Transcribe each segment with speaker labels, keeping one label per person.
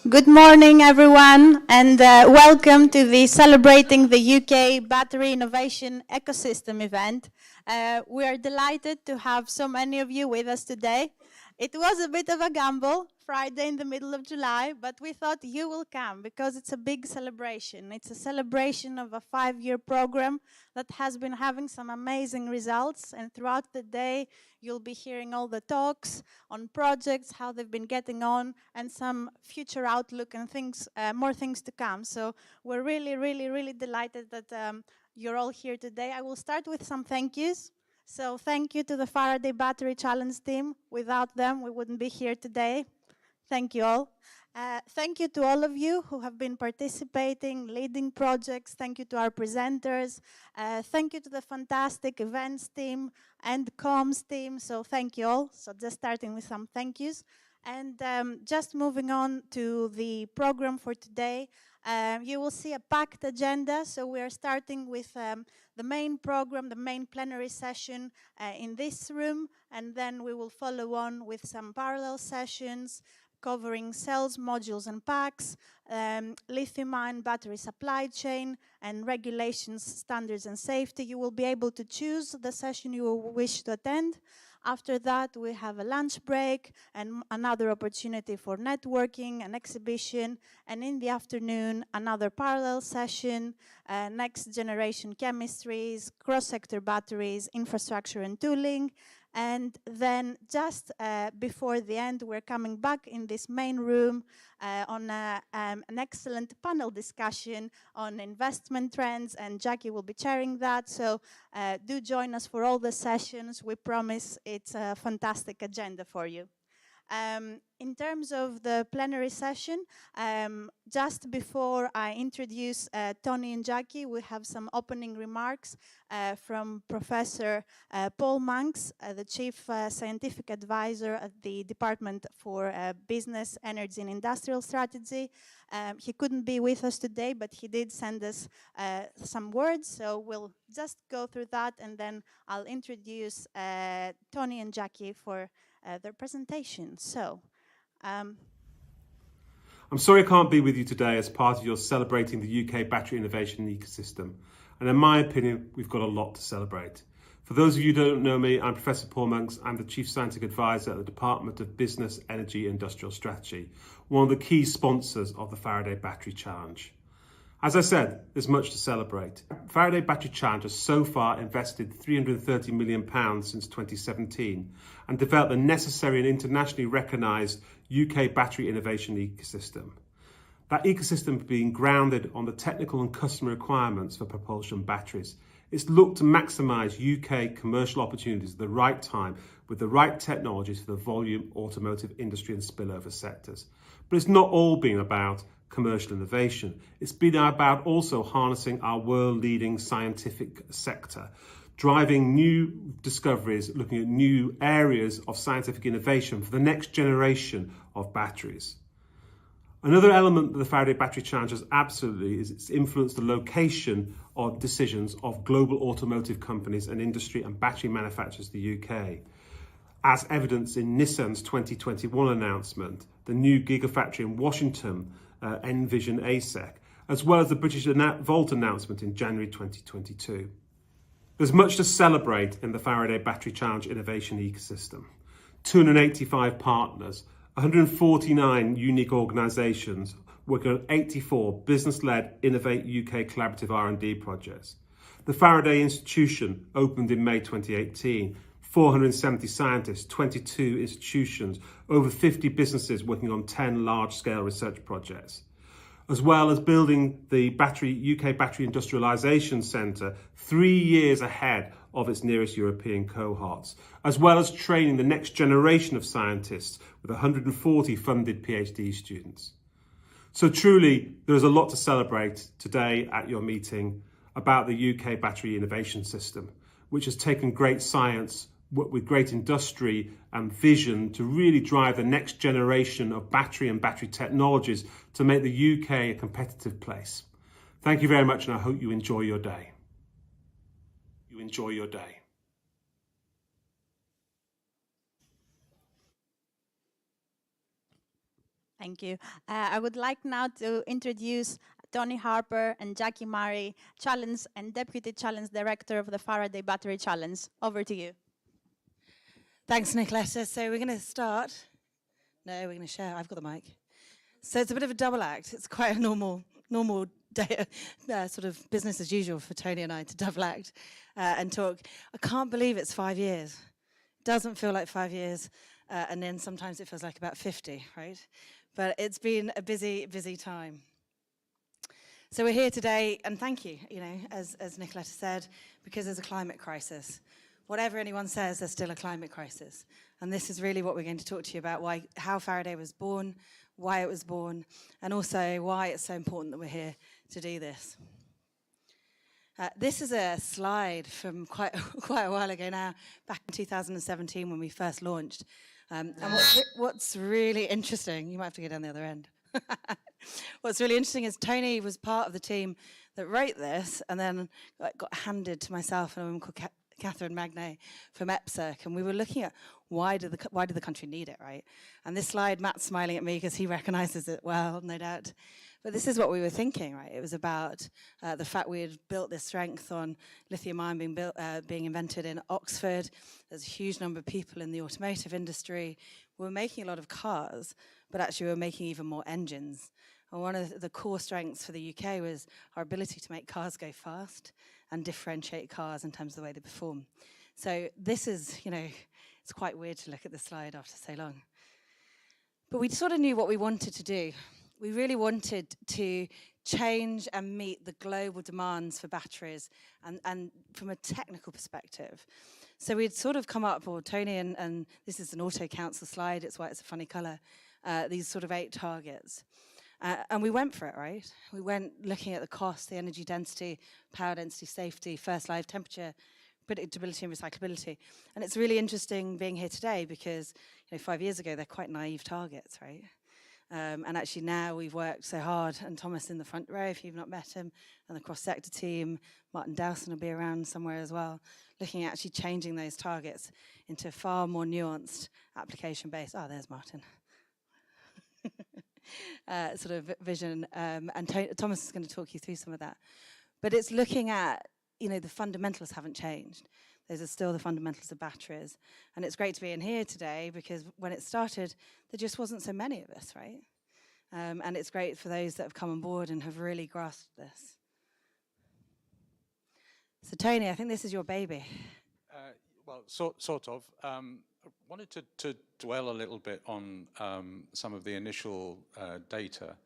Speaker 1: Good morning, everyone, and welcome to the Celebrating the UK Battery Innovation Ecosystem event. We are delighted to have so many of you with us today. It was a bit of a gamble, Friday in the middle of July, but we thought you will come because it's a big celebration. It's a celebration of a 5-year program that has been having some amazing results, and throughout the day you'll be hearing all the talks on projects, how they've been getting on, and some future outlook and things, more things to come. So we're really delighted that you're all here today. I will start with some thank yous. So thank you to the Faraday Battery Challenge team. Without them, we wouldn't be here today. Thank you all. Thank you to all of you who have been participating, leading projects. Thank you to our presenters. Thank you to the fantastic events team and comms team. So thank you all. So just starting with some thank yous. And just moving on to the program for today, you will see a packed agenda. So we are starting with the main program, the main plenary session in this room, and then we will follow on with some parallel sessions covering cells, modules and packs, lithium-ion battery supply chain, and regulations, standards and safety. You will be able to choose the session you wish to attend. After that, we have a lunch break and another opportunity for networking, an exhibition, and in the afternoon, another parallel session, next generation chemistries, cross-sector batteries, infrastructure and tooling. And then just before the end, we're coming back in this main room on an excellent panel discussion on investment trends, and Jackie will be chairing that. So do join us for all the sessions. We promise it's a fantastic agenda for you. In terms of the plenary session, just before I introduce Tony and Jackie, we have some opening remarks from Professor Paul Monks, the Chief Scientific Advisor at the Department for Business, Energy and Industrial Strategy. He couldn't be with us today, but he did send us some words, so we'll just go through that, and then I'll introduce Tony and Jackie for their presentation. So,
Speaker 2: I'm sorry I can't be with you today as part of your Celebrating the UK Battery Innovation Ecosystem. And in my opinion, we've got a lot to celebrate. For those of you who don't know me, I'm Professor Paul Monks. I'm the Chief Scientific Advisor at the Department of Business, Energy and Industrial Strategy, one of the key sponsors of the Faraday Battery Challenge. As I said, there's much to celebrate. Faraday Battery Challenge has so far invested £330 million since 2017 and developed a necessary and internationally recognised UK battery innovation ecosystem. That ecosystem being grounded on the technical and customer requirements for propulsion batteries. It's looked to maximise UK commercial opportunities at the right time with the right technologies for the volume, automotive industry and spillover sectors. But it's not all been about commercial innovation. It's been about also harnessing our world-leading scientific sector, driving new discoveries, looking at new areas of scientific innovation for the next generation of batteries. Another element that the Faraday Battery Challenge has absolutely is it's influenced the location of decisions of global automotive companies and industry and battery manufacturers in the UK. As evidenced in Nissan's 2021 announcement, the new gigafactory in Washington, Envision ASEC, as well as the British Volt announcement in January 2022. There's much to celebrate in the Faraday Battery Challenge innovation ecosystem. 285 partners, 149 unique organisations working on 84 business-led Innovate UK collaborative R&D projects. The Faraday Institution opened in May 2018. 470 scientists, 22 institutions, over 50 businesses working on 10 large-scale research projects. As well as building the UK Battery Industrialization Centre 3 years ahead of its nearest European cohorts, as well as training the next generation of scientists with 140 funded PhD students. So truly, there is a lot to celebrate today at your meeting about the UK battery innovation system, which has taken great science with great industry and vision to really drive the next generation of battery and battery technologies to make the UK a competitive place. Thank you very much, and I hope you enjoy your day.
Speaker 1: Thank you. I would like now to introduce Tony Harper and Jackie Murray, Challenge and Deputy Challenge Director of the Faraday Battery Challenge. Over to you.
Speaker 3: Thanks, Nicoletta. So we're going to start. No, we're going to share. I've got the mic. So it's a bit of a double act. It's quite a normal day, sort of business as usual for Tony and I to double act and talk. I can't believe it's 5 years. Doesn't feel like 5 years, and then sometimes it feels like about 50, right? But it's been a busy, busy time. So we're here today, and thank you, as Nicoletta said, because there's a climate crisis. Whatever anyone says, there's still a climate crisis. And this is really what we're going to talk to you about, how Faraday was born, why it was born, and also why it's so important that we're here to do this. This is a slide from quite a while ago now, back in 2017 when we first launched. And what's really interesting, you might have to go down the other end. What's really interesting is Tony was part of the team that wrote this and then got handed to myself and a woman called Catherine Magnay from EPSEC, and we were looking at why did the country need it, right? And this slide, Matt's smiling at me because he recognises it well, no doubt. But this is what we were thinking, right? It was about the fact we had built this strength on lithium-ion being invented in Oxford. There's a huge number of people in the automotive industry. We were making a lot of cars, but actually we were making even more engines. And one of the core strengths for the UK was our ability to make cars go fast and differentiate cars in terms of the way they perform. So this is, it's quite weird to look at this slide after so long. But we sort of knew what we wanted to do. We really wanted to change and meet the global demands for batteries and from a technical perspective. So we'd sort of come up, or Tony, and this is an Auto Council slide, it's why it's a funny colour, these sort of 8 targets. And we went for it, right? We went looking at the cost, the energy density, power density, safety, first life, temperature, predictability and recyclability. And it's really interesting being here today because 5 years ago, they're quite naive targets, right? And actually now we've worked so hard, and Thomas in the front row, if you've not met him, and the cross-sector team, Martin Dowson will be around somewhere as well, looking at actually changing those targets into far more nuanced application-based, there's Martin, sort of vision. And Thomas is going to talk you through some of that. But it's looking at, the fundamentals haven't changed. Those are still the fundamentals of batteries. And it's great to be in here today because when it started, there just wasn't so many of us, right? And it's great for those that have come on board and have really grasped this. So Tony, I think this is your baby.
Speaker 4: Well, sort of. I wanted to dwell a little bit on some of the initial data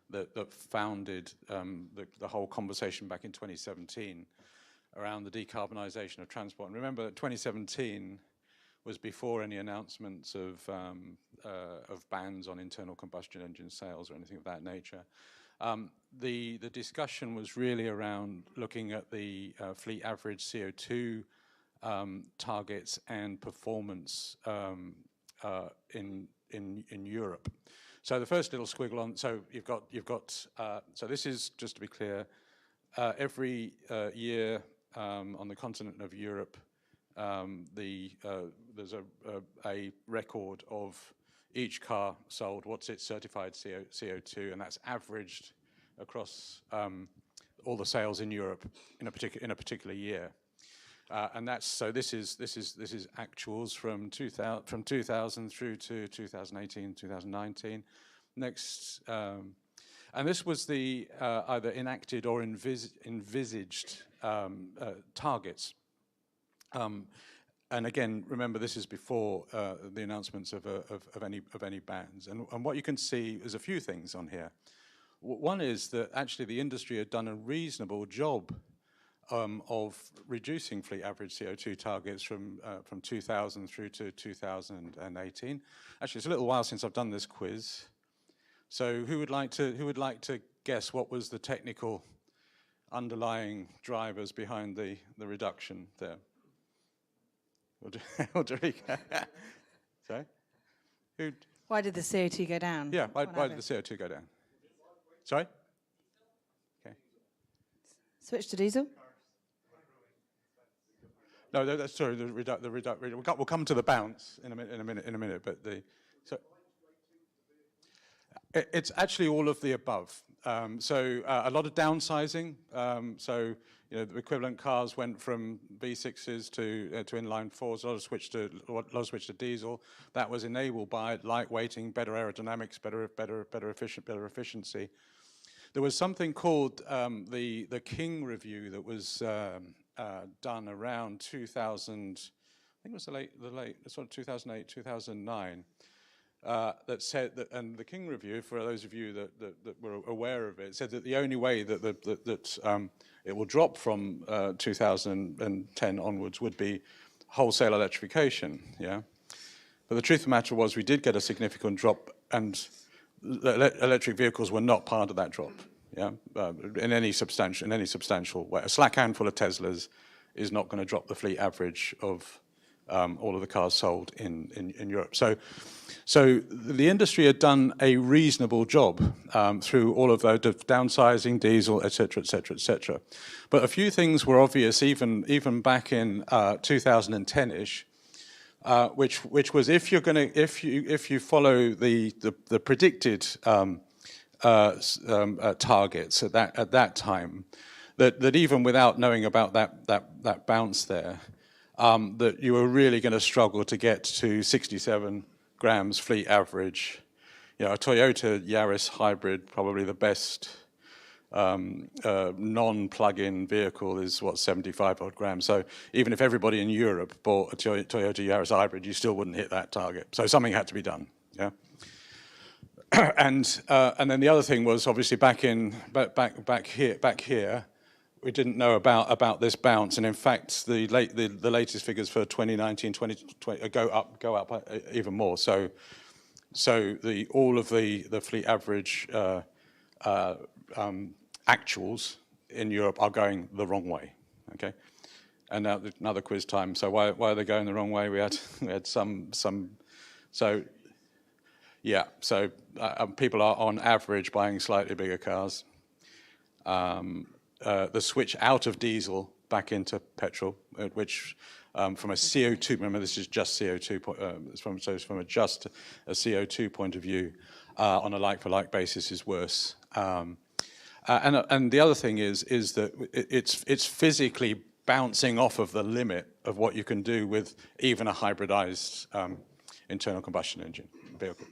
Speaker 4: that founded the whole conversation back in 2017 around the decarbonisation of transport. And remember that 2017 was before any announcements of bans on internal combustion engine sales or anything of that nature. The discussion was really around looking at the fleet average CO2 targets and performance in Europe. So the first little squiggle on. So you've got. So this is, just to be clear, every year on the continent of Europe, there's a record of each car sold. What's its certified CO2, and that's averaged across all the sales in Europe in a particular year. And that's so. This is actuals from 2000 through to 2018, 2019. Next, and this was the either enacted or envisaged targets. And again, remember, this is before the announcements of any bans. And what you can see is a few things on here. One is that actually the industry had done a reasonable job of reducing fleet average CO2 targets from 2000 through to 2018. Actually, it's a little while since I've done this quiz. So who would like to guess what was the technical underlying drivers behind the reduction there? Ulrika. Sorry?
Speaker 3: Why did the CO2 go down?
Speaker 4: Yeah, why did the CO2 go down? Sorry? Okay.
Speaker 3: Switch to diesel?
Speaker 4: No, that's sorry. We'll come to the bounce in a minute. But It's actually all of the above. A lot of downsizing. The equivalent cars went from V6s to inline fours. A lot of switch to diesel. That was enabled by lightweighting, better aerodynamics, better efficiency. There was something called the King Review that was done around 2000. I think it was the late sort of 2008, 2009. That said that, and the King Review, for those of you that were aware of it, said that the only way that it will drop from 2010 onwards would be wholesale electrification. Yeah, but the truth of the matter was we did get a significant drop, and electric vehicles were not part of that drop. Yeah, in any substantial way. A slack handful of Teslas is not going to drop the fleet average of all of the cars sold in Europe. So the industry had done a reasonable job through all of the downsizing, diesel, et cetera. But a few things were obvious even back in 2010-ish, which was if you follow the predicted targets at that time, that even without knowing about that bounce there, that you were really going to struggle to get to 67 grams fleet average. A Toyota Yaris hybrid, probably the best non-plug-in vehicle, is 75 odd grams. So even if everybody in Europe bought a Toyota Yaris hybrid, you still wouldn't hit that target. So something had to be done. Yeah. And then the other thing was obviously back here. We didn't know about this bounce, and in fact, the latest figures for 2019, 2020 go up even more. So all of the fleet average actuals in Europe are going the wrong way. Okay, and now another quiz time. So why are they going the wrong way? We had some. So yeah. So people are on average buying slightly bigger cars. The switch out of diesel back into petrol, which from a CO2, remember this is just CO2, from just a CO2 point of view, on a like-for-like basis is worse. And the other thing is that it's physically bouncing off of the limit of what you can do with even a hybridized internal combustion engine vehicle.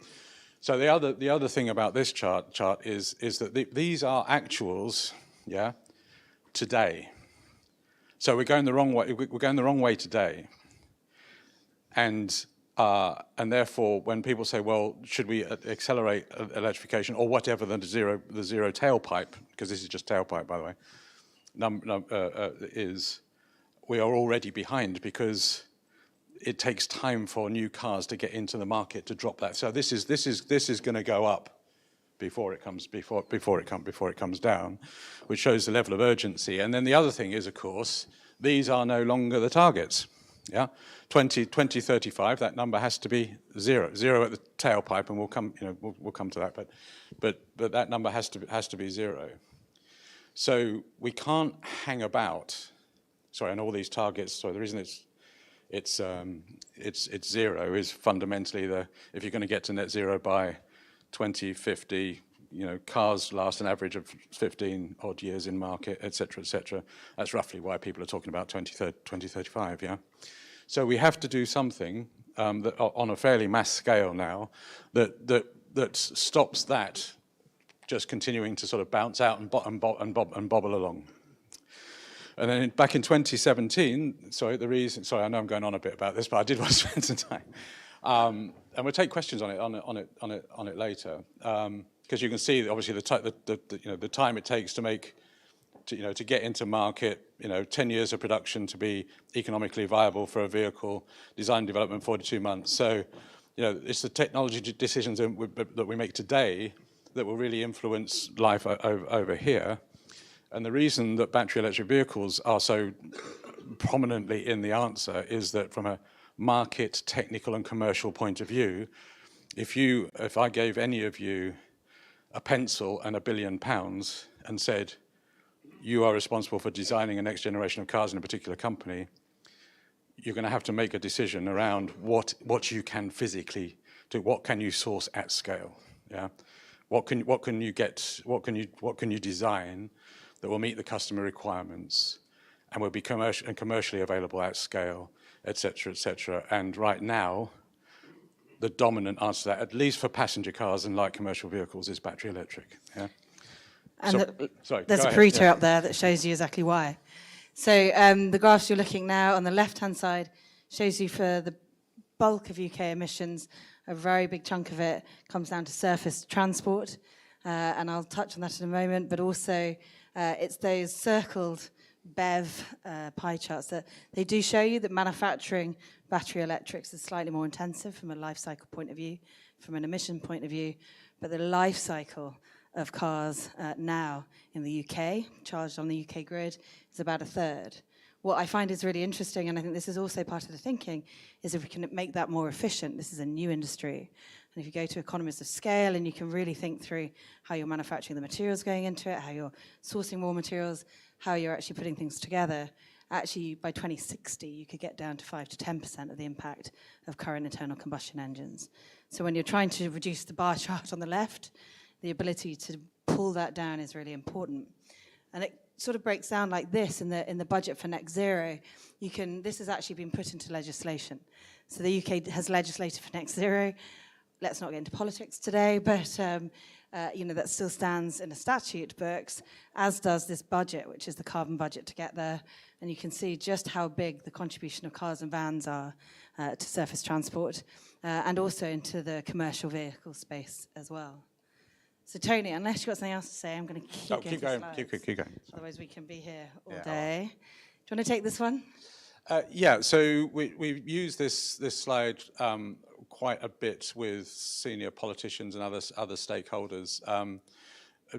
Speaker 4: So the other thing about this chart is that these are actuals, yeah, today. So we're going the wrong way. We're going the wrong way today, and therefore, when people say, "Well, should we accelerate electrification or whatever the zero tailpipe?" Because this is just tailpipe, by the way, is we are already behind because it takes time for new cars to get into the market to drop that. So this is going to go up before it comes down, which shows the level of urgency. And then the other thing is, of course, these are no longer the targets. Yeah, 2035, that number has to be zero at the tailpipe, and we'll come to that. But that number has to be zero. So we can't hang about. Sorry, and all these targets. So the reason it's zero is fundamentally if you're going to get to net zero by 2050, cars last an average of 15 odd years in market, et cetera. That's roughly why people are talking about 2035, yeah? So we have to do something that on a fairly mass scale now that stops that just continuing to sort of bounce out and bobble along. And then back in 2017, I know I'm going on a bit about this, but I did want to spend some time. And we'll take questions on it later, because you can see obviously the time it takes to get into market. 10 years of production to be economically viable for a vehicle. Design and development 42 months. So it's the technology decisions that we make today that will really influence life over here. And the reason that battery electric vehicles are so prominently in the answer is that from a market, technical and commercial point of view, if I gave any of you a pencil and £1 billion and said, you are responsible for designing a next generation of cars in a particular company, you're going to have to make a decision around what you can physically do, what can you source at scale, yeah? What can you design that will meet the customer requirements and will be commercially available at scale, et cetera, and right now, the dominant answer to that, at least for passenger cars and light commercial vehicles, is battery electric. Yeah.
Speaker 3: And
Speaker 4: Sorry,
Speaker 3: there's a Pareto up there that shows you exactly why. So the graphs you're looking now on the left-hand side shows you for the bulk of UK emissions, a very big chunk of it comes down to surface transport, and I'll touch on that in a moment, but also it's those circled BEV pie charts that they do show you that manufacturing battery electrics is slightly more intensive from a life cycle point of view, from an emission point of view, but the life cycle of cars now in the UK, charged on the UK grid, is about a third. What I find is really interesting, and I think this is also part of the thinking, is if we can make that more efficient. This is a new industry. And if you go to economies of scale and you can really think through how you're manufacturing the materials going into it, how you're sourcing raw materials, how you're actually putting things together, actually by 2060 you could get down to 5 to 10% of the impact of current internal combustion engines. So when you're trying to reduce the bar chart on the left, the ability to pull that down is really important. And it sort of breaks down like this in the budget for net zero. This has actually been put into legislation. So the UK has legislated for net zero. Let's not get into politics today, but that still stands in the statute books, as does this budget, which is the carbon budget to get there. And you can see just how big the contribution of cars and vans are to surface transport, and also into the commercial vehicle space as well. So Tony, unless you've got something else to say, I'm going to keep going.
Speaker 4: Keep going.
Speaker 3: Otherwise we can be here all day. Do you want to take this one?
Speaker 4: So we've used this slide quite a bit with senior politicians and other stakeholders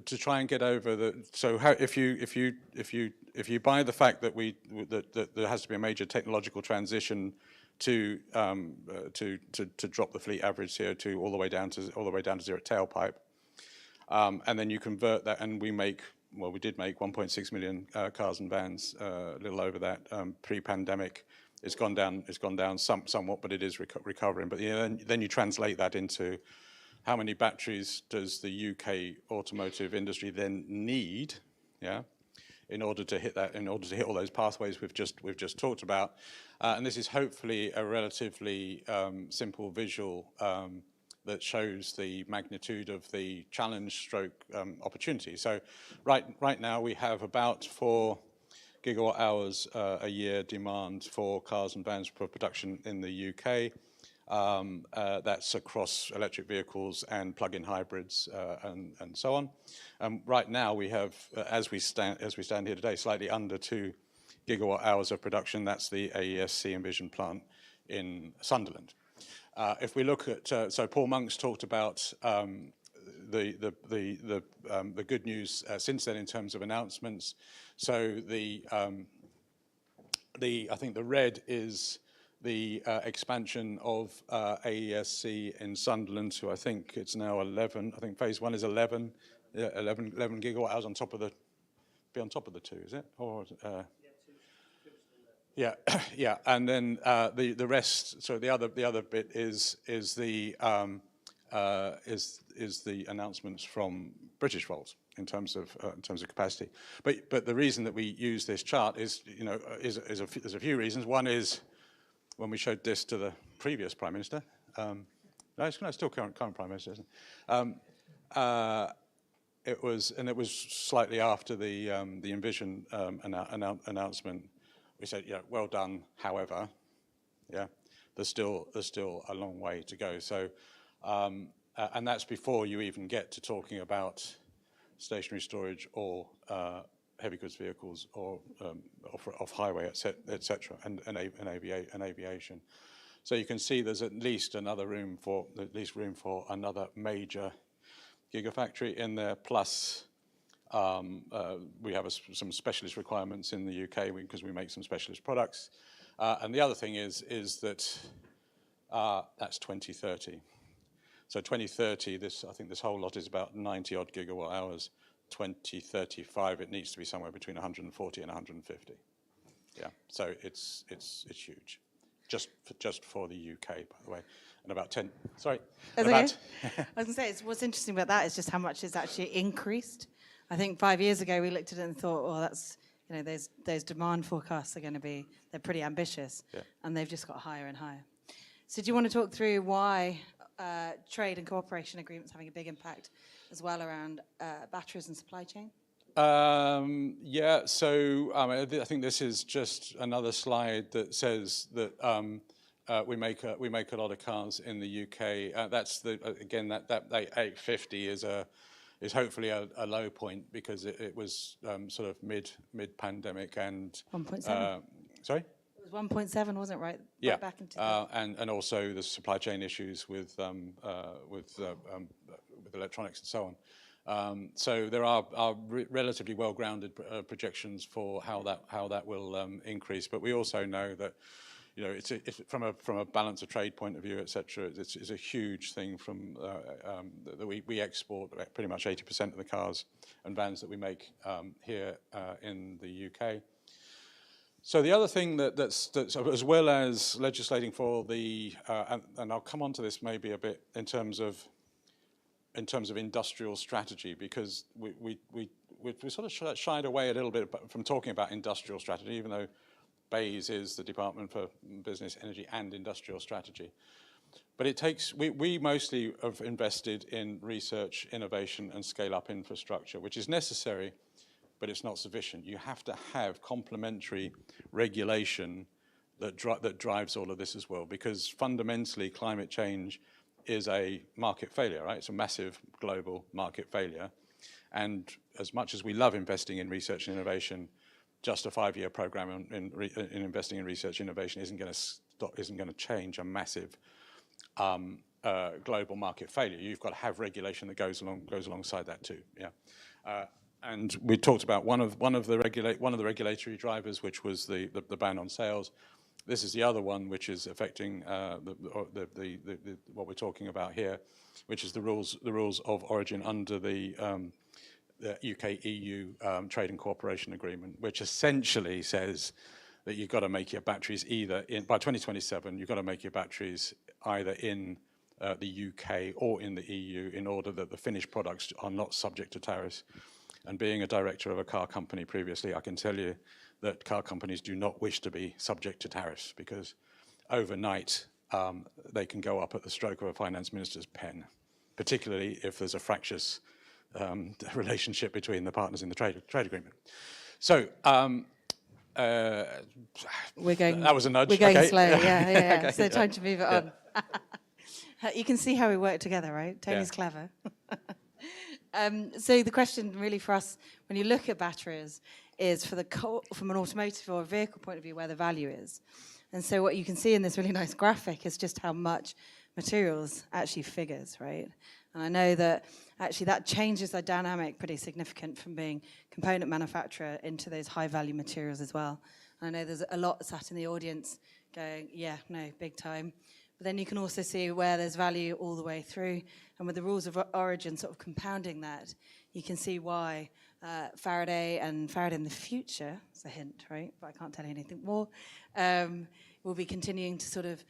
Speaker 4: to try and get over the. So how, if you buy the fact that that there has to be a major technological transition to drop the fleet average CO2 all the way down to zero tailpipe, and then you convert that, and we did make 1.6 million cars and vans, a little over that pre-pandemic. It's gone down somewhat, but it is recovering. But then you translate that into how many batteries does the UK automotive industry then need, in order to hit all those pathways we've just talked about. And this is hopefully a relatively simple visual that shows the magnitude of the challenge / opportunity. So right now we have about 4 gigawatt hours a year demand for cars and vans for production in the UK. That's across electric vehicles and plug-in hybrids and so on. Right now we have, as we stand here today, slightly under 2 gigawatt hours of production. That's the AESC Envision plant in Sunderland. If we look at, so Paul Monk's talked about the good news since then in terms of announcements. So I think the red is the expansion of AESC in Sunderland to, I think it's now 11. I think phase 1 is 11 gigawatt hours on top of the 2, is it? Or yeah, and then the rest. So the other bit is the announcements from British Rolls in terms of capacity. But the reason that we use this chart is there's a few reasons. One is when we showed this to the previous Prime Minister. No, it's still current Prime Minister, isn't it? It was slightly after the Envision announcement. We said, well done. However, there's still a long way to go. So, and that's before you even get to talking about stationary storage or heavy goods vehicles or off-highway, et cetera, and aviation. So you can see there's at least room for another major gigafactory in there. Plus, we have some specialist requirements in the UK because we make some specialist products. And the other thing is that that's 2030. So 2030, I think this whole lot is about 90 odd gigawatt hours. 2035, it needs to be somewhere between 140 and 150. Yeah, so it's huge. just for the UK, by the way, and about 10. Sorry,
Speaker 3: That's
Speaker 4: about.
Speaker 3: okay. I was going to say, what's interesting about that is just how much it's actually increased. I think 5 years ago we looked at it and thought, well, that's, those demand forecasts are going to be, they're pretty ambitious, and they've just got higher and higher. So do you want to talk through why trade and cooperation agreements having a big impact as well around batteries and supply chain?
Speaker 4: Yeah, so I think this is just another slide that says that we make a lot of cars in the UK. That's again that 850 is hopefully a low point because it was sort of mid pandemic and
Speaker 3: 1.7.
Speaker 4: Sorry.
Speaker 3: It was 1.7, wasn't it, right?
Speaker 4: Yeah,
Speaker 3: right back into
Speaker 4: and also the supply chain issues with electronics and so on. So there are relatively well-grounded projections for how that will increase, but we also know that it's from a balance of trade point of view, etc. It's a huge thing from that we export pretty much 80% of the cars and vans that we make here in the UK. So the other thing that's as well as legislating for the and I'll come on to this maybe a bit in terms of industrial strategy, because we sort of shied away a little bit from talking about industrial strategy, even though BEIS is the Department for Business, Energy and Industrial Strategy. But it takes, we mostly have invested in research, innovation and scale-up infrastructure, which is necessary, but it's not sufficient. You have to have complementary regulation that drives all of this as well, because fundamentally climate change is a market failure, right? It's a massive global market failure. And as much as we love investing in research and innovation, just a 5-year program in investing in research and innovation isn't going to change a massive global market failure. You've got to have regulation that goes alongside that too. Yeah. And we talked about one of the regulatory drivers, which was the ban on sales. This is the other one, which is affecting what we're talking about here, which is the rules of origin under the UK-EU Trade and Cooperation Agreement, which essentially says that you've got to make your batteries by 2027, you've got to make your batteries either in the UK or in the EU in order that the finished products are not subject to tariffs. And being a director of a car company previously, I can tell you that car companies do not wish to be subject to tariffs, because overnight they can go up at the stroke of a finance minister's pen, particularly if there's a fractious relationship between the partners in the trade agreement. So that was a nudge.
Speaker 3: We're going
Speaker 4: okay.
Speaker 3: slow, yeah.
Speaker 4: Okay,
Speaker 3: So time to move it on. You can see how we work together, right? Tony's clever. So the question really for us, when you look at batteries, is from an automotive or a vehicle point of view where the value is. And so what you can see in this really nice graphic is just how much materials actually figures, right? And I know that actually that changes the dynamic pretty significant from being component manufacturer into those high value materials as well. And I know there's a lot sat in the audience going, yeah, no, big time. But then you can also see where there's value all the way through. And with the rules of origin sort of compounding that, you can see why Faraday and Faraday in the future, it's a hint, right? But I can't tell you anything more, will be continuing to sort of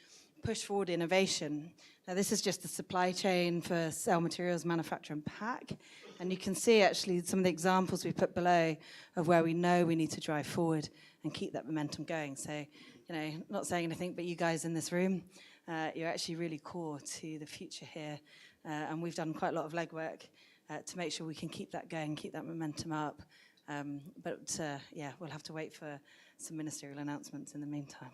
Speaker 3: push forward innovation. Now, this is just the supply chain for cell materials, manufacture and pack. And you can see actually some of the examples we put below of where we know we need to drive forward and keep that momentum going. So, not saying anything, but you guys in this room, you're actually really core to the future here. And we've done quite a lot of legwork to make sure we can keep that going, keep that momentum up. But we'll have to wait for some ministerial announcements in the meantime.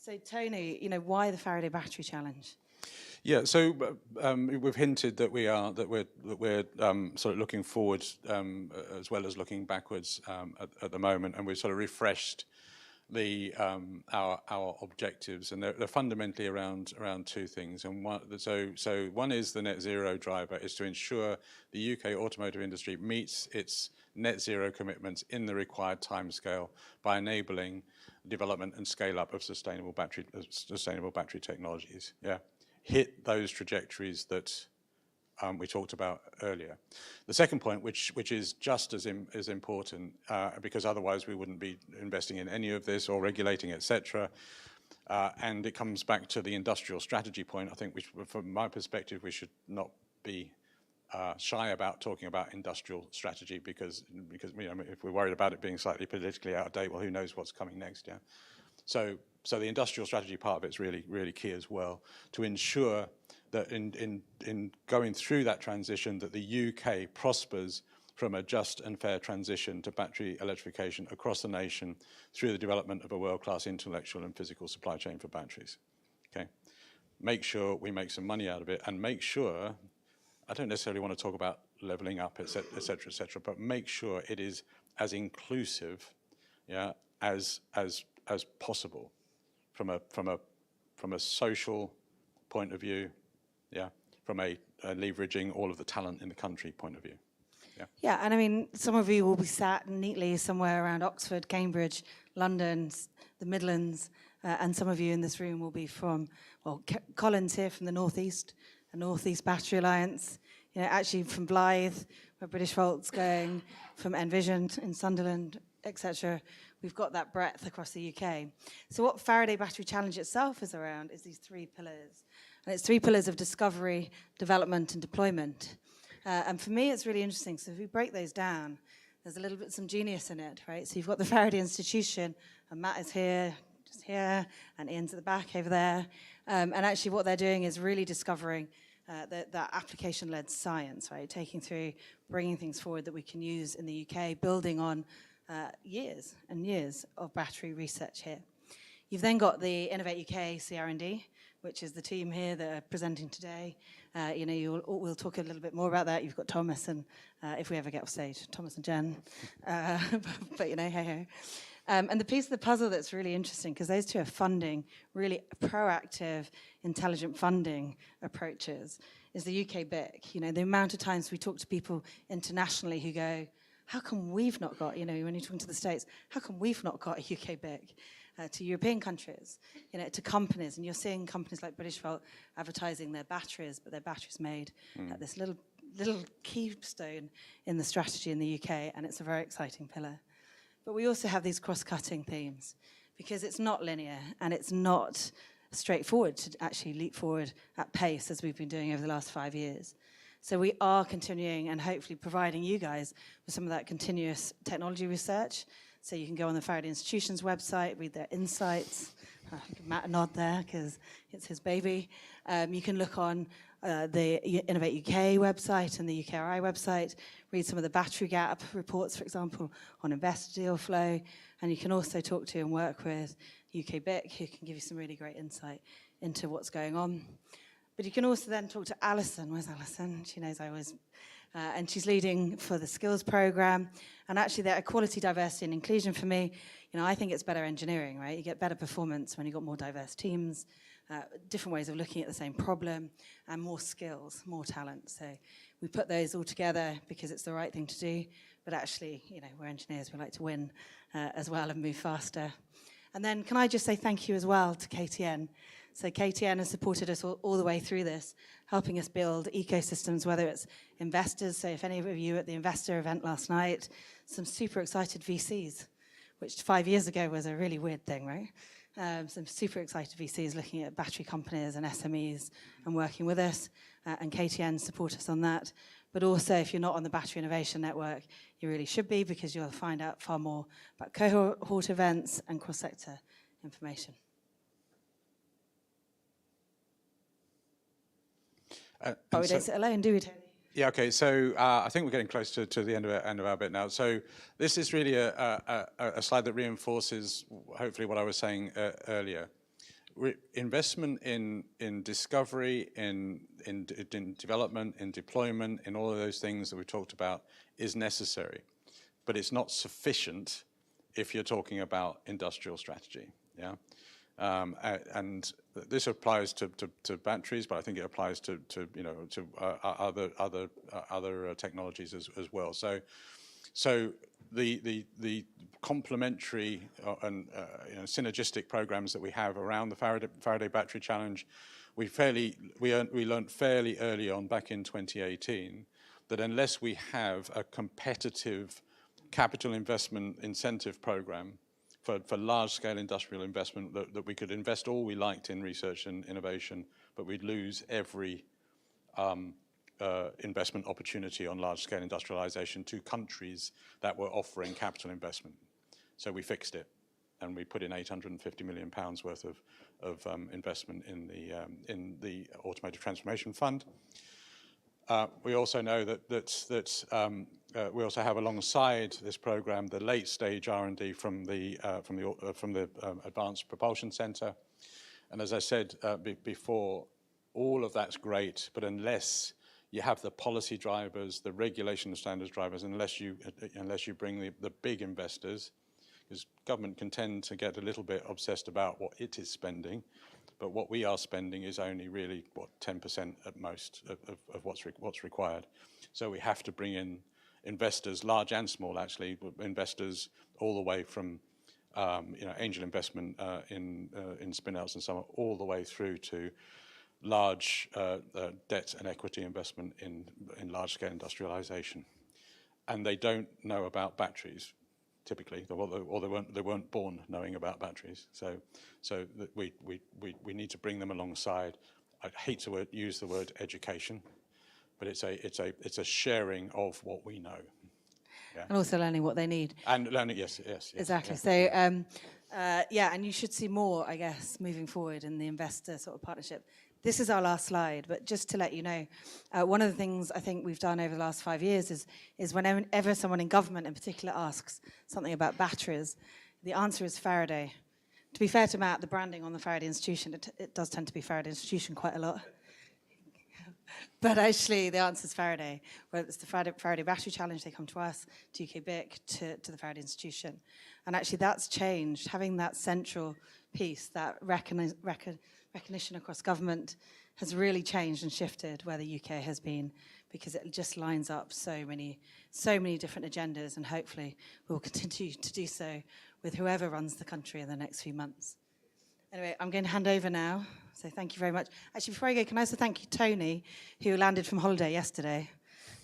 Speaker 3: So Tony, why the Faraday Battery Challenge?
Speaker 4: Yeah, so we've hinted that we're sort of looking forward as well as looking backwards at the moment, and we've sort of refreshed our objectives, and they're fundamentally around two things. And one is the net zero driver, is to ensure the UK automotive industry meets its net zero commitments in the required timescale by enabling development and scale up of sustainable battery technologies. Yeah, hit those trajectories that we talked about earlier. The second point, which is just as important, because otherwise we wouldn't be investing in any of this or regulating, etc. And it comes back to the industrial strategy point. I think, from my perspective, we should not be shy about talking about industrial strategy because if we're worried about it being slightly politically out of date, well, who knows what's coming next? Yeah. So the industrial strategy part of it is really key as well, to ensure that in going through that transition, that the UK prospers from a just and fair transition to battery electrification across the nation through the development of a world-class intellectual and physical supply chain for batteries. Okay, make sure we make some money out of it, and make sure, I don't necessarily want to talk about leveling up, et cetera, but make sure it is as inclusive, yeah, as possible from a social point of view, yeah, from a leveraging all of the talent in the country point of view.
Speaker 3: Yeah, and I mean, some of you will be sat neatly somewhere around Oxford, Cambridge, London, the Midlands, and some of you in this room will be from, well, Colin's here from the Northeast, the Northeast Battery Alliance, actually from Blythe, where British Volt's going, from Envision in Sunderland, etc. We've got that breadth across the UK. So what Faraday Battery Challenge itself is around is these 3 pillars. And it's 3 pillars of discovery, development, and deployment. And for me, it's really interesting. So if we break those down, there's a little bit some genius in it, right? So you've got the Faraday Institution, and Matt is here, just here, and Ian's at the back over there. And actually what they're doing is really discovering that application-led science, right? Bringing things forward that we can use in the UK, building on years and years of battery research here. You've then got the Innovate UK CR&D, which is the team here that are presenting today. We'll talk a little bit more about that. You've got Thomas and, if we ever get off stage, Thomas and Jen. But hey. And the piece of the puzzle that's really interesting, because those two are funding really proactive, intelligent funding approaches, is the UK BIC. The amount of times we talk to people internationally who go, how come we've not got, when you're talking to the States, how come we've not got a UK BIC? To European countries, to companies, and you're seeing companies like British Volt advertising their batteries, but their batteries made at this little keystone in the strategy in the UK, and it's a very exciting pillar. But we also have these cross-cutting themes, because it's not linear, and it's not straightforward to actually leap forward at pace as we've been doing over the last 5 years. So we are continuing and hopefully providing you guys with some of that continuous technology research. So you can go on the Faraday Institution's website, read their insights. Give Matt a nod there because it's his baby. You can look on the Innovate UK website and the UKRI website, read some of the battery gap reports, for example, on investor deal flow. And you can also talk to and work with UK BIC, who can give you some really great insight into what's going on. But you can also then talk to Alison. Where's Alison? She knows I always... and she's leading for the skills program. And actually, that equality, diversity, and inclusion for me, I think it's better engineering, right? You get better performance when you've got more diverse teams, different ways of looking at the same problem, and more skills, more talent. So we put those all together because it's the right thing to do. But actually, we're engineers, we like to win as well and move faster. And then can I just say thank you as well to KTN. So KTN has supported us all the way through this, helping us build ecosystems, whether it's investors. So if any of you at the investor event last night, some super excited VCs, which 5 years ago was a really weird thing, right? Some super excited VCs looking at battery companies and SMEs and working with us, and KTN support us on that. But also, if you're not on the Battery Innovation Network, you really should be, because you'll find out far more about cohort events and cross-sector information. We don't sit alone, do we, Tony?
Speaker 4: Yeah, okay, so I think we're getting close to the end of our bit now. So this is really a slide that reinforces, hopefully, what I was saying earlier. Investment in discovery, in development, in deployment, in all of those things that we talked about is necessary. But it's not sufficient if you're talking about industrial strategy, yeah? And this applies to batteries, but I think it applies to other technologies as well. So the complementary and synergistic programs that we have around the Faraday Battery Challenge we learned fairly early on, back in 2018, that unless we have a competitive capital investment incentive program for large-scale industrial investment, that we could invest all we liked in research and innovation, but we'd lose every investment opportunity on large-scale industrialization to countries that were offering capital investment. So we fixed it, and we put in £850 million worth of investment in the Automotive Transformation Fund. We also know that we also have alongside this program the late-stage R&D from the Advanced Propulsion Center, and as I said before, all of that's great, but unless you have the policy drivers, the regulation and standards drivers, unless you bring the big investors, because government can tend to get a little bit obsessed about what it is spending, but what we are spending is only really, 10% at most of what's required. So we have to bring in investors, large and small actually, investors all the way from angel investment in spin-outs and so on, all the way through to large debt and equity investment in large-scale industrialization. And they don't know about batteries, typically, or they weren't born knowing about batteries. So we need to bring them alongside. I hate to use the word education, but it's a sharing of what we know. Yeah.
Speaker 3: And also learning what they need.
Speaker 4: And learning, yes.
Speaker 3: Exactly.
Speaker 4: Yeah.
Speaker 3: So, and you should see more, I guess, moving forward in the investor sort of partnership. This is our last slide, but just to let you know, one of the things I think we've done over the last 5 years is whenever someone in government in particular asks something about batteries, the answer is Faraday. To be fair to Matt, the branding on the Faraday Institution, it does tend to be Faraday Institution quite a lot. But actually, the answer is Faraday. Whether it's the Faraday Battery Challenge, they come to us, to UK BIC, to the Faraday Institution. And actually, that's changed. Having that central piece, that recognition across government has really changed and shifted where the UK has been, because it just lines up so many different agendas, and hopefully we'll continue to do so with whoever runs the country in the next few months. Anyway, I'm going to hand over now, so thank you very much. Actually, before I go, can I also thank you, Tony, who landed from holiday yesterday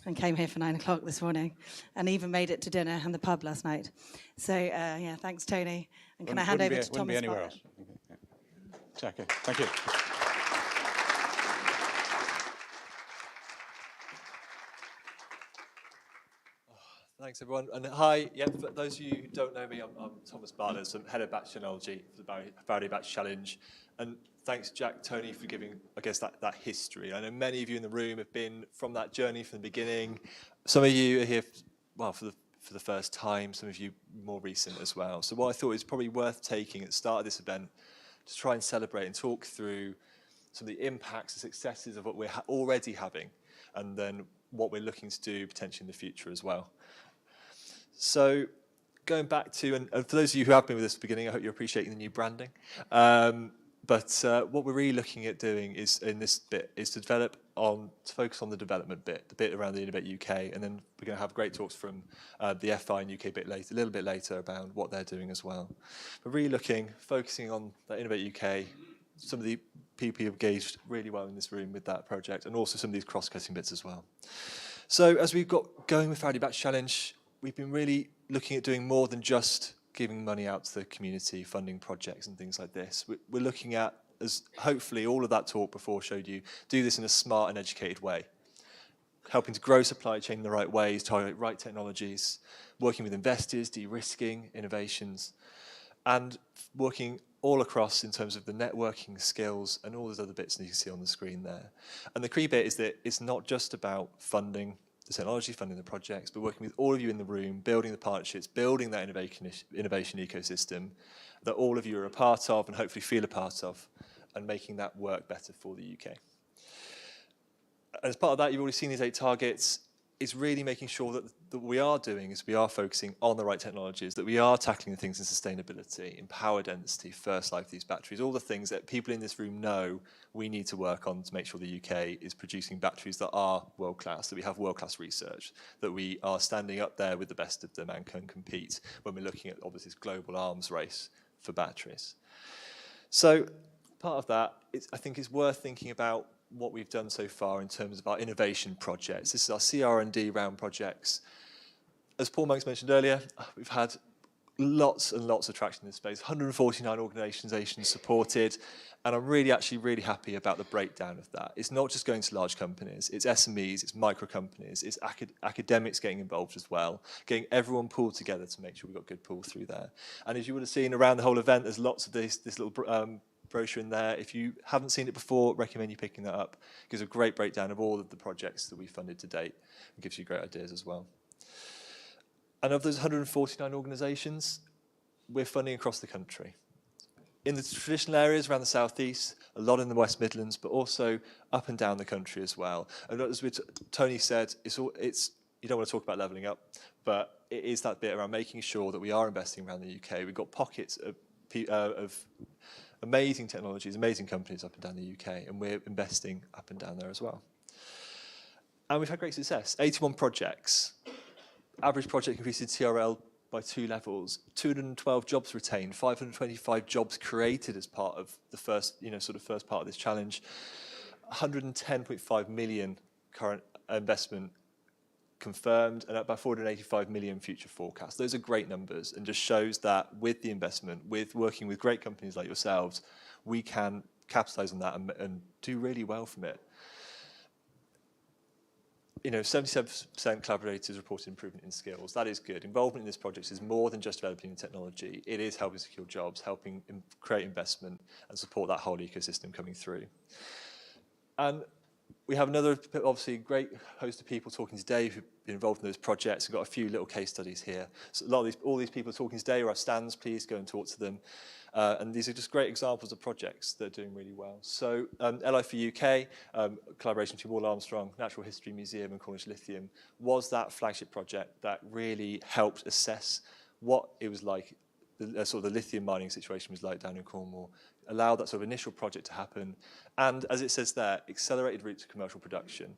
Speaker 3: and came here for 9 o'clock this morning, and even made it to dinner and the pub last night. So, thanks, Tony. And can I hand over to Thomas?
Speaker 4: Wouldn't be anywhere else. Okay, thank you.
Speaker 5: Thanks, everyone. And hi, for those of you who don't know me, I'm Thomas Bartlett, I'm Head of Battery Technology for the Faraday Battery Challenge. And thanks, Jack, Tony, for giving, I guess, that history. I know many of you in the room have been from that journey from the beginning. Some of you are here, for the first time, some of you more recent as well. So what I thought is probably worth taking at the start of this event to try and celebrate and talk through some of the impacts and successes of what we're already having, and then what we're looking to do potentially in the future as well. So going back to, and for those of you who have been with us at the beginning, I hope you're appreciating the new branding. But what we're really looking at doing is, in this bit, is to focus on the development bit, the bit around the Innovate UK, and then we're going to have great talks from the FI and UK bit later, a little bit later, about what they're doing as well. But really focusing on the Innovate UK, some of the people who have engaged really well in this room with that project, and also some of these cross-cutting bits as well. So as we've got going with Faraday Battery Challenge, we've been really looking at doing more than just giving money out to the community, funding projects and things like this. We're looking at, as hopefully all of that talk before showed you, do this in a smart and educated way. Helping to grow supply chain in the right ways, target right technologies, working with investors, de-risking innovations, and working all across in terms of the networking skills and all those other bits that you can see on the screen there. And the key bit is that it's not just about funding the technology, funding the projects, but working with all of you in the room, building the partnerships, building that innovation ecosystem that all of you are a part of and hopefully feel a part of, and making that work better for the UK. And as part of that, you've already seen these 8 targets. It's really making sure that what we are doing is we are focusing on the right technologies, that we are tackling the things in sustainability, in power density, first life of these batteries, all the things that people in this room know we need to work on to make sure the UK is producing batteries that are world-class, that we have world-class research, that we are standing up there with the best of them and can compete when we're looking at, obviously, this global arms race for batteries. So part of that, I think it's worth thinking about what we've done so far in terms of our innovation projects. This is our CR&D round projects. As Paul Monks mentioned earlier, we've had lots and lots of traction in this space, 149 organisations supported, and I'm really happy about the breakdown of that. It's not just going to large companies, it's SMEs, it's micro companies, it's academics getting involved as well, getting everyone pulled together to make sure we've got good pull through there. And as you would have seen around the whole event, there's lots of this little brochure in there. If you haven't seen it before, recommend you picking that up. It gives a great breakdown of all of the projects that we've funded to date and gives you great ideas as well. And of those 149 organisations, we're funding across the country. In the traditional areas around the southeast, a lot in the West Midlands, but also up and down the country as well. And as Tony said, you don't want to talk about levelling up, but it is that bit around making sure that we are investing around the UK. We've got pockets of amazing technologies, amazing companies up and down the UK, and we're investing up and down there as well. And we've had great success. 81 projects. Average project increased in TRL by 2 levels, 212 jobs retained, 525 jobs created as part of the first part of this challenge, 110.5 million current investment confirmed, and about 485 million future forecasts. Those are great numbers and just shows that with the investment, with working with great companies like yourselves, we can capitalise on that and do really well from it. 77% collaborators reported improvement in skills. That is good. Involvement in this project is more than just developing the technology. It is helping secure jobs, helping create investment and support that whole ecosystem coming through. And we have another, obviously, great host of people talking today who've been involved in those projects. We've got a few little case studies here. So all these people talking today are our stands. Please go and talk to them. And these are just great examples of projects that are doing really well. So LI for UK, collaboration between Wall Armstrong, Natural History Museum and Cornish Lithium, was that flagship project that really helped assess what it was like, the lithium mining situation was like down in Cornwall, allowed that sort of initial project to happen, and as it says there, accelerated route to commercial production,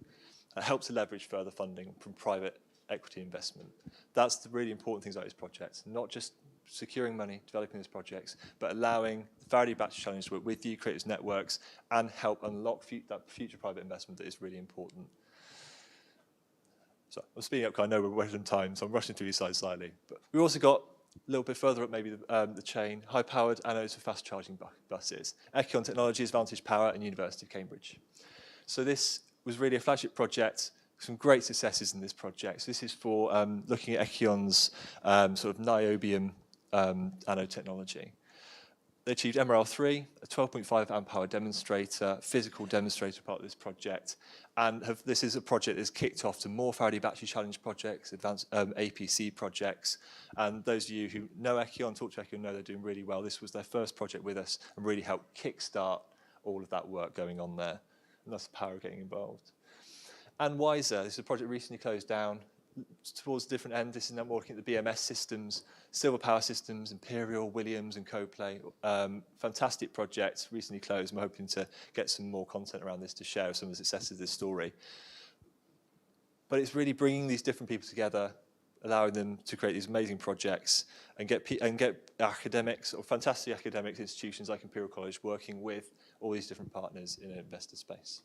Speaker 5: helped to leverage further funding from private equity investment. That's the really important things about this project, not just securing money, developing these projects, but allowing the Faraday Battery Challenge to work with you, create those networks, and help unlock that future private investment that is really important. So I'm speeding up because I know we're running time, so I'm rushing through these slides slightly. But we've also got a little bit further up maybe the chain, high-powered anodes for fast-charging buses. Echion Technologies, Vantage Power, and University of Cambridge. So this was really a flagship project, some great successes in this project. So this is for looking at Echion's sort of niobium anode technology. They achieved MRL3, a 12.5 amp hour demonstrator, physical demonstrator part of this project, and this is a project that's kicked off to more Faraday Battery Challenge projects, advanced APC projects, and those of you who know Echion, talk to Echion, know they're doing really well. This was their first project with us and really helped kickstart all of that work going on there, and that's the power of getting involved. And Wiser, this is a project recently closed down. Towards a different end, this is now more looking at the BMS systems, Silver Power Systems, Imperial, Williams and Coplay. Fantastic project, recently closed. I'm hoping to get some more content around this to share some of the successes of this story. But it's really bringing these different people together, allowing them to create these amazing projects and get academics or fantastic academic institutions like Imperial College working with all these different partners in an investor space.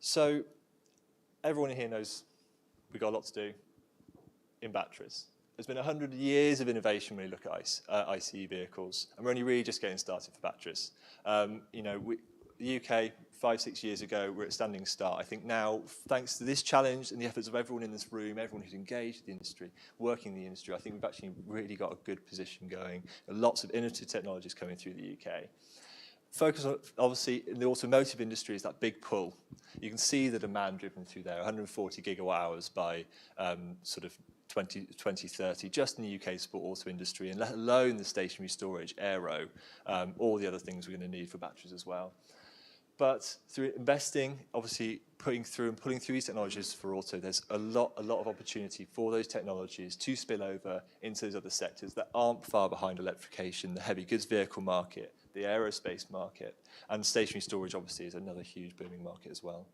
Speaker 5: So everyone in here knows we've got a lot to do in batteries. There's been 100 years of innovation when you look at ICE vehicles, and we're only really just getting started for batteries. The UK, 5-6 years ago, we're at a standing start. I think now, thanks to this challenge and the efforts of everyone in this room, everyone who's engaged in the industry, working in the industry, I think we've actually really got a good position going. Lots of innovative technologies coming through the UK. Focus on, obviously, in the automotive industry is that big pull. You can see the demand driven through there, 140 gigawatt hours by sort of 2030, just in the UK sport auto industry, and let alone the stationary storage, aero, all the other things we're going to need for batteries as well. But through investing, obviously pulling through these technologies for auto, there's a lot of opportunity for those technologies to spill over into those other sectors that aren't far behind electrification, the heavy goods vehicle market, the aerospace market, and stationary storage obviously is another huge booming market as well.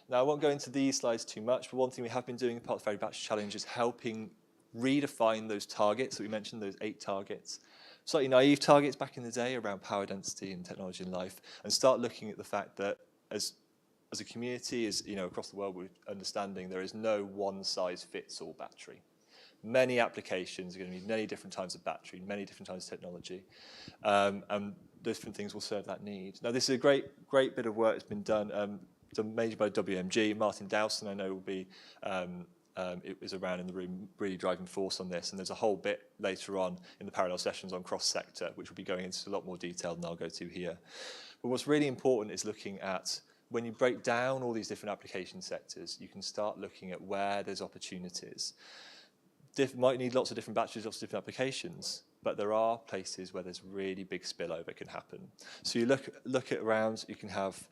Speaker 5: Now, I won't go into these slides too much, but one thing we have been doing as part of the Faraday Battery Challenge is helping redefine those targets that we mentioned, those 8 targets, slightly naive targets back in the day around power density and technology and life, and start looking at the fact that as a community, as across the world, we're understanding there is no one-size-fits-all battery. Many applications are going to need many different types of battery, many different types of technology, and different things will serve that need. Now, this is a great bit of work that's been done mainly by WMG. Martin Dowson, I know, will be it was around in the room, really driving force on this. And there's a whole bit later on in the parallel sessions on cross-sector, which will be going into a lot more detail than I'll go to here. But what's really important is looking at, when you break down all these different application sectors, you can start looking at where there's opportunities. Might need lots of different batteries, lots of different applications, but there are places where there's really big spillover can happen. So you look at around, you can have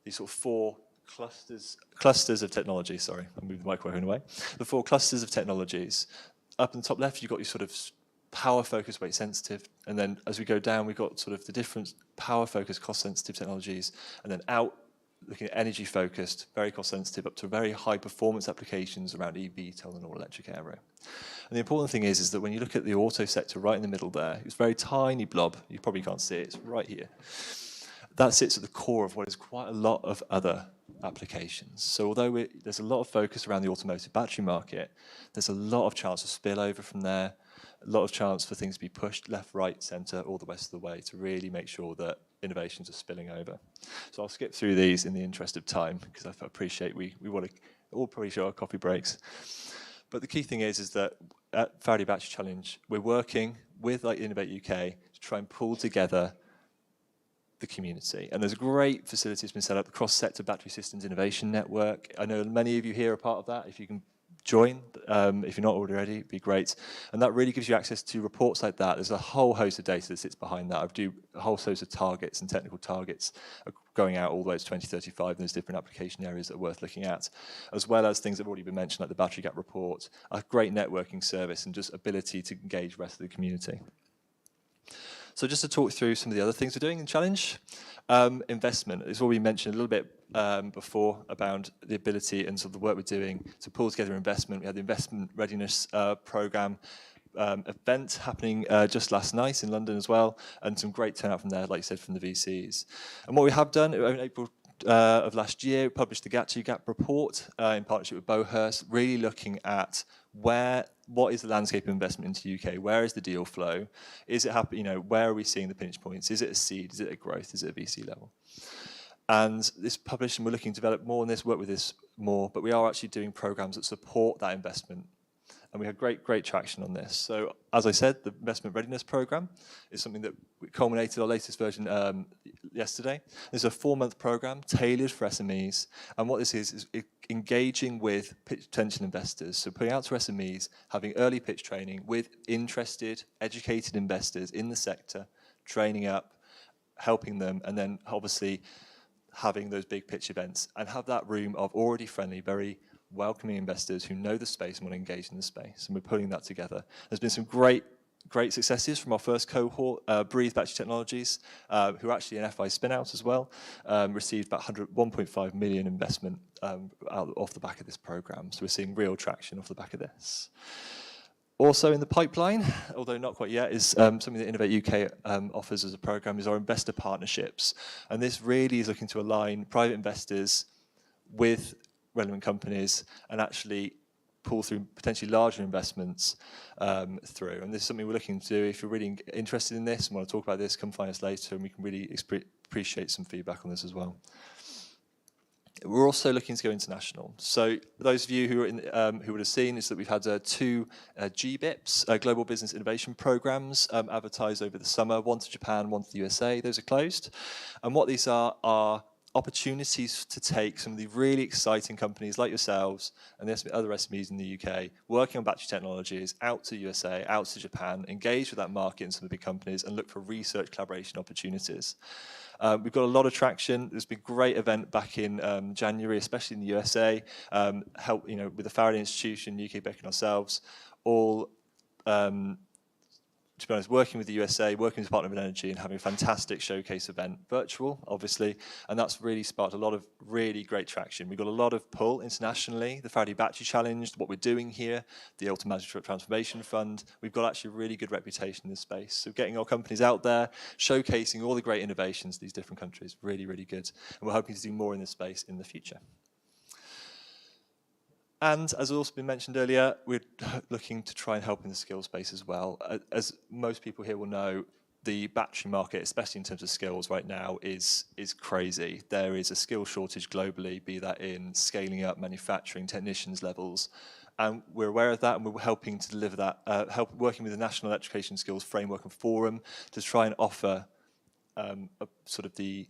Speaker 5: these sort of 4 clusters of technology. Sorry, I'll move the microphone away. The 4 clusters of technologies. Up in the top left, you've got your sort of power focused, weight sensitive, and then as we go down, we've got sort of the different power focused, cost sensitive technologies, and then out, looking at energy focused, very cost sensitive, up to very high performance applications around eVTOL and all electric aero. And the important thing is that when you look at the auto sector right in the middle there, it's a very tiny blob, you probably can't see it, it's right here. That sits at the core of what is quite a lot of other applications. So although there's a lot of focus around the automotive battery market, there's a lot of chance of spillover from there, a lot of chance for things to be pushed left, right, centre, all the rest of the way to really make sure that innovations are spilling over. So I'll skip through these in the interest of time, because I appreciate we want to all probably show our coffee breaks. But the key thing is that at Faraday Battery Challenge, we're working with Innovate UK to try and pull together the community. And there's a great facility that's been set up, the Cross-Sector Battery Systems Innovation Network. I know many of you here are part of that. If you can join, if you're not already, it'd be great. And that really gives you access to reports like that. There's a whole host of data that sits behind that. I do a whole host of targets and technical targets going out all the way to 2035, and there's different application areas that are worth looking at, as well as things that have already been mentioned, like the Battery Gap Report, a great networking service, and just ability to engage the rest of the community. So just to talk through some of the other things we're doing in Challenge, investment is what we mentioned a little bit before about the ability and sort of the work we're doing to pull together investment. We had the investment readiness program event happening just last night in London as well, and some great turnout from there, like you said, from the VCs. And what we have done in April of last year, we published the Battery Gap Report in partnership with Bowhurst, really looking at what is the landscape of investment into the UK? Where is the deal flow? Is it happy? Where are we seeing the pinch points? Is it a seed? Is it a growth? Is it a VC level? And this published, and we're looking to develop more on this, work with this more, but we are actually doing programs that support that investment. And we had great traction on this. So as I said, the investment readiness program is something that we culminated our latest version yesterday. This is a 4-month program tailored for SMEs. And what this is engaging with potential investors. So putting out to SMEs, having early pitch training with interested, educated investors in the sector, training up, helping them, and then obviously having those big pitch events and have that room of already friendly, very welcoming investors who know the space and want to engage in the space. And we're putting that together. There's been some great successes from our first cohort, Breathe Battery Technologies, who are actually an FI spin-out as well, received about 1.5 million investment off the back of this program. So we're seeing real traction off the back of this. Also in the pipeline, although not quite yet, is something that Innovate UK offers as a program, is our investor partnerships. And this really is looking to align private investors with relevant companies and actually pull through potentially larger investments through. And this is something we're looking to do. If you're really interested in this and want to talk about this, come find us later and we can really appreciate some feedback on this as well. We're also looking to go international. So those of you who would have seen is that we've had 2 GBIPs, Global Business Innovation Programs, advertised over the summer, one to Japan, one to the USA. Those are closed. And what these are opportunities to take some of the really exciting companies like yourselves and the other SMEs in the UK working on battery technologies out to USA, out to Japan, engage with that market and some of the big companies and look for research collaboration opportunities. We've got a lot of traction. There's been a great event back in January, especially in the USA, with the Faraday Institution, UK Beck and ourselves, all to be honest, working with the USA, working with the Department of Energy and having a fantastic showcase event, virtual, obviously, and that's really sparked a lot of really great traction. We've got a lot of pull internationally, the Faraday Battery Challenge, what we're doing here, the Ultimate Transformation Fund. We've got actually a really good reputation in this space. So getting our companies out there, showcasing all the great innovations in these different countries, really, really good. And we're hoping to do more in this space in the future. And as also been mentioned earlier, we're looking to try and help in the skills space as well. As most people here will know, the battery market, especially in terms of skills right now, is crazy. There is a skill shortage globally, be that in scaling up manufacturing, technicians levels. And we're aware of that, and we're helping to deliver that, working with the National Electrification Skills Framework and Forum to try and offer sort of the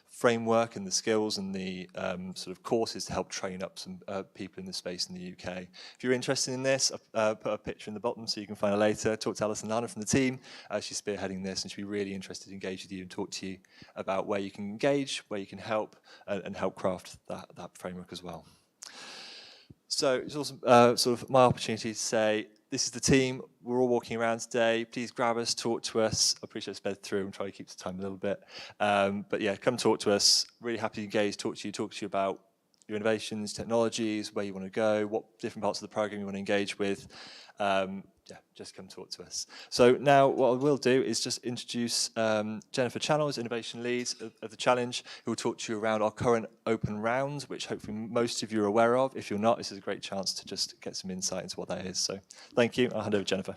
Speaker 5: framework and the skills and the sort of courses to help train up some people in the space in the UK. If you're interested in this, I've put a picture in the bottom so you can find her later. Talk to Alison Lana from the team. She's spearheading this, and she'll be really interested to engage with you and talk to you about where you can engage, where you can help, and help craft that framework as well. So it's also sort of my opportunity to say, this is the team. We're all walking around today. Please grab us, talk to us. I appreciate it's sped through and try to keep the time a little bit. But yeah, come talk to us. Really happy to engage, talk to you about your innovations, technologies, where you want to go, what different parts of the program you want to engage with. Yeah, just come talk to us. So now what I will do is just introduce Jennifer Channel, as Innovation Lead of the Challenge, who will talk to you around our current open rounds, which hopefully most of you are aware of. If you're not, this is a great chance to just get some insight into what that is. So thank you. I'll hand over to Jennifer.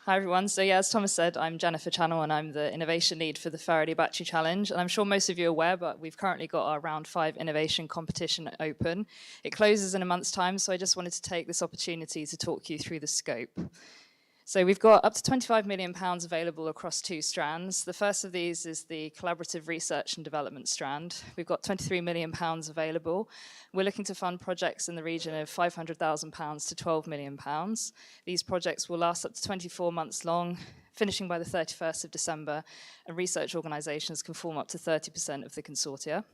Speaker 6: Hi everyone. So yeah, as Thomas said, I'm Jennifer Channel and I'm the Innovation Lead for the Faraday Battery Challenge. And I'm sure most of you are aware, but we've currently got our Round 5 Innovation Competition open. It closes in a month's time, so I just wanted to take this opportunity to talk you through the scope. So we've got up to £25 million available across 2 strands. The first of these is the collaborative research and development strand. We've got £23 million available. We're looking to fund projects in the region of £500,000 to £12 million. These projects will last up to 24 months long, finishing by the 31st of December, and research organisations can form up to 30% of the consortia.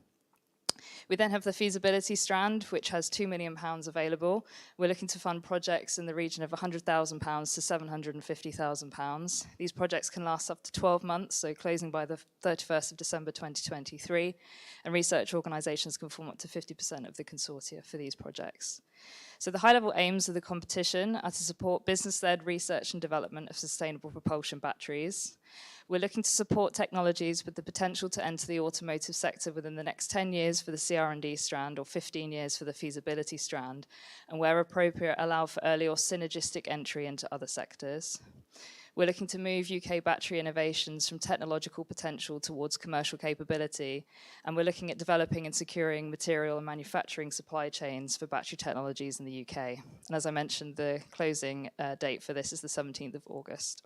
Speaker 6: We then have the feasibility strand, which has £2 million available. We're looking to fund projects in the region of £100,000 to £750,000. These projects can last up to 12 months, so closing by the 31st of December 2023, and research organisations can form up to 50% of the consortia for these projects. So the high-level aims of the competition are to support business-led research and development of sustainable propulsion batteries. We're looking to support technologies with the potential to enter the automotive sector within the next 10 years for the CR&D strand or 15 years for the feasibility strand, and where appropriate, allow for early or synergistic entry into other sectors. We're looking to move UK battery innovations from technological potential towards commercial capability, and we're looking at developing and securing material and manufacturing supply chains for battery technologies in the UK. And as I mentioned, the closing date for this is the 17th of August.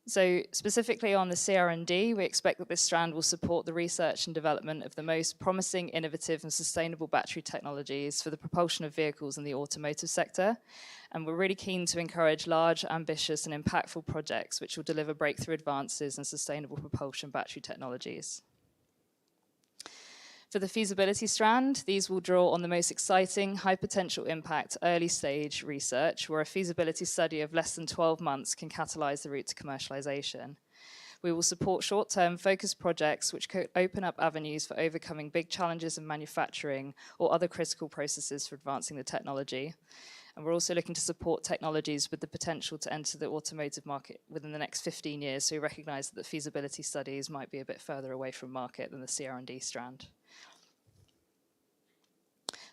Speaker 6: So specifically on the CR&D, we expect that this strand will support the research and development of the most promising, innovative and sustainable battery technologies for the propulsion of vehicles in the automotive sector. And we're really keen to encourage large, ambitious and impactful projects which will deliver breakthrough advances in sustainable propulsion battery technologies. For the feasibility strand, these will draw on the most exciting, high potential impact early stage research, where a feasibility study of less than 12 months can catalyse the route to commercialisation. We will support short-term focused projects which could open up avenues for overcoming big challenges in manufacturing or other critical processes for advancing the technology. And we're also looking to support technologies with the potential to enter the automotive market within the next 15 years, so we recognise that the feasibility studies might be a bit further away from market than the CR&D strand.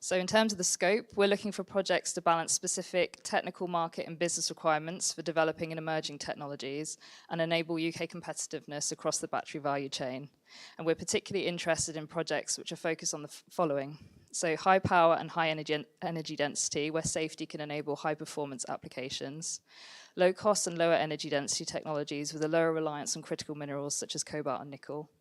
Speaker 6: So in terms of the scope, we're looking for projects to balance specific technical market and business requirements for developing and emerging technologies and enable UK competitiveness across the battery value chain. And we're particularly interested in projects which are focused on the following. So high power and high energy density, where safety can enable high performance applications. Low cost and lower energy density technologies with a lower reliance on critical minerals such as cobalt and nickel.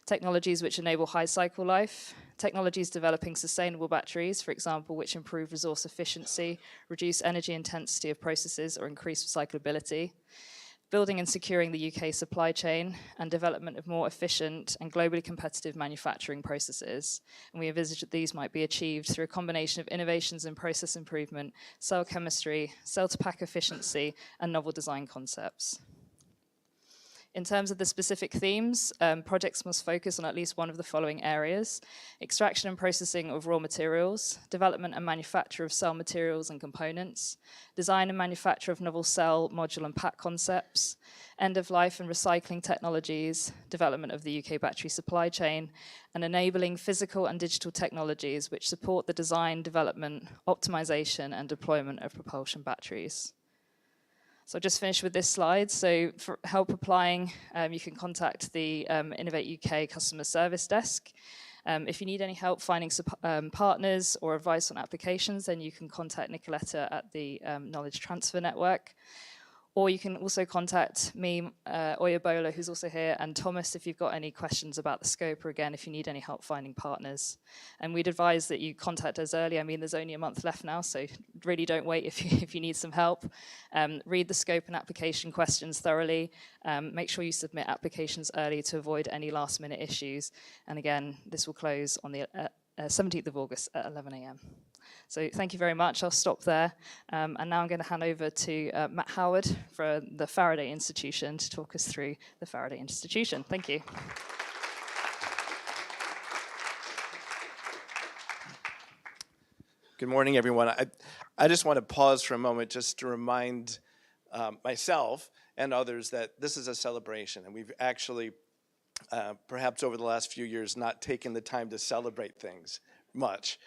Speaker 6: Technologies which enable high cycle life, technologies developing sustainable batteries, for example, which improve resource efficiency, reduce energy intensity of processes, or increase recyclability. building and securing the UK supply chain, and development of more efficient and globally competitive manufacturing processes. And we envisage that these might be achieved through a combination of innovations in process improvement, cell chemistry, cell-to-pack efficiency, and novel design concepts. In terms of the specific themes, projects must focus on at least one of the following areas: extraction and processing of raw materials, development and manufacture of cell materials and components, design and manufacture of novel cell, module and pack concepts, end-of-life and recycling technologies, development of the UK battery supply chain, and enabling physical and digital technologies which support the design, development, optimization, and deployment of propulsion batteries. So I'll just finish with this slide. So for help applying, you can contact the Innovate UK customer service desk. If you need any help finding partners or advice on applications, then you can contact Nicoletta at the Knowledge Transfer Network. Or you can also contact me, Oyebola, who's also here, and Thomas if you've got any questions about the scope, or again, if you need any help finding partners. And we'd advise that you contact us early. I mean, there's only a month left now, so really don't wait if you need some help. Read the scope and application questions thoroughly. Make sure you submit applications early to avoid any last-minute issues. And again, this will close on the 17th of August at 11 a.m. So thank you very much. I'll stop there. And now I'm going to hand over to Matt Howard for the Faraday Institution to talk us through the Faraday Institution. Thank you.
Speaker 7: Good morning, everyone. I just want to pause for a moment just to remind myself and others that this is a celebration, and we've actually, perhaps over the last few years, not taken the time to celebrate things much.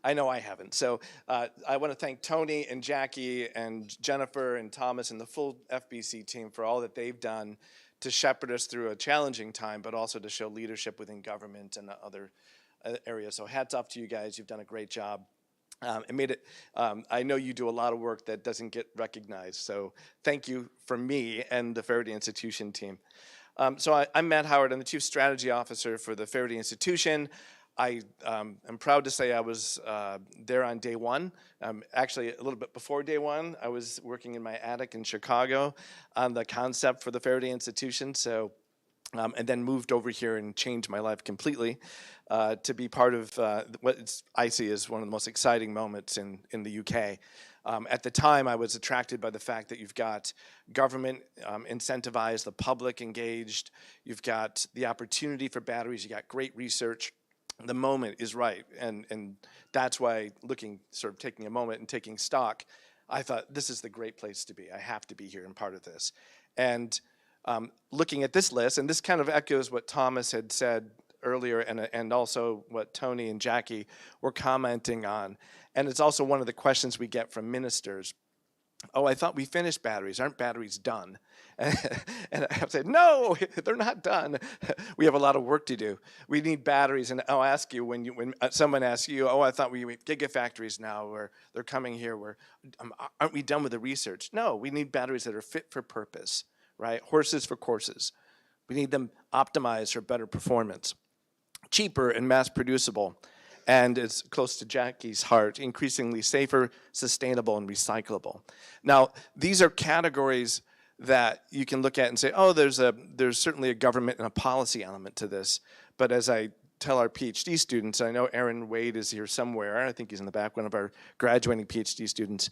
Speaker 7: I know I haven't. So I want to thank Tony and Jackie and Jennifer and Thomas and the full FBC team for all that they've done to shepherd us through a challenging time, but also to show leadership within government and other areas. So hats off to you guys. You've done a great job. It made it, I know you do a lot of work that doesn't get recognized. So thank you from me and the Faraday Institution team. So I'm Matt Howard. I'm the Chief Strategy Officer for the Faraday Institution. I am proud to say I was there on day one. Actually, a little bit before day one, I was working in my attic in Chicago on the concept for the Faraday Institution. So, and then moved over here and changed my life completely to be part of what I see as one of the most exciting moments in the UK. At the time, I was attracted by the fact that you've got government incentivized, the public engaged, you've got the opportunity for batteries, you got great research. The moment is right, and that's why taking a moment and taking stock, I thought this is the great place to be. I have to be here and part of this. And looking at this list, and this kind of echoes what Thomas had said earlier and also what Tony and Jackie were commenting on. And it's also one of the questions we get from ministers. Oh, I thought we finished batteries. Aren't batteries done? And I have said, no, they're not done. We have a lot of work to do. We need batteries. And I'll ask you, when someone asks you, oh, I thought we gigafactories now, or they're coming here, aren't we done with the research? No, we need batteries that are fit for purpose, right? Horses for courses. We need them optimized for better performance, cheaper and mass producible. And it's close to Jackie's heart, increasingly safer, sustainable, and recyclable. Now, these are categories that you can look at and say, oh, there's certainly a government and a policy element to this. But as I tell our PhD students, I know Aaron Wade is here somewhere. I think he's in the back, one of our graduating PhD students.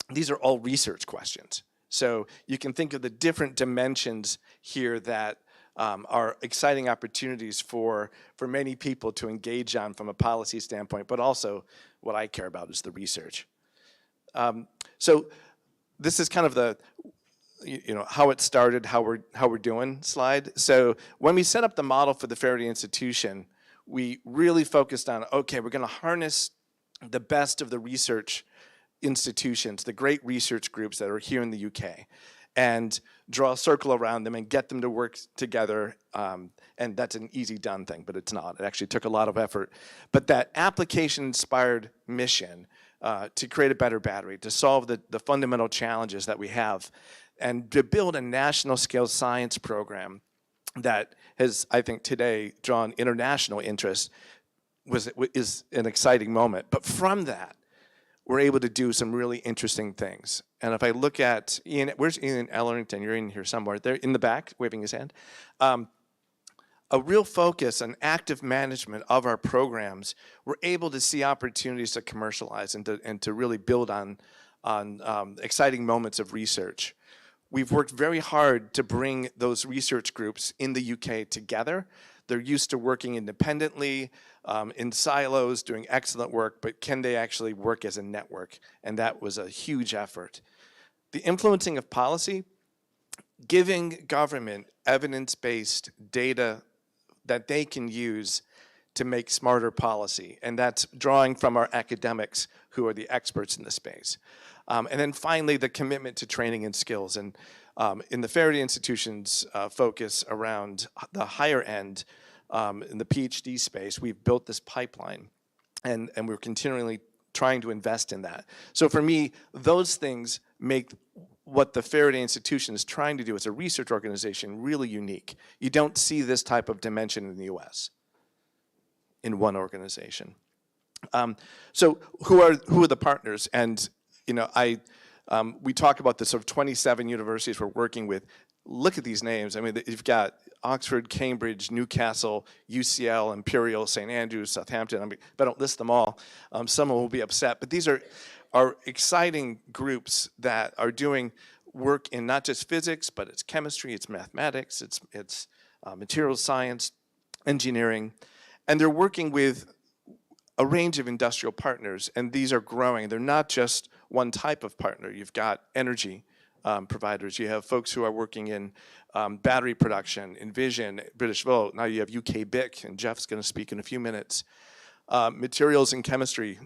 Speaker 7: These are all research questions. So you can think of the different dimensions here that are exciting opportunities for many people to engage on from a policy standpoint, but also what I care about is the research. So this is kind of the, how it started, how we're doing slide. So when we set up the model for the Faraday Institution, we really focused on, okay, we're going to harness the best of the research institutions, the great research groups that are here in the UK, and draw a circle around them and get them to work together. And that's an easy done thing, but it's not. It actually took a lot of effort. But that application-inspired mission to create a better battery, to solve the fundamental challenges that we have, and to build a national scale science program that has, I think today, drawn international interest is an exciting moment. But from that, we're able to do some really interesting things. And if I look at Ian, where's Ian Ellerington? You're in here somewhere. They're in the back, waving his hand. A real focus on active management of our programs, we're able to see opportunities to commercialize and to really build on exciting moments of research. We've worked very hard to bring those research groups in the UK together. They're used to working independently, in silos, doing excellent work, but can they actually work as a network? And that was a huge effort. The influencing of policy, giving government evidence-based data that they can use to make smarter policy. And that's drawing from our academics who are the experts in the space. And then finally, the commitment to training and skills. And in the Faraday Institution's focus around the higher end, in the PhD space, we've built this pipeline, and we're continually trying to invest in that. So for me, those things make what the Faraday Institution is trying to do as a research organization really unique. You don't see this type of dimension in the US in one organization. So who are the partners? And you know, we talk about the sort of 27 universities we're working with. Look at these names. I mean, you've got Oxford, Cambridge, Newcastle, UCL, Imperial, St. Andrews, Southampton. I mean, if I don't list them all, some will be upset. But these are exciting groups that are doing work in not just physics, but it's chemistry, it's mathematics, it's material science, engineering. And they're working with a range of industrial partners, and these are growing. They're not just one type of partner. You've got energy providers. You have folks who are working in battery production, Envision, British Volt. Now you have UK BIC, and Jeff's going to speak in a few minutes. Materials and chemistry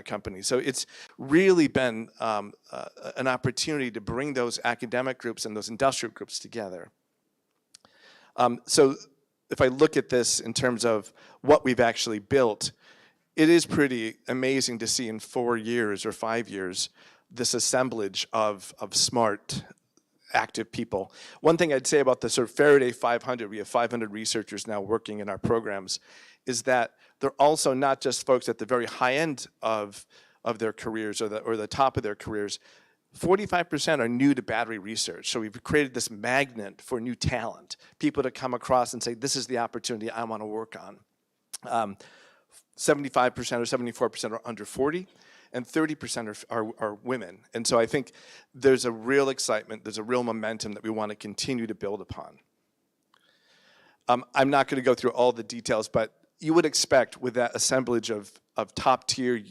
Speaker 7: companies. So it's really been an opportunity to bring those academic groups and those industrial groups together. So if I look at this in terms of what we've actually built, it is pretty amazing to see in 4 years or 5 years this assemblage of smart, active people. One thing I'd say about the sort of Faraday 500, we have 500 researchers now working in our programs, is that they're also not just folks at the very high end of their careers or the top of their careers. 45% are new to battery research. So we've created this magnet for new talent, people to come across and say, this is the opportunity I want to work on. 75% or 74% are under 40, and 30% are women. And so I think there's a real excitement, there's a real momentum that we want to continue to build upon. I'm not going to go through all the details, but you would expect with that assemblage of top-tier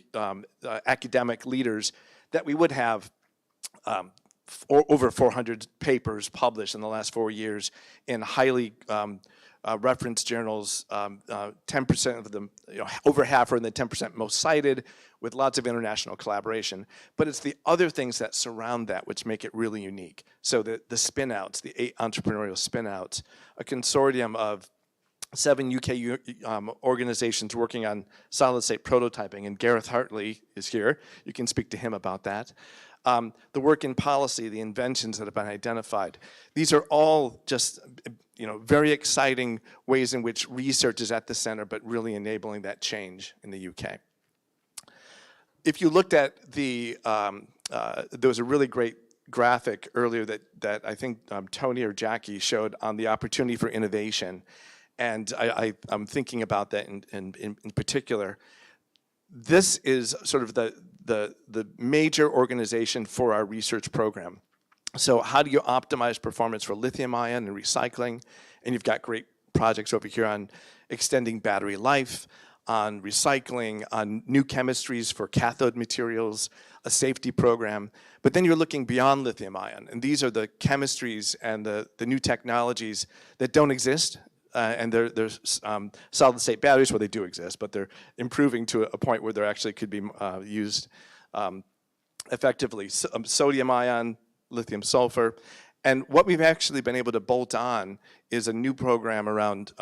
Speaker 7: academic leaders that we would have over 400 papers published in the last 4 years in highly referenced journals. 10% of them, over half are in the 10% most cited, with lots of international collaboration. But it's the other things that surround that which make it really unique. So the spin-outs, the 8 entrepreneurial spin-outs, a consortium of 7 UK organizations working on solid-state prototyping, and Gareth Hartley is here. You can speak to him about that. The work in policy, the inventions that have been identified. These are all just very exciting ways in which research is at the center, but really enabling that change in the UK. If you looked at there was a really great graphic earlier that I think Tony or Jackie showed on the opportunity for innovation. And I'm thinking about that in particular. This is sort of the major organization for our research program. So how do you optimize performance for lithium ion and recycling? And you've got great projects over here on extending battery life, on recycling, on new chemistries for cathode materials, a safety program. But then you're looking beyond lithium ion. And these are the chemistries and the new technologies that don't exist. And there's solid-state batteries where they do exist, but they're improving to a point where they actually could be used effectively. Sodium ion, lithium sulfur. And what we've actually been able to bolt on is a new program around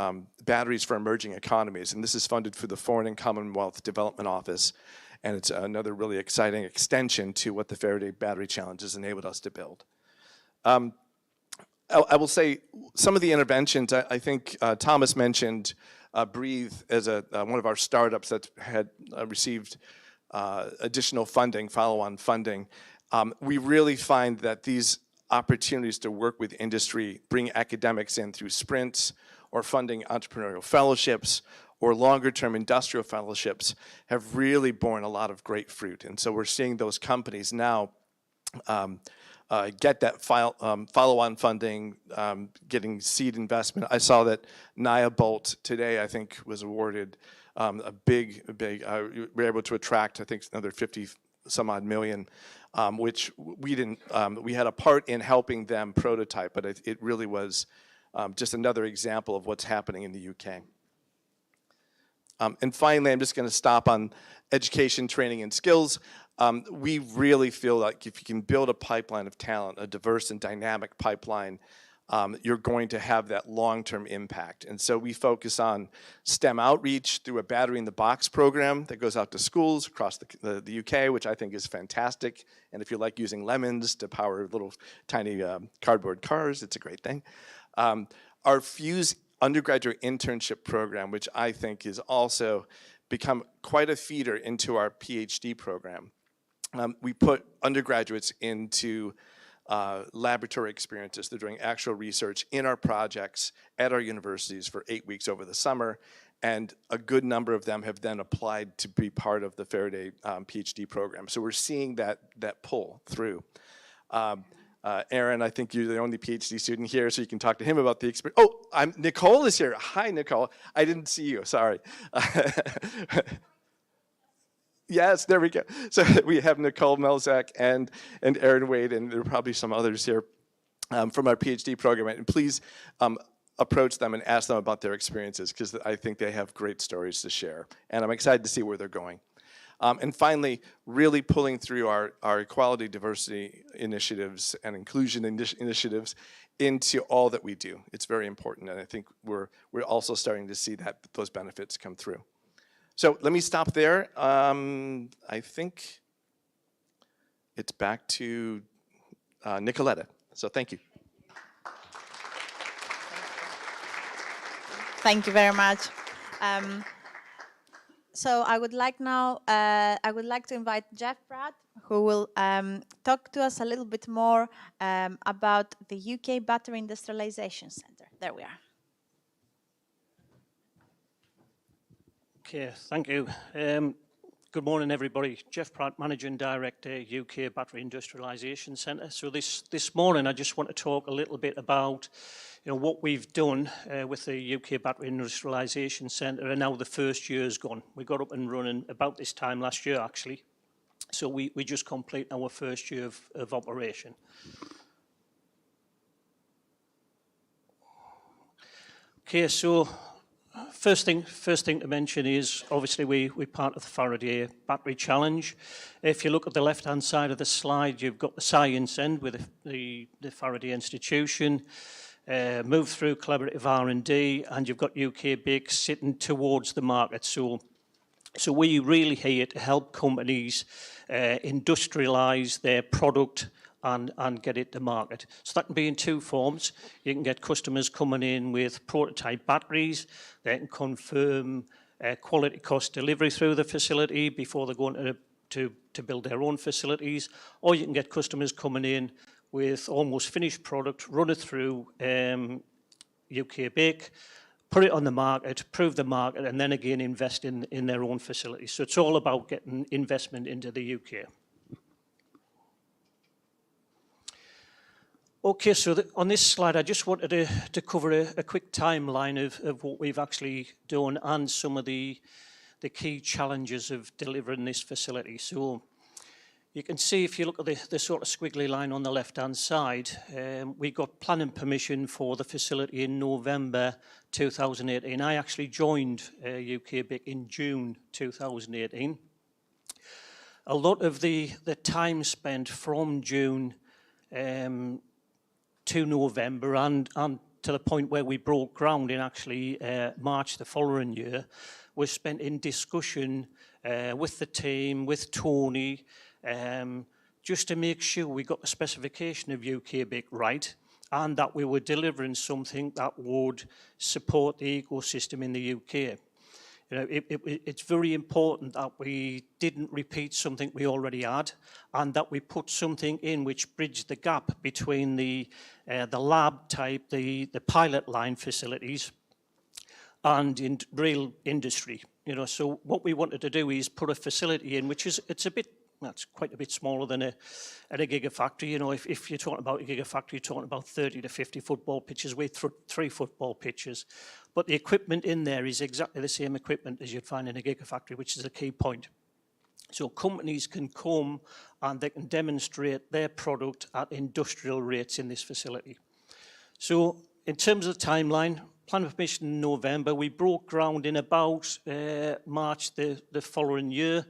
Speaker 7: batteries for emerging economies. And this is funded through the Foreign and Commonwealth Development Office. And it's another really exciting extension to what the Faraday Battery Challenge has enabled us to build. I will say some of the interventions, I think Thomas mentioned Breathe as one of our startups that had received additional funding, follow-on funding, we really find that these opportunities to work with industry, bring academics in through sprints or funding entrepreneurial fellowships or longer-term industrial fellowships have really borne a lot of great fruit. And so we're seeing those companies now get that follow-on funding, getting seed investment. I saw that Bolt today, I think, was awarded a big, we were able to attract, I think, another 50 some odd million, which we didn't, we had a part in helping them prototype, but it really was just another example of what's happening in the UK. And finally, I'm just going to stop on education, training, and skills. We really feel like if you can build a pipeline of talent, a diverse and dynamic pipeline, you're going to have that long-term impact. And so we focus on STEM outreach through a Battery in the Box program that goes out to schools across the UK, which I think is fantastic. And if you like using lemons to power little tiny cardboard cars, it's a great thing. Our Fuse undergraduate internship program, which I think is also become quite a feeder into our PhD program. We put undergraduates into laboratory experiences. They're doing actual research in our projects at our universities for 8 weeks over the summer, and a good number of them have then applied to be part of the Faraday PhD program. So we're seeing that pull through. Aaron, I think you're the only PhD student here, so you can talk to him about the experience. Oh, Nicole is here. Hi, Nicole. I didn't see you, sorry. Yes, there we go. So we have Nicole Melzak and Aaron Wade, and there are probably some others here from our PhD program. And please approach them and ask them about their experiences, because I think they have great stories to share. And I'm excited to see where they're going. And finally, really pulling through our equality, diversity initiatives and inclusion initiatives into all that we do. It's very important, and I think we're also starting to see those benefits come through. So let me stop there. I think it's back to Nicoletta. So thank you.
Speaker 1: Thank you very much. So I would like now, to invite Jeff Pratt, who will talk to us a little bit more about the UK Battery Industrialization Centre. There we are.
Speaker 8: Okay, thank you. Good morning, everybody. Jeff Pratt, Managing Director, UK Battery Industrialization Centre. So this morning, I just want to talk a little bit about what we've done with the UK Battery Industrialization Centre, and now the first year's gone. We got up and running about this time last year, actually. So we just complete our first year of operation. Okay, so first thing to mention is obviously we're part of the Faraday Battery Challenge. If you look at the left-hand side of the slide, you've got the science end with the Faraday Institution. Move through collaborative R&D, and you've got UK BIC sitting towards the market. So we're really here to help companies industrialise their product and get it to market. So that can be in two forms. You can get customers coming in with prototype batteries. They can confirm quality cost delivery through the facility before they're going to build their own facilities. Or you can get customers coming in with almost finished product, run it through UK BIC, put it on the market, prove the market, and then again invest in their own facilities. So it's all about getting investment into the UK. Okay, so on this slide, I just wanted to cover a quick timeline of what we've actually done and some of the key challenges of delivering this facility. So you can see, if you look at the sort of squiggly line on the left-hand side, we got planning permission for the facility in November 2018. I actually joined UK BIC in June 2018. A lot of the time spent from June to November and to the point where we broke ground in actually March the following year was spent in discussion with the team, with Tony, just to make sure we got the specification of UK BIC right and that we were delivering something that would support the ecosystem in the UK. You know, it's very important that we didn't repeat something we already had, and that we put something in which bridged the gap between the lab type, the pilot line facilities, and in real industry. You know, so what we wanted to do is put a facility in which is it's quite a bit smaller than a gigafactory. You know, if you're talking about a gigafactory, you're talking about 30 to 50 football pitches with 3 football pitches. But the equipment in there is exactly the same equipment as you'd find in a gigafactory, which is a key point. So companies can come and they can demonstrate their product at industrial rates in this facility. So in terms of the timeline, planning permission in November, we broke ground in about March the following year,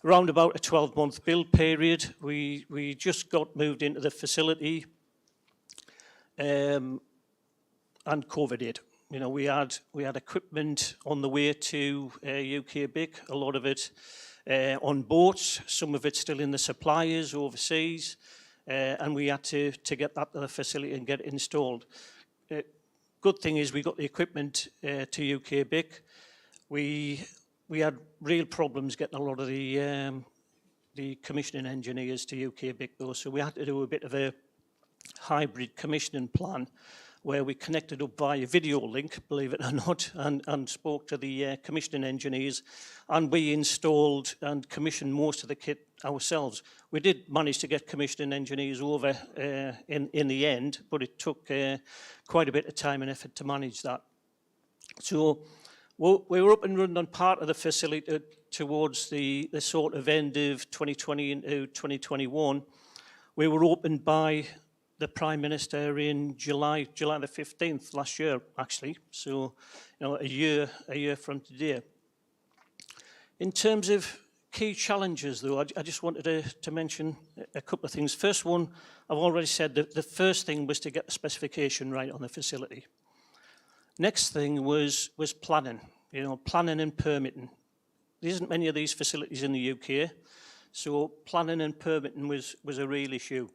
Speaker 8: around about a 12-month build period. We just got moved into the facility and COVID hit. You know, we had equipment on the way to UK BIC, a lot of it on boats, some of it still in the suppliers overseas, and we had to get that to the facility and get it installed. Good thing is we got the equipment to UK BIC. We had real problems getting a lot of the commissioning engineers to UK BIC though, so we had to do a bit of a hybrid commissioning plan where we connected up via video link, believe it or not, and spoke to the commissioning engineers, and we installed and commissioned most of the kit ourselves. We did manage to get commissioning engineers over in the end, but it took quite a bit of time and effort to manage that. So we were up and running on part of the facility towards the sort of end of 2020 into 2021. We were opened by the Prime Minister in July the 15th last year, actually. So, you know, a year from today. In terms of key challenges, though, I just wanted to mention a couple of things. First one, I've already said that the first thing was to get the specification right on the facility. Next thing was planning, you know, planning and permitting. There isn't many of these facilities in the UK, so planning and permitting was a real issue.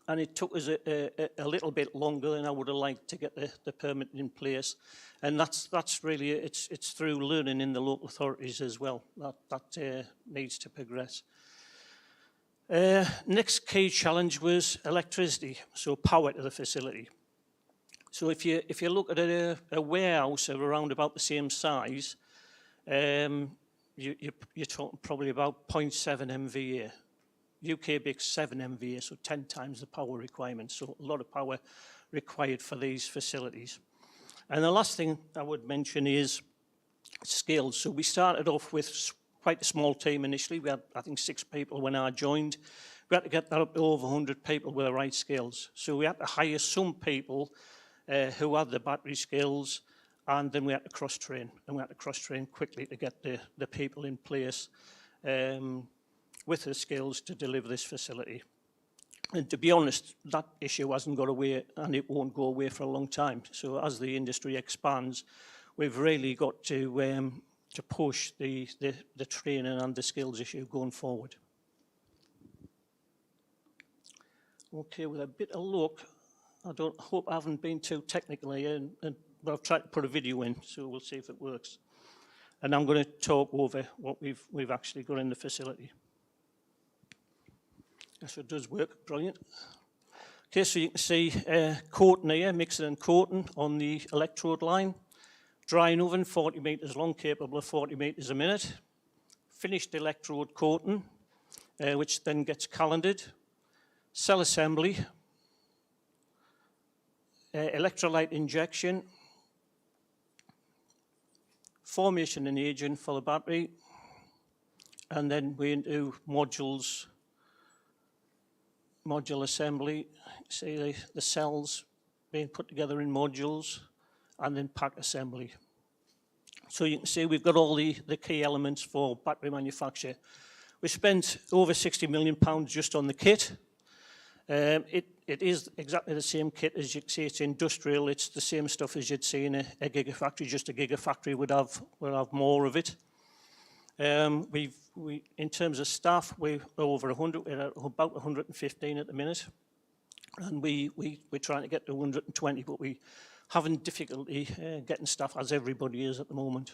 Speaker 8: And it took us a little bit longer than I would have liked to get the permit in place. And that's really, it's through learning in the local authorities as well. That needs to progress. Next key challenge was electricity, so power to the facility. So if you look at a warehouse of around about the same size, you're talking probably about 0.7 MVA. UK BIC 7 MVA, so 10 times the power requirement. So a lot of power required for these facilities. And the last thing I would mention is skills. So we started off with quite a small team initially. We had, I think, 6 people when I joined. We had to get that up to over 100 people with the right skills. So we had to hire some people who had the battery skills, and then we had to cross-train. And we had to cross-train quickly to get the people in place with the skills to deliver this facility. And to be honest, that issue hasn't got away, and it won't go away for a long time. So as the industry expands, we've really got to push the training and the skills issue going forward. Okay, with a bit of luck, I hope I haven't been too technical here, but I've tried to put a video in, so we'll see if it works. And I'm going to talk over what we've actually got in the facility. Yes, it does work, brilliant. Okay, so you can see coating here, mixing and coating on the electrode line. Drying oven, 40 metres long, capable of 40 metres a minute. Finished electrode coating, which then gets calendared. Cell assembly. Electrolyte injection. Formation and aging for the battery. And then we into module assembly. See the cells being put together in modules, and then pack assembly. So you can see we've got all the key elements for battery manufacture. We spent over £60 million just on the kit. It is exactly the same kit as you can see. It's industrial. It's the same stuff as you'd see in a gigafactory. Just a gigafactory would have more of it. In terms of staff, we're over 100. We're at about 115 at the minute, and we're trying to get to 120, but we having difficulty getting staff, as everybody is at the moment.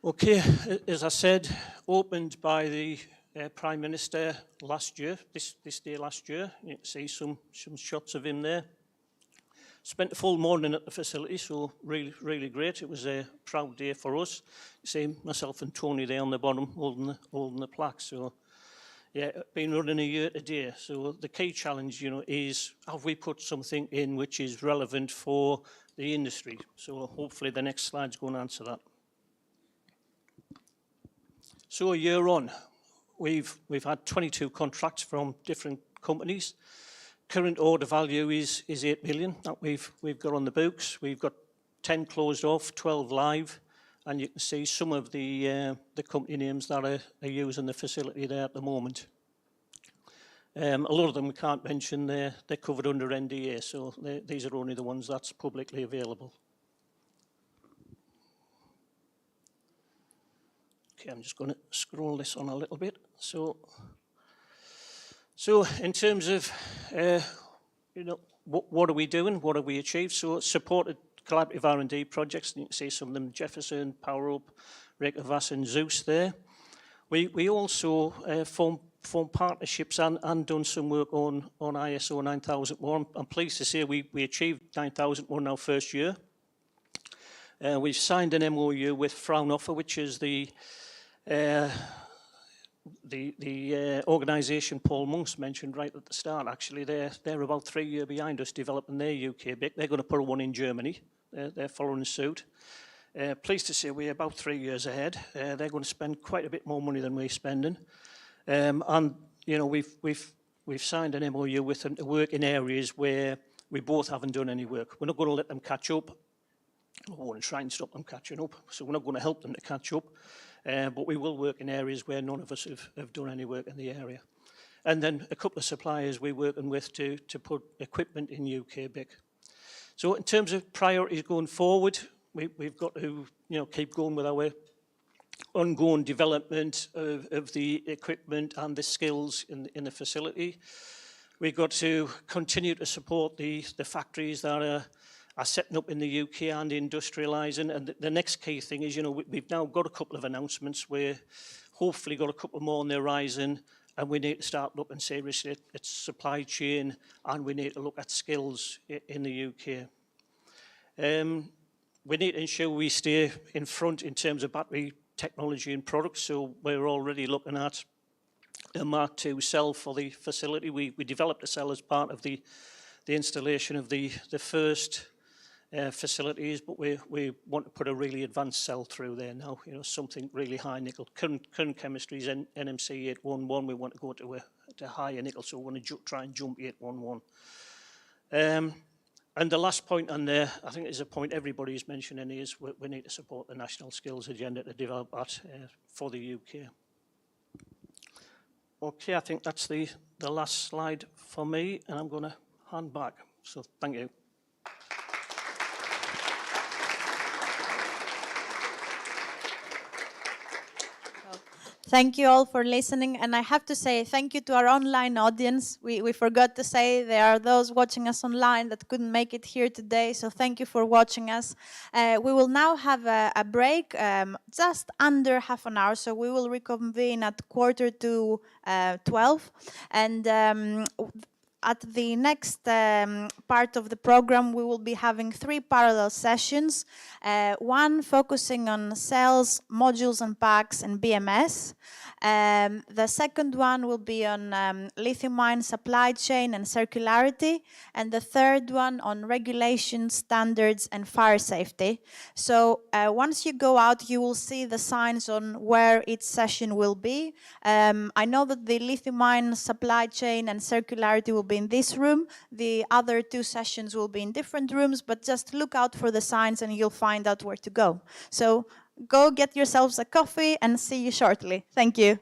Speaker 8: Okay, as I said, opened by the Prime Minister last year, this day last year. You can see some shots of him there. Spent a full morning at the facility, so really great. It was a proud day for us. You see myself and Tony there on the bottom holding the plaque. So yeah, been running a year today. So the key challenge, is have we put something in which is relevant for the industry? So hopefully the next slide's going to answer that. So a year on, we've had 22 contracts from different companies. Current order value is 8 million that we've got on the books. We've got 10 closed off, 12 live, and you can see some of the company names that are using the facility there at the moment. A lot of them we can't mention. They're covered under NDA, so these are only the ones that's publicly available. Okay, I'm just going to scroll this on a little bit. So in terms of, what are we doing? What have we achieved? So supported collaborative R&D projects. You can see some of them: Jefferson, Power Up, Reykjavik and Zeus there. We also formed partnerships and done some work on ISO 9001. I'm pleased to say we achieved 9001 our first year. We've signed an MOU with Fraunhofer, which is the organisation Paul Monks mentioned right at the start. Actually, they're about 3 years behind us developing their UK bit. They're going to put one in Germany. They're following suit. Pleased to say we're about 3 years ahead. They're going to spend quite a bit more money than we're spending. And we've signed an MOU with them to work in areas where we both haven't done any work. We're not going to let them catch up. We want to try and stop them catching up. So we're not going to help them to catch up. But we will work in areas where none of us have done any work in the area. And then a couple of suppliers we're working with to put equipment in UK BIC. So in terms of priorities going forward, we've got to keep going with our ongoing development of the equipment and the skills in the facility. We've got to continue to support the factories that are setting up in the UK and industrialising. And the next key thing is, we've now got a couple of announcements. We're hopefully got a couple more on the horizon, and we need to start looking seriously at supply chain, and we need to look at skills in the UK. We need to ensure we stay in front in terms of battery technology and products. So we're already looking at a Mark II cell for the facility. We developed a cell as part of the installation of the first facilities, but we want to put a really advanced cell through there now, something really high nickel. Current chemistry is NMC 811. We want to go to higher nickel, so we want to try and jump 811. And the last point on there, I think is a point everybody's mentioning, is we need to support the national skills agenda to develop that for the UK. Okay, I think that's the last slide for me, and I'm going to hand back. So thank you.
Speaker 1: Thank you all for listening, and I have to say thank you to our online audience. We forgot to say there are those watching us online that couldn't make it here today, so thank you for watching us. We will now have a break, just under half an hour, so we will reconvene at 11:45, and at the next part of the program, we will be having 3 parallel sessions, one focusing on cells, modules and packs, and BMS. The second one will be on lithium-ion supply chain and circularity, and the third one on regulation, standards, and fire safety. So once you go out, you will see the signs on where each session will be. I know that the lithium-ion supply chain and circularity will be in this room. The other 2 sessions will be in different rooms, but just look out for the signs and you'll find out where to go. So go get yourselves a coffee and see you shortly. Thank you.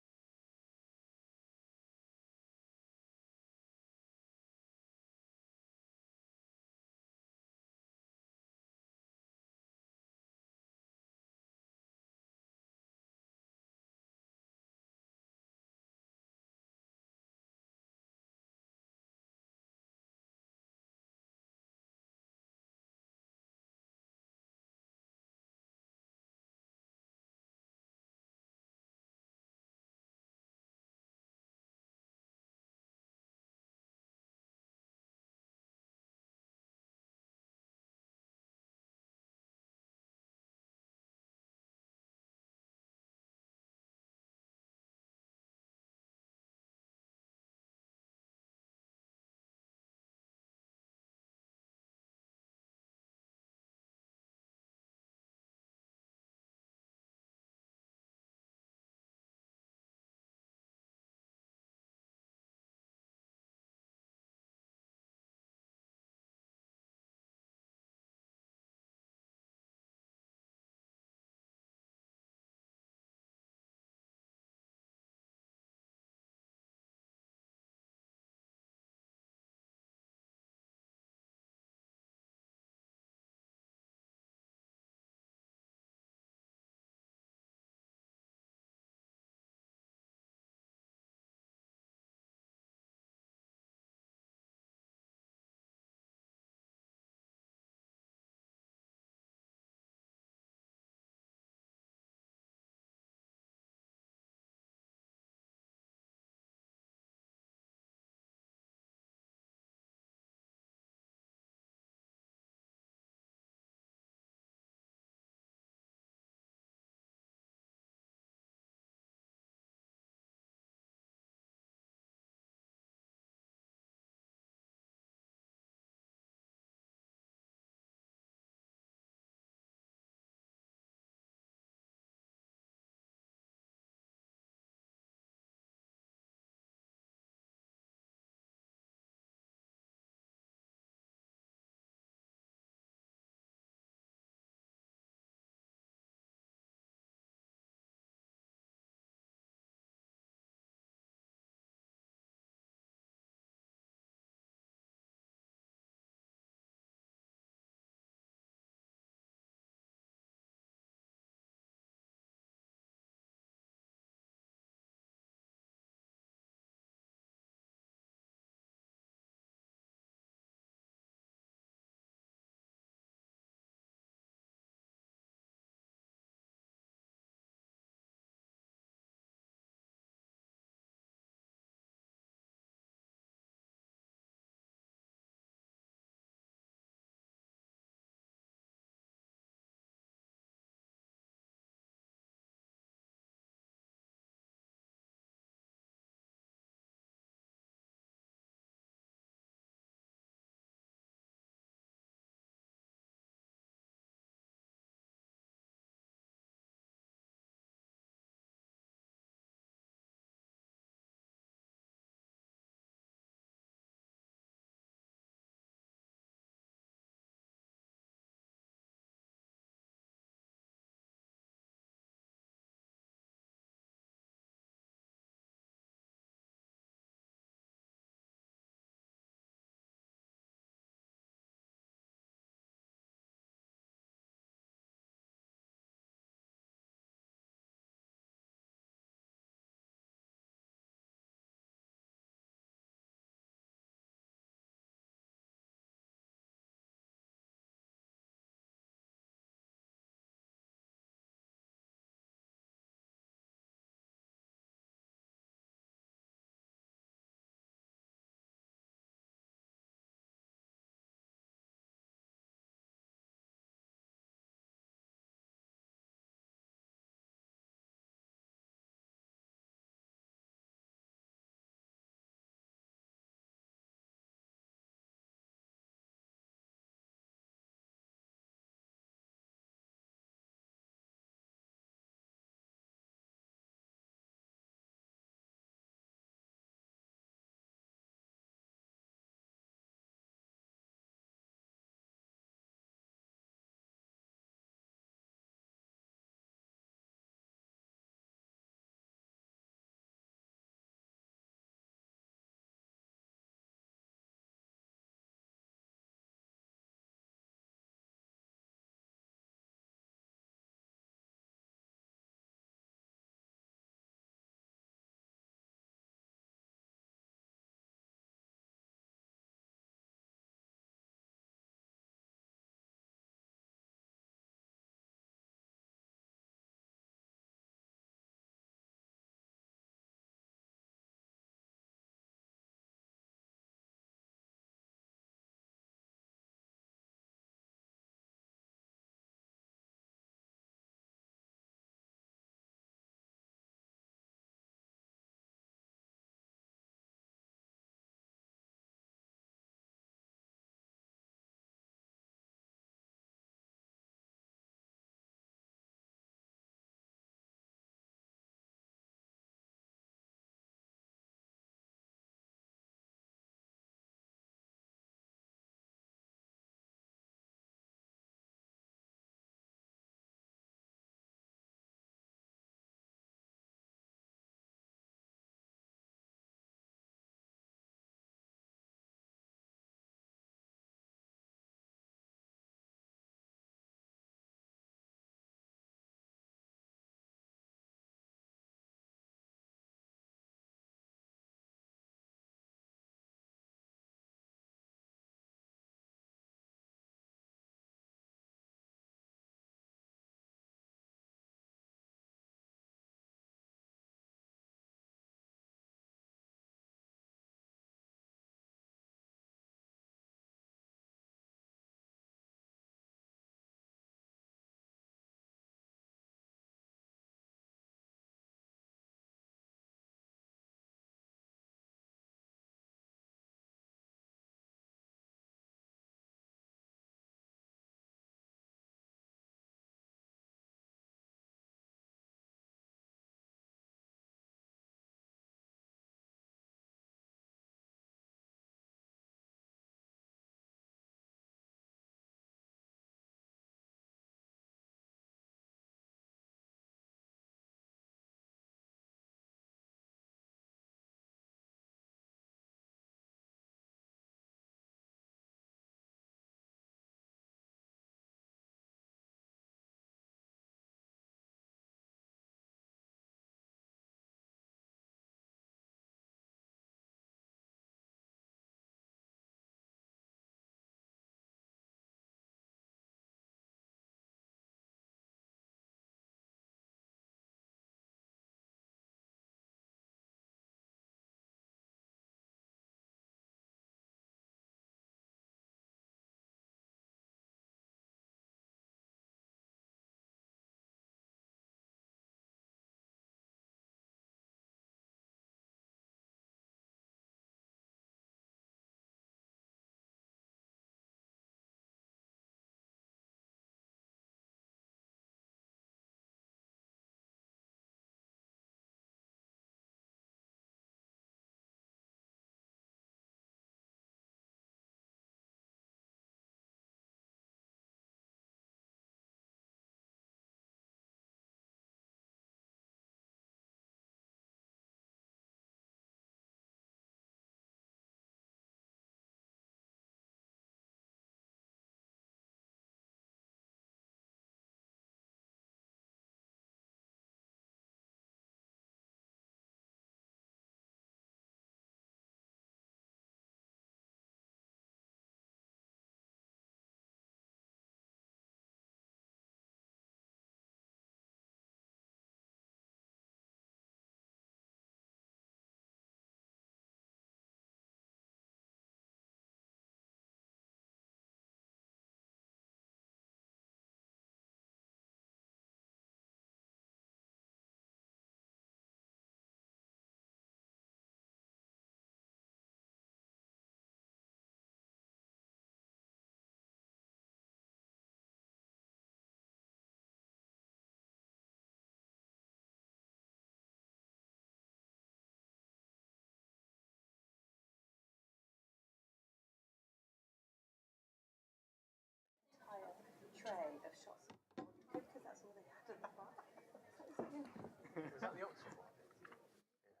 Speaker 9: that the Oxford one?
Speaker 3: I was trying to estimate it earlier. I think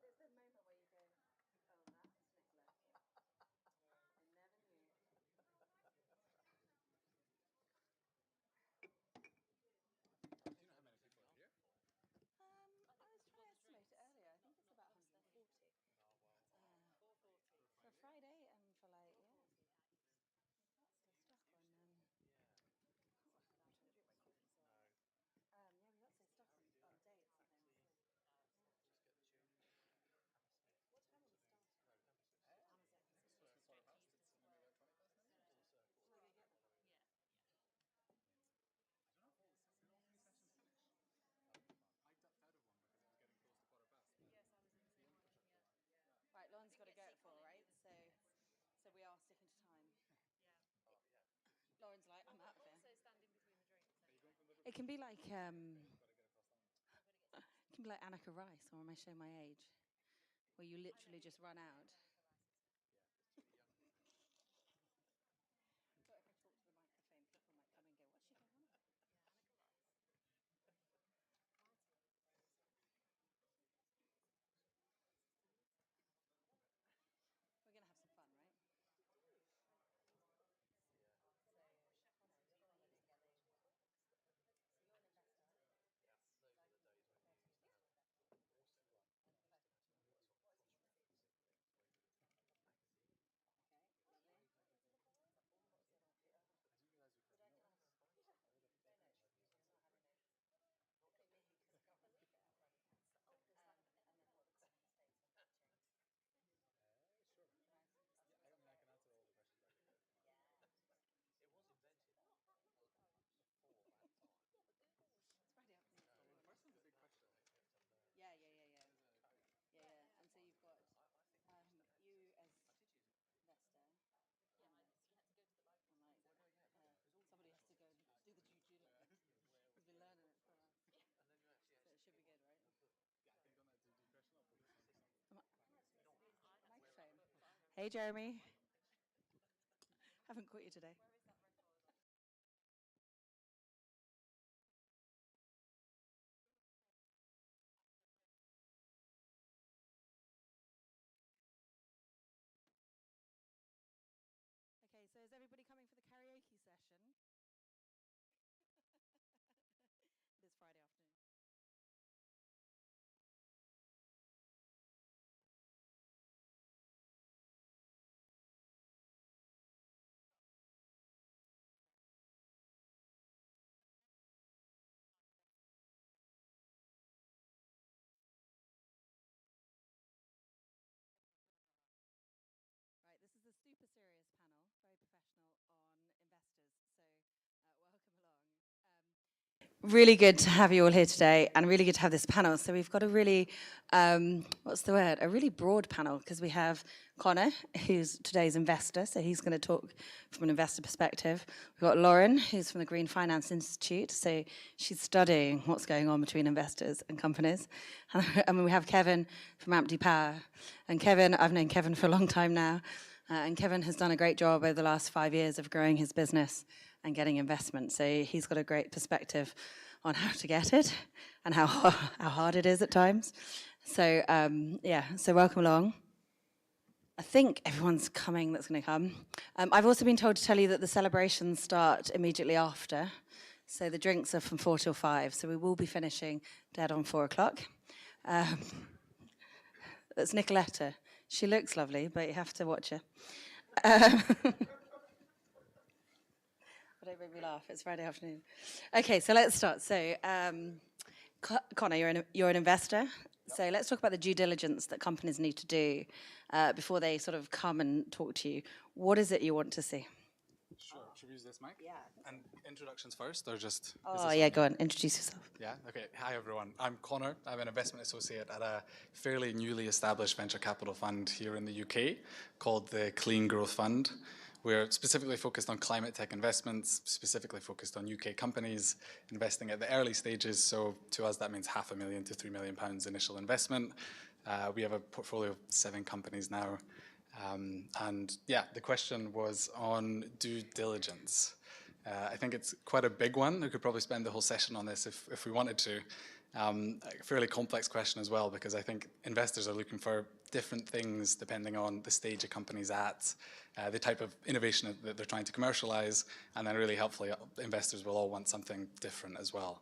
Speaker 3: it's about 140. For Friday and for like, yeah. Still stuck on, I'm trying to drink my coffee, so. Yeah, we got so stuck on dates and things. What time will it start? Right, Lauren's got to go at 4, right? So we are sticking to time. Lauren's like, I'm out of here. It can be like Annika Rice, or am I showing my age? Where you literally just run out. But if I talk to the microphone, people might come and go, what's she going on about? We're going to have some fun, right? Friday afternoon. Well, the first one's a big question. Yeah. And so you've got you as investor. And like, somebody has to go and do the due diligence. We've been learning it for a while. So it should be good, right? Microphone. Hey, Jeremy. Haven't caught you today. Okay, so is everybody coming for the karaoke session? It is Friday afternoon. Right, this is a super serious panel, very professional on investors. So welcome along. Really good to have you all here today, and really good to have this panel. So we've got a really, what's the word? A really broad panel, because we have Connor, who's today's investor, so he's going to talk from an investor perspective. We've got Lauren, who's from the Green Finance Institute, so she's studying what's going on between investors and companies. And we have Kevin from Ampty Power. And Kevin, I've known Kevin for a long time now, and Kevin has done a great job over the last 5 years of growing his business and getting investment. So he's got a great perspective on how to get it and how hard it is at times. So so welcome along. I think everyone's coming that's going to come. I've also been told to tell you that the celebrations start immediately after. So the drinks are from 4 till 5. So we will be finishing dead on 4 o'clock. That's Nicoletta. She looks lovely, but you have to watch her. Don't make me laugh. It's Friday afternoon. Okay, so let's start. So, Connor, you're an investor. So let's talk about the due diligence that companies need to do before they sort of come and talk to you. What is it you want to see?
Speaker 10: Sure. Should we use this mic?
Speaker 3: Yeah.
Speaker 10: And introductions first, or just?
Speaker 3: Oh, yeah, go on. Introduce yourself.
Speaker 10: Yeah, okay. Hi, everyone. I'm Connor. I'm an investment associate at a fairly newly established venture capital fund here in the UK called the Clean Growth Fund. We're specifically focused on climate tech investments, specifically focused on UK companies, investing at the early stages. So to us, that means £500,000 to £3 million initial investment. We have a portfolio of 7 companies now. And yeah, the question was on due diligence. I think it's quite a big one. We could probably spend the whole session on this if we wanted to. A fairly complex question as well, because I think investors are looking for different things depending on the stage a company's at, the type of innovation that they're trying to commercialize, and then really helpfully investors will all want something different as well.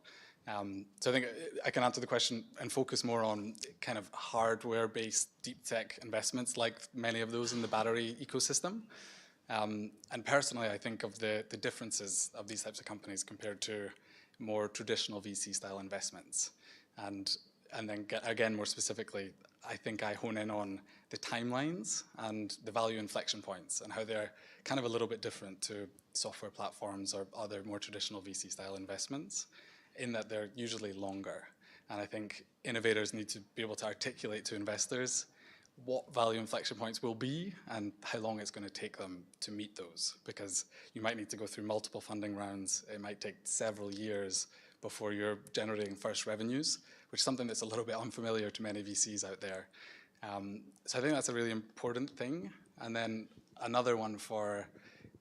Speaker 10: So I think I can answer the question and focus more on kind of hardware-based deep tech investments, like many of those in the battery ecosystem. And personally, I think of the differences of these types of companies compared to more traditional VC-style investments. And then again, more specifically, I think I hone in on the timelines and the value inflection points and how they're kind of a little bit different to software platforms or other more traditional VC-style investments, in that they're usually longer. And I think innovators need to be able to articulate to investors what value inflection points will be and how long it's going to take them to meet those, because you might need to go through multiple funding rounds. It might take several years before you're generating first revenues, which is something that's a little bit unfamiliar to many VCs out there. So I think that's a really important thing. And then another one for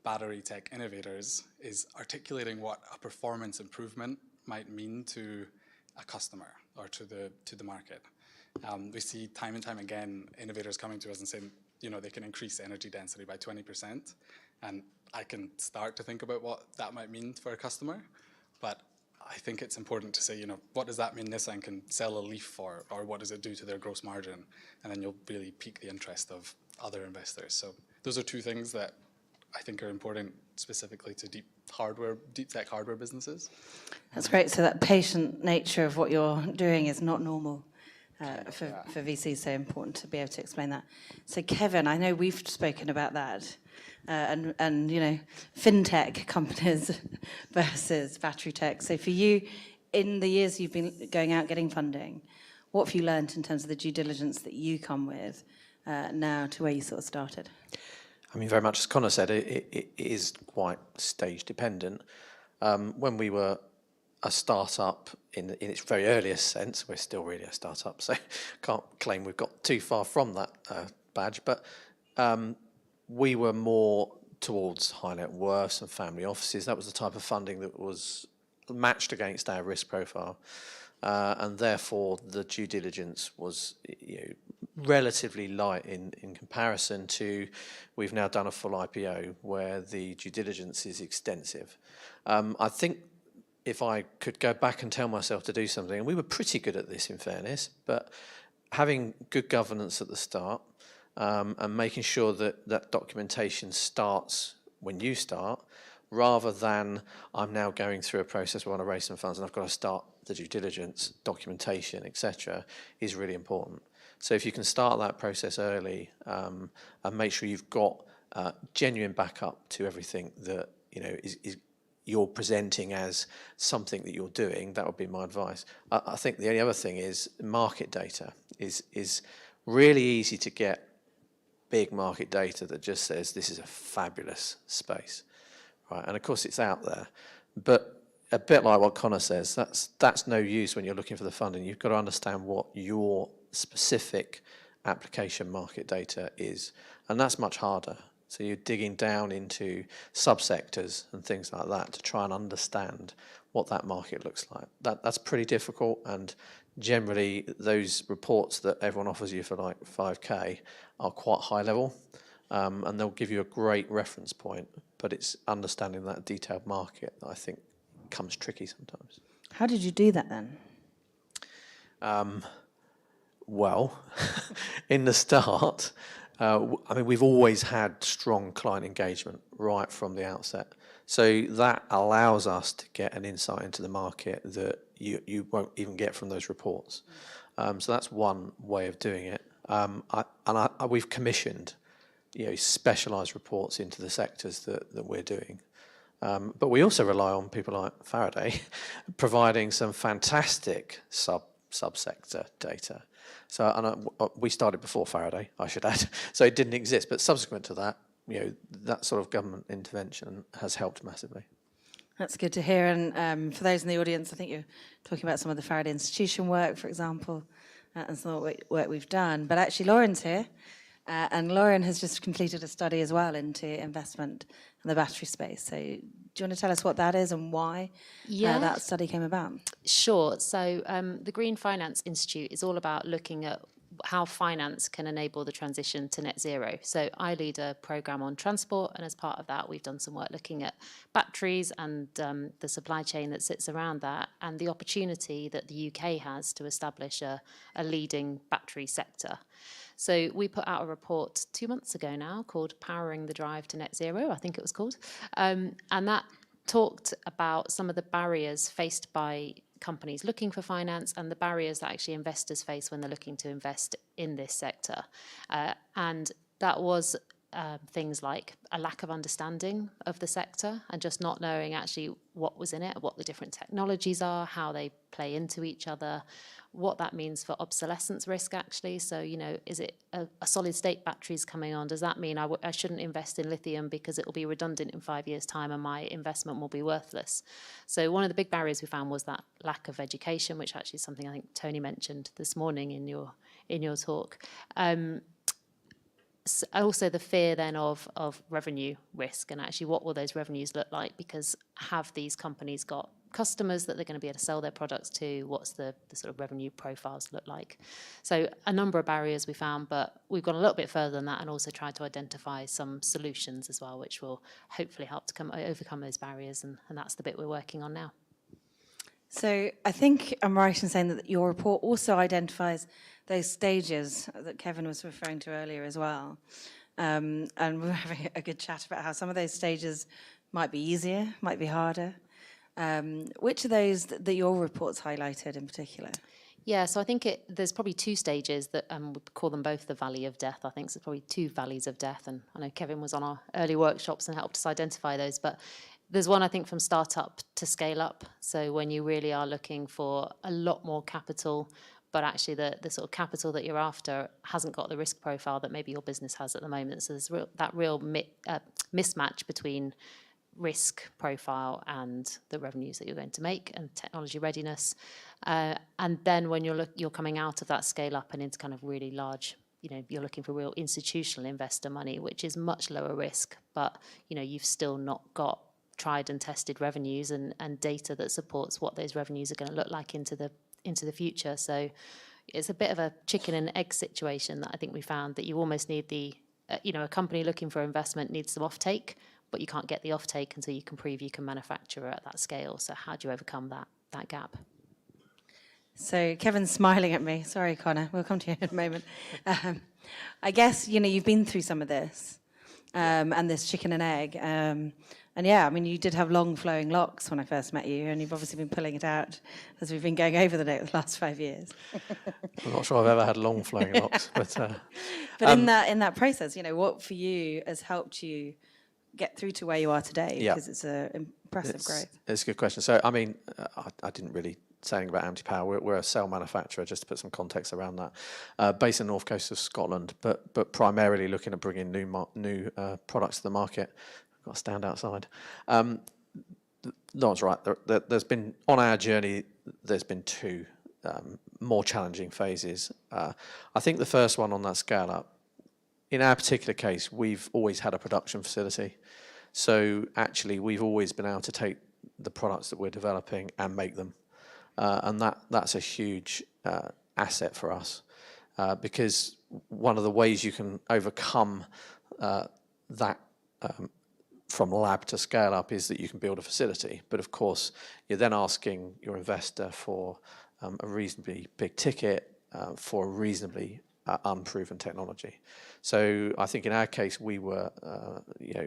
Speaker 10: battery tech innovators is articulating what a performance improvement might mean to a customer or to the market. We see time and time again innovators coming to us and saying, you know, they can increase energy density by 20%, and I can start to think about what that might mean for a customer, but I think it's important to say, you know, what does that mean Nissan can sell a Leaf for, or what does it do to their gross margin? And then you'll really pique the interest of other investors. So those are two things that I think are important specifically to deep tech hardware businesses.
Speaker 3: That's great. So that patient nature of what you're doing is not normal for VCs, so important to be able to explain that. So Kevin, I know we've spoken about that, and you know, fintech companies versus battery tech. So for you, in the years you've been going out getting funding, what have you learned in terms of the due diligence that you come with now to where you sort of started?
Speaker 9: I mean, very much as Connor said, it is quite stage dependent. When we were a startup in its very earliest sense, we're still really a startup, so can't claim we've got too far from that badge, but we were more towards high net worths and family offices. That was the type of funding that was matched against our risk profile, and therefore the due diligence was, you know, relatively light in comparison to, we've now done a full IPO where the due diligence is extensive. I think if I could go back and tell myself to do something, and we were pretty good at this in fairness, but having good governance at the start, and making sure that that documentation starts when you start, rather than I'm now going through a process where I want to raise some funds and I've got to start the due diligence, documentation, etc., is really important. So if you can start that process early, and make sure you've got genuine backup to everything that, you know, is you're presenting as something that you're doing, that would be my advice. I think the only other thing is market data is really easy to get big market data that just says this is a fabulous space, right? And of course it's out there, but a bit like what Connor says, that's no use when you're looking for the funding. You've got to understand what your specific application market data is, and that's much harder. So you're digging down into subsectors and things like that to try and understand what that market looks like. That's pretty difficult, and generally those reports that everyone offers you for like 5K are quite high level, and they'll give you a great reference point, but it's understanding that detailed market that I think comes tricky sometimes.
Speaker 3: How did you do that then?
Speaker 9: Well, in the start, I mean, we've always had strong client engagement right from the outset. So that allows us to get an insight into the market that you won't even get from those reports. So that's one way of doing it. We've commissioned, you know, specialised reports into the sectors that we're doing. But we also rely on people like Faraday providing some fantastic subsector data. So we started before Faraday, I should add, so it didn't exist. But subsequent to that, you know, that sort of government intervention has helped massively.
Speaker 3: That's good to hear. And for those in the audience, I think you're talking about some of the Faraday Institution work, for example, and some of the work we've done. But actually, Lauren's here. And Lauren has just completed a study as well into investment in the battery space. So do you want to tell us what that is and why that study came about?
Speaker 11: Sure. So the Green Finance Institute is all about looking at how finance can enable the transition to net zero. So I lead a program on transport, and as part of that, we've done some work looking at batteries and the supply chain that sits around that, and the opportunity that the UK has to establish a leading battery sector. So we put out a report 2 months ago now called Powering the Drive to Net Zero, I think it was called, and that talked about some of the barriers faced by companies looking for finance and the barriers that actually investors face when they're looking to invest in this sector. And that was things like a lack of understanding of the sector and just not knowing actually what was in it, what the different technologies are, how they play into each other, what that means for obsolescence risk actually. So, you know, is it a solid state batteries coming on? Does that mean I shouldn't invest in lithium because it will be redundant in 5 years' time and my investment will be worthless? So one of the big barriers we found was that lack of education, which actually is something I think Tony mentioned this morning in your talk. Also the fear then of revenue risk and actually what will those revenues look like, because have these companies got customers that they're going to be able to sell their products to? What's the sort of revenue profiles look like? So a number of barriers we found, but we've gone a little bit further than that and also tried to identify some solutions as well, which will hopefully help to overcome those barriers, and that's the bit we're working on now.
Speaker 3: So I think I'm right in saying that your report also identifies those stages that Kevin was referring to earlier as well. And we're having a good chat about how some of those stages might be easier, might be harder. Which of those that your report's highlighted in particular?
Speaker 11: Yeah, so I think there's probably two stages that we call them both the valley of death. I think there's probably two valleys of death, and I know Kevin was on our early workshops and helped us identify those, but there's one, I think, from startup to scale up. So when you really are looking for a lot more capital, but actually the sort of capital that you're after hasn't got the risk profile that maybe your business has at the moment. So there's that real mismatch between risk profile and the revenues that you're going to make and technology readiness. And then when you're coming out of that scale up and into kind of really large, you know, you're looking for real institutional investor money, which is much lower risk, but, you know, you've still not got tried and tested revenues and data that supports what those revenues are going to look like into the future. So it's a bit of a chicken and egg situation that I think we found, that you almost need a company looking for investment needs some offtake, but you can't get the offtake until you can prove you can manufacture at that scale. So how do you overcome that gap?
Speaker 3: So Kevin's smiling at me. Sorry, Connor. We'll come to you in a moment. I guess, you know, you've been through some of this and this chicken and egg. And yeah, I mean, you did have long flowing locks when I first met you, and you've obviously been pulling it out as we've been going over the last 5 years.
Speaker 9: I'm not sure I've ever had long flowing locks, but
Speaker 3: in that process, you know, what for you has helped you get through to where you are today?
Speaker 9: Yeah.
Speaker 3: Because it's an impressive growth.
Speaker 9: It's a good question. So, I mean, I didn't really say anything about anti-power. We're a cell manufacturer, just to put some context around that, based in the north coast of Scotland, but primarily looking at bringing new products to the market. Got to stand outside. Lauren's right. There's been, on our journey, there's been two more challenging phases. I think the first one on that scale up, in our particular case, we've always had a production facility. So actually, we've always been able to take the products that we're developing and make them. And that's a huge asset for us, because one of the ways you can overcome that from lab to scale up is that you can build a facility. But of course, you're then asking your investor for a reasonably big ticket for a reasonably unproven technology. So I think in our case, we were,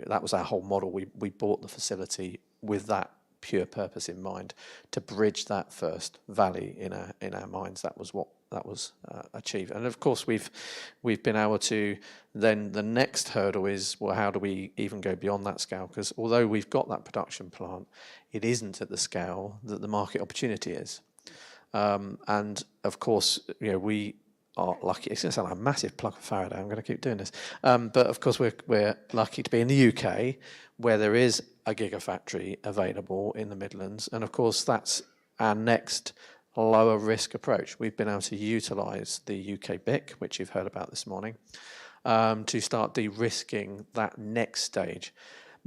Speaker 9: that was our whole model. We bought the facility with that pure purpose in mind, to bridge that first valley in our minds. That was what that was achieved. And of course, we've been able to, then the next hurdle is, well, how do we even go beyond that scale? Because although we've got that production plant, it isn't at the scale that the market opportunity is. And of course, you know, we are lucky. It's going to sound like a massive plug for Faraday. I'm going to keep doing this. But of course, we're lucky to be in the UK, where there is a gigafactory available in the Midlands. And of course, that's our next lower risk approach. We've been able to utilise the UK BIC, which you've heard about this morning, to start de-risking that next stage.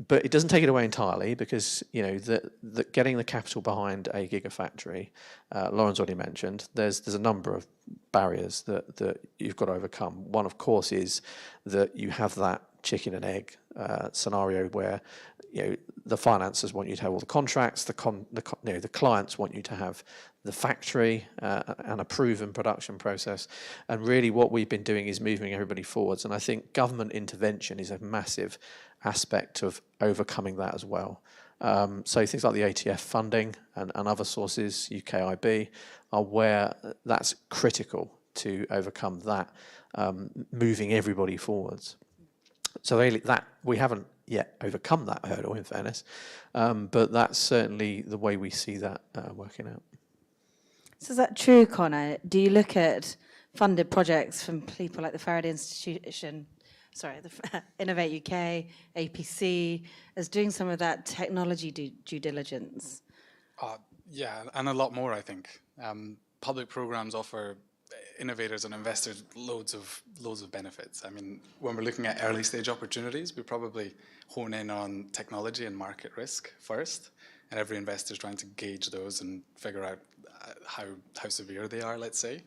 Speaker 9: But it doesn't take it away entirely, because the getting the capital behind a gigafactory, Lauren's already mentioned, there's a number of barriers that you've got to overcome. One, of course, is that you have that chicken and egg scenario where the financiers want you to have all the contracts, the clients want you to have the factory and a proven production process. And really what we've been doing is moving everybody forwards. And I think government intervention is a massive aspect of overcoming that as well. So things like the ATF funding and other sources, UKIB, are where that's critical to overcome that, moving everybody forwards. So really that we haven't yet overcome that hurdle, in fairness, but that's certainly the way we see that working out.
Speaker 3: So is that true, Connor? Do you look at funded projects from people like the Faraday Institution, the Innovate UK, APC, as doing some of that technology due diligence?
Speaker 10: Yeah, and a lot more, I think. Public programs offer innovators and investors loads of benefits. I mean, when we're looking at early stage opportunities, we probably hone in on technology and market risk first, and every investor is trying to gauge those and figure out how severe they are, let's say.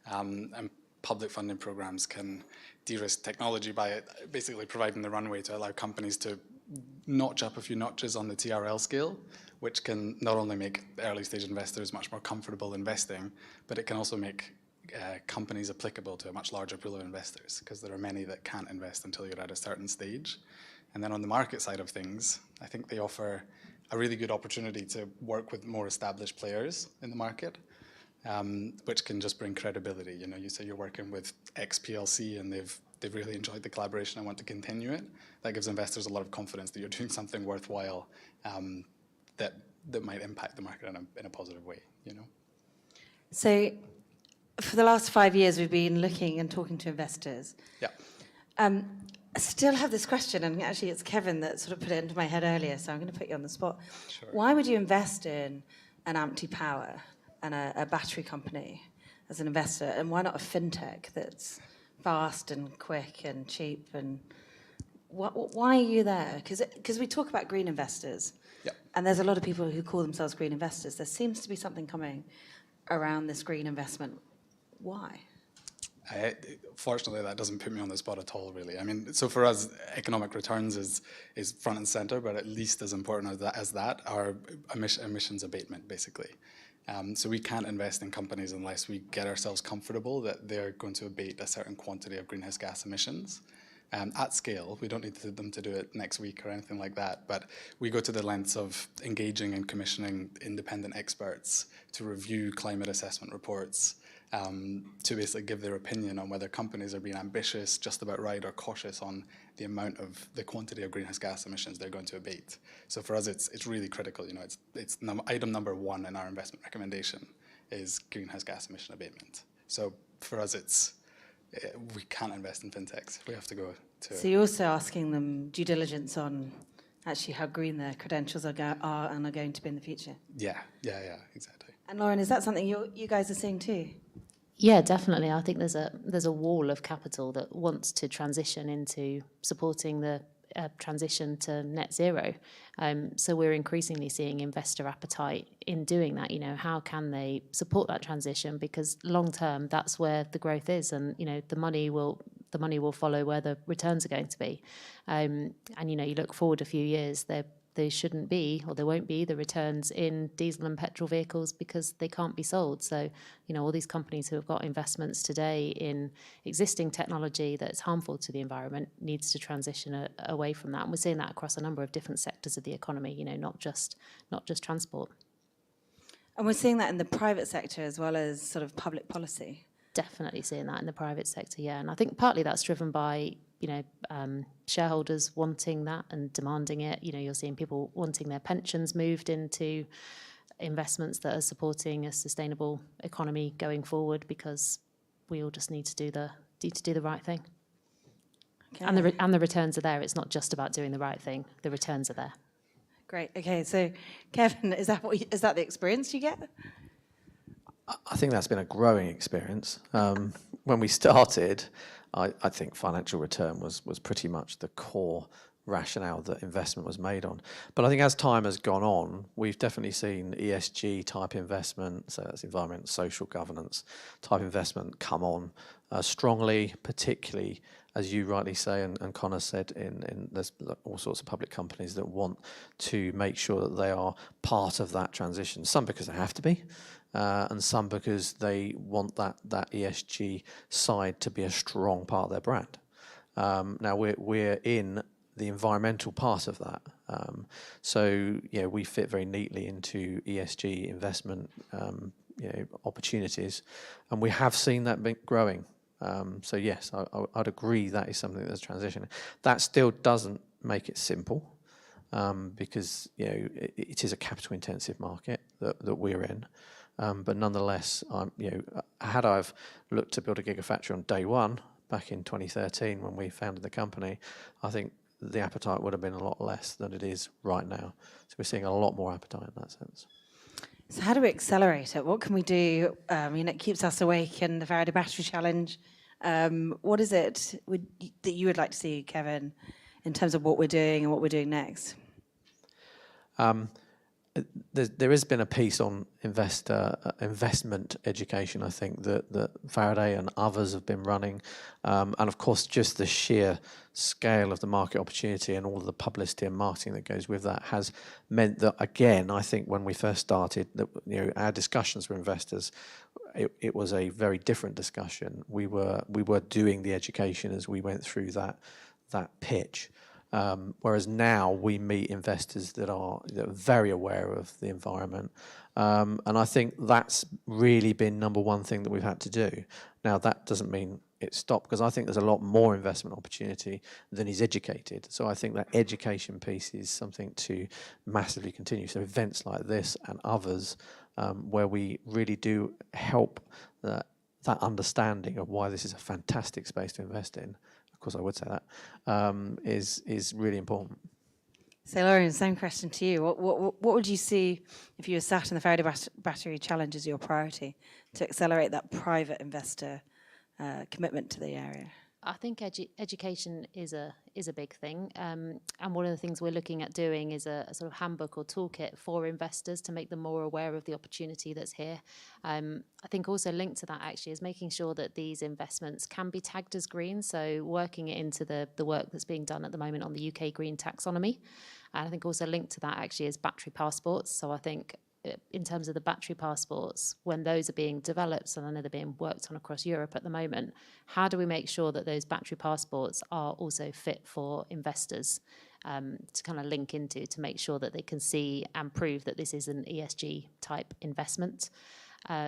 Speaker 10: And public funding programs can de-risk technology by basically providing the runway to allow companies to notch up a few notches on the TRL scale, which can not only make early stage investors much more comfortable investing, but it can also make companies applicable to a much larger pool of investors, because there are many that can't invest until you're at a certain stage. And then on the market side of things, I think they offer a really good opportunity to work with more established players in the market, which can just bring credibility. You say you're working with X PLC and they've really enjoyed the collaboration and want to continue it. That gives investors a lot of confidence that you're doing something worthwhile that might impact the market in a positive way.
Speaker 3: So for the last 5 years, we've been looking and talking to investors.
Speaker 10: Yeah.
Speaker 3: I still have this question, and actually it's Kevin that sort of put it into my head earlier, so I'm going to put you on the spot.
Speaker 10: Sure.
Speaker 3: Why would you invest in an Ampty Power and a battery company as an investor, and why not a fintech that's fast and quick and cheap? And why are you there? Because we talk about green investors,
Speaker 10: Yeah.
Speaker 3: and there's a lot of people who call themselves green investors. There seems to be something coming around this green investment. Why?
Speaker 10: Fortunately, that doesn't put me on the spot at all, really. I mean, so for us, economic returns is front and center, but at least as important as that are emissions abatement, basically. So we can't invest in companies unless we get ourselves comfortable that they're going to abate a certain quantity of greenhouse gas emissions. At scale, we don't need them to do it next week or anything like that, but we go to the lengths of engaging and commissioning independent experts to review climate assessment reports, to basically give their opinion on whether companies are being ambitious, just about right, or cautious on the quantity of greenhouse gas emissions they're going to abate. So for us, it's really critical. It's item number one in our investment recommendation is greenhouse gas emission abatement. So for us, we can't invest in fintechs. We have to go to.
Speaker 3: So you're also asking them due diligence on actually how green their credentials are and are going to be in the future.
Speaker 10: Yeah, exactly.
Speaker 3: And Lauren, is that something you guys are seeing too?
Speaker 11: Yeah, definitely. I think there's a wall of capital that wants to transition into supporting the transition to net zero. So we're increasingly seeing investor appetite in doing that. How can they support that transition? Because long term, that's where the growth is, and the money will follow where the returns are going to be. And you look forward a few years, there shouldn't be, or there won't be, the returns in diesel and petrol vehicles because they can't be sold. So, all these companies who have got investments today in existing technology that's harmful to the environment needs to transition away from that. And we're seeing that across a number of different sectors of the economy, not just transport. And
Speaker 3: we're seeing that in the private sector as well as sort of public policy.
Speaker 11: Definitely seeing that in the private sector, yeah. And I think partly that's driven by shareholders wanting that and demanding it. You're seeing people wanting their pensions moved into investments that are supporting a sustainable economy going forward, because we all just need to do the right thing. Okay. And the returns are there. It's not just about doing the right thing. The returns are there.
Speaker 3: Great. Okay. So, Kevin, is that the experience you get?
Speaker 9: I think that's been a growing experience. When we started, I think financial return was pretty much the core rationale that investment was made on. But I think as time has gone on, we've definitely seen ESG type investment, so that's environment, social governance type investment come on strongly, particularly, as you rightly say, and Connor said, in there's all sorts of public companies that want to make sure that they are part of that transition, some because they have to be, and some because they want that ESG side to be a strong part of their brand. Now we're in the environmental part of that, so we fit very neatly into ESG investment opportunities, and we have seen that growing. So yes, I'd agree that is something that's transitioning. That still doesn't make it simple, because it is a capital intensive market that we're in. But nonetheless, had I've looked to build a gigafactory on day one back in 2013 when we founded the company, I think the appetite would have been a lot less than it is right now. So we're seeing a lot more appetite in that sense.
Speaker 3: So how do we accelerate it? What can we do? It keeps us awake in the Faraday Battery Challenge. What is it that you would like to see, Kevin, in terms of what we're doing and what we're doing next?
Speaker 9: There has been a piece on investment education, I think, that Faraday and others have been running. And of course, just the sheer scale of the market opportunity and all of the publicity and marketing that goes with that has meant that, again, I think when we first started, that our discussions with investors, it was a very different discussion. We were doing the education as we went through that pitch. Whereas now we meet investors that are very aware of the environment. And I think that's really been number one thing that we've had to do. Now, that doesn't mean it stopped, because I think there's a lot more investment opportunity than is educated. So I think that education piece is something to massively continue. So events like this and others, where we really do help that understanding of why this is a fantastic space to invest in, of course I would say that, is really important.
Speaker 3: So Lauren, same question to you. What would you see if you were sat in the Faraday Battery Challenge as your priority to accelerate that private investor commitment to the area?
Speaker 11: I think education is a big thing, and one of the things we're looking at doing is a sort of handbook or toolkit for investors to make them more aware of the opportunity that's here. I think also linked to that actually is making sure that these investments can be tagged as green, so working it into the work that's being done at the moment on the UK green taxonomy. And I think also linked to that actually is battery passports. So I think in terms of the battery passports, when those are being developed, and I know they're being worked on across Europe at the moment, how do we make sure that those battery passports are also fit for investors to kind of link into, to make sure that they can see and prove that this is an ESG type investment?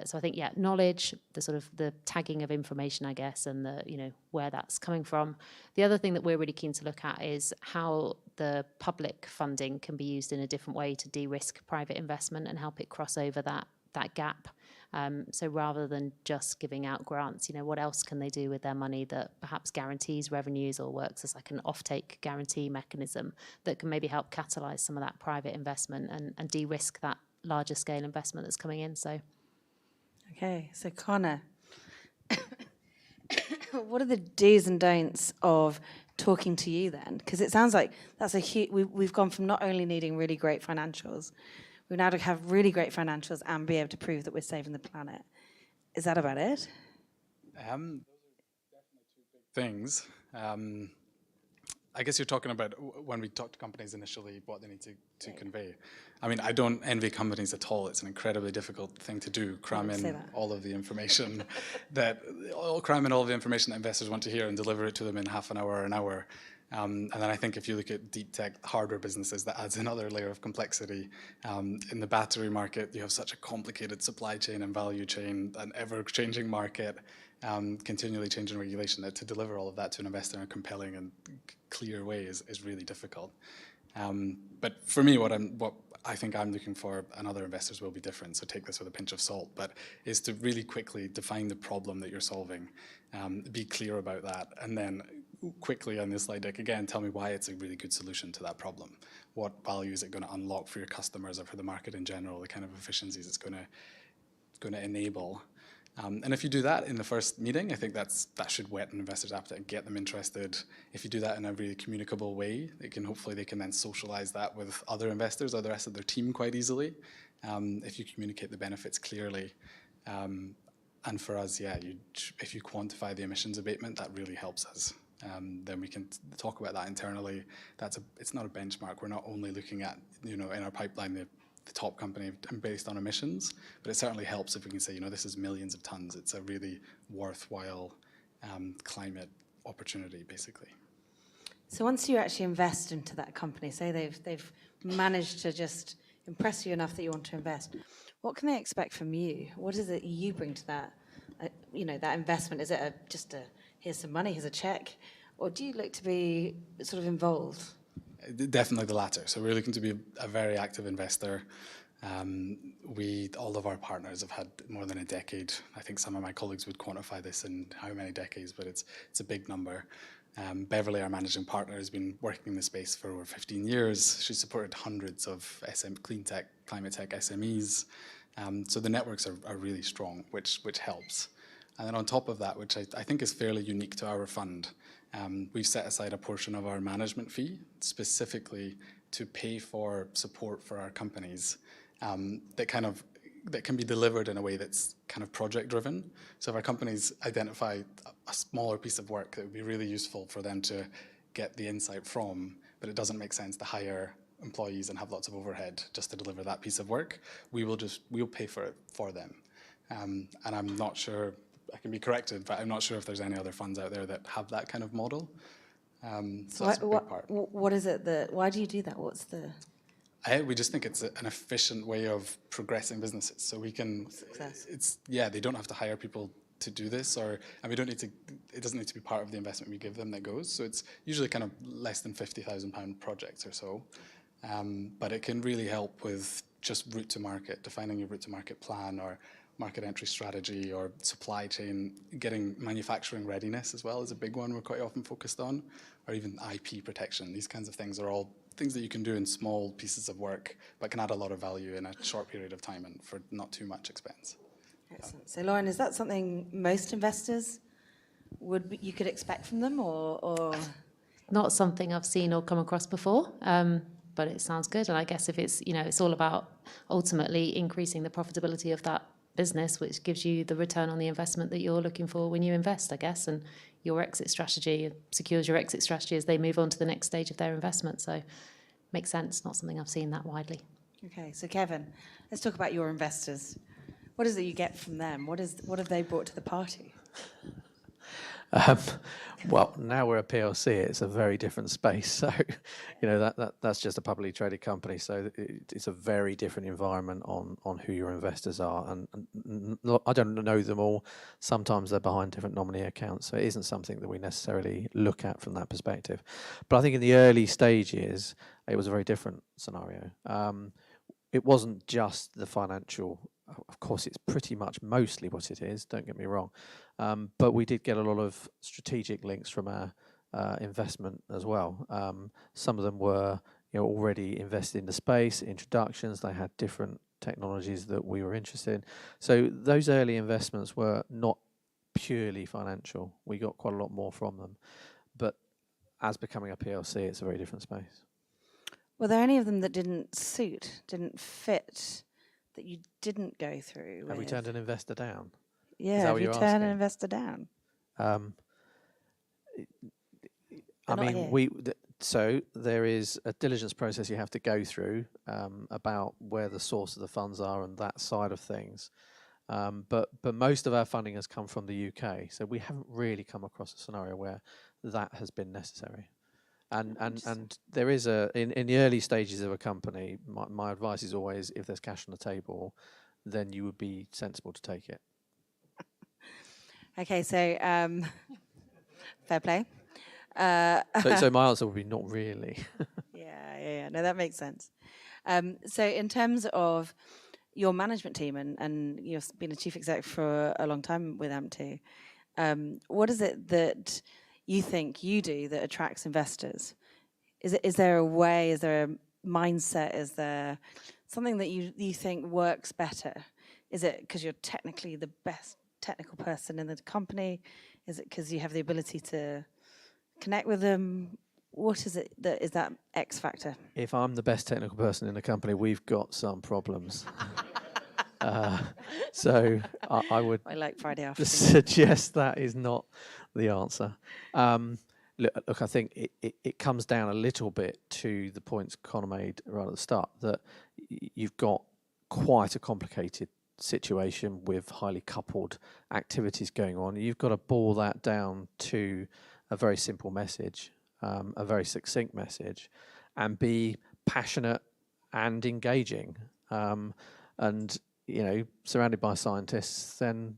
Speaker 11: So I think, knowledge, the sort of the tagging of information, I guess, and the, where that's coming from. The other thing that we're really keen to look at is how the public funding can be used in a different way to de-risk private investment and help it cross over that gap. So rather than just giving out grants, what else can they do with their money that perhaps guarantees revenues or works as like an offtake guarantee mechanism that can maybe help catalyse some of that private investment and de-risk that larger scale investment that's coming in. So.
Speaker 3: Okay, so Connor, what are the do's and don'ts of talking to you then? Because it sounds like that's a huge. We've gone from not only needing really great financials, we now have really great financials and be able to prove that we're saving the planet. Is that about it?
Speaker 10: Those are definitely two big things. I guess you're talking about when we talk to companies initially, what they need to convey. I mean, I don't envy companies at all. It's an incredibly difficult thing to do, cram in all of the information cram in all of the information that investors want to hear and deliver it to them in half an hour or an hour. And then I think if you look at deep tech hardware businesses, that adds another layer of complexity. In the battery market, you have such a complicated supply chain and value chain, an ever-changing market, continually changing regulation, that to deliver all of that to an investor in a compelling and clear way is really difficult. But for me, what I think I'm looking for, and other investors will be different, so take this with a pinch of salt, but is to really quickly define the problem that you're solving, be clear about that, and then quickly on this slide deck again, tell me why it's a really good solution to that problem. What value is it going to unlock for your customers or for the market in general, the kind of efficiencies it's going to enable. And if you do that in the first meeting, I think that should whet an investor's appetite and get them interested. If you do that in a really communicable way, hopefully they can then socialize that with other investors or the rest of their team quite easily. If you communicate the benefits clearly. And for us, yeah, if you quantify the emissions abatement, that really helps us. Then we can talk about that internally. It's not a benchmark. We're not only looking at, in our pipeline, the top company based on emissions, but it certainly helps if we can say, this is millions of tons. It's a really worthwhile climate opportunity, basically.
Speaker 3: So once you actually invest into that company, say they've managed to just impress you enough that you want to invest, what can they expect from you? What is it you bring to that, that investment? Is it just here's some money, here's a check, or do you look to be sort of involved?
Speaker 10: Definitely the latter. So we're looking to be a very active investor. All of our partners have had more than a decade. I think some of my colleagues would quantify this in how many decades, but it's a big number. Beverly, our managing partner, has been working in the space for over 15 years. She's supported hundreds of clean tech, climate tech SMEs. So the networks are really strong, which helps. And then on top of that, which I think is fairly unique to our fund, we've set aside a portion of our management fee specifically to pay for support for our companies that can be delivered in a way that's kind of project driven. So if our companies identify a smaller piece of work that would be really useful for them to get the insight from, but it doesn't make sense to hire employees and have lots of overhead just to deliver that piece of work, we'll pay for it for them. And I'm not sure, I can be corrected, but I'm not sure if there's any other funds out there that have that kind of model. So that's a big part.
Speaker 3: What is it why do you do that? What's the...
Speaker 10: We just think it's an efficient way of progressing businesses. So we can,
Speaker 3: Success.
Speaker 10: They don't have to hire people to do this, and it doesn't need to be part of the investment we give them that goes. So it's usually kind of less than £50,000 projects or so. But it can really help with just route to market, defining your route to market plan or market entry strategy or supply chain, getting manufacturing readiness as well is a big one we're quite often focused on, or even IP protection. These kinds of things are all things that you can do in small pieces of work, but can add a lot of value in a short period of time and for not too much expense.
Speaker 3: Excellent. So Lauren, is that something most investors you could expect from them, or?
Speaker 11: Not something I've seen or come across before, but it sounds good. And I guess if it's, it's all about ultimately increasing the profitability of that business, which gives you the return on the investment that you're looking for when you invest, I guess, and your exit strategy secures your exit strategy as they move on to the next stage of their investment. So makes sense, not something I've seen that widely.
Speaker 3: Okay, so Kevin, let's talk about your investors. What is it you get from them? What have they brought to the party?
Speaker 9: Well, now we're a PLC, it's a very different space. So, that's just a publicly traded company. So it's a very different environment on who your investors are. And I don't know them all. Sometimes they're behind different nominee accounts. So it isn't something that we necessarily look at from that perspective. But I think in the early stages, it was a very different scenario. It wasn't just the financial. Of course, it's pretty much mostly what it is, don't get me wrong. But we did get a lot of strategic links from our investment as well. Some of them were already invested in the space, introductions, they had different technologies that we were interested in. So those early investments were not purely financial. We got quite a lot more from them. But as becoming a PLC, it's a very different space.
Speaker 3: Were there any of them that didn't fit, that you didn't go through?
Speaker 9: Have we turned an investor down?
Speaker 3: Yeah, have you turned an investor down?
Speaker 9: So there is a diligence process you have to go through about where the source of the funds are and that side of things. But most of our funding has come from the UK, so we haven't really come across a scenario where that has been necessary. And there is in the early stages of a company, my advice is always, if there's cash on the table, then you would be sensible to take it.
Speaker 3: Okay, so fair play.
Speaker 9: So my answer would be not really.
Speaker 3: Yeah. No, that makes sense. So in terms of your management team, and you've been a chief exec for a long time with AMP2, what is it that you think you do that attracts investors? Is there a way, is there a mindset, is there something that you think works better? Is it because you're technically the best technical person in the company? Is it because you have the ability to connect with them? What is it that is that X factor?
Speaker 9: If I'm the best technical person in the company, we've got some problems. So I would
Speaker 3: I like Friday afternoon.
Speaker 9: suggest that is not the answer. Look, I think it comes down a little bit to the points Connor made right at the start, that you've got quite a complicated situation with highly coupled activities going on. You've got to boil that down to a very simple message, a very succinct message, and be passionate and engaging. And surrounded by scientists, then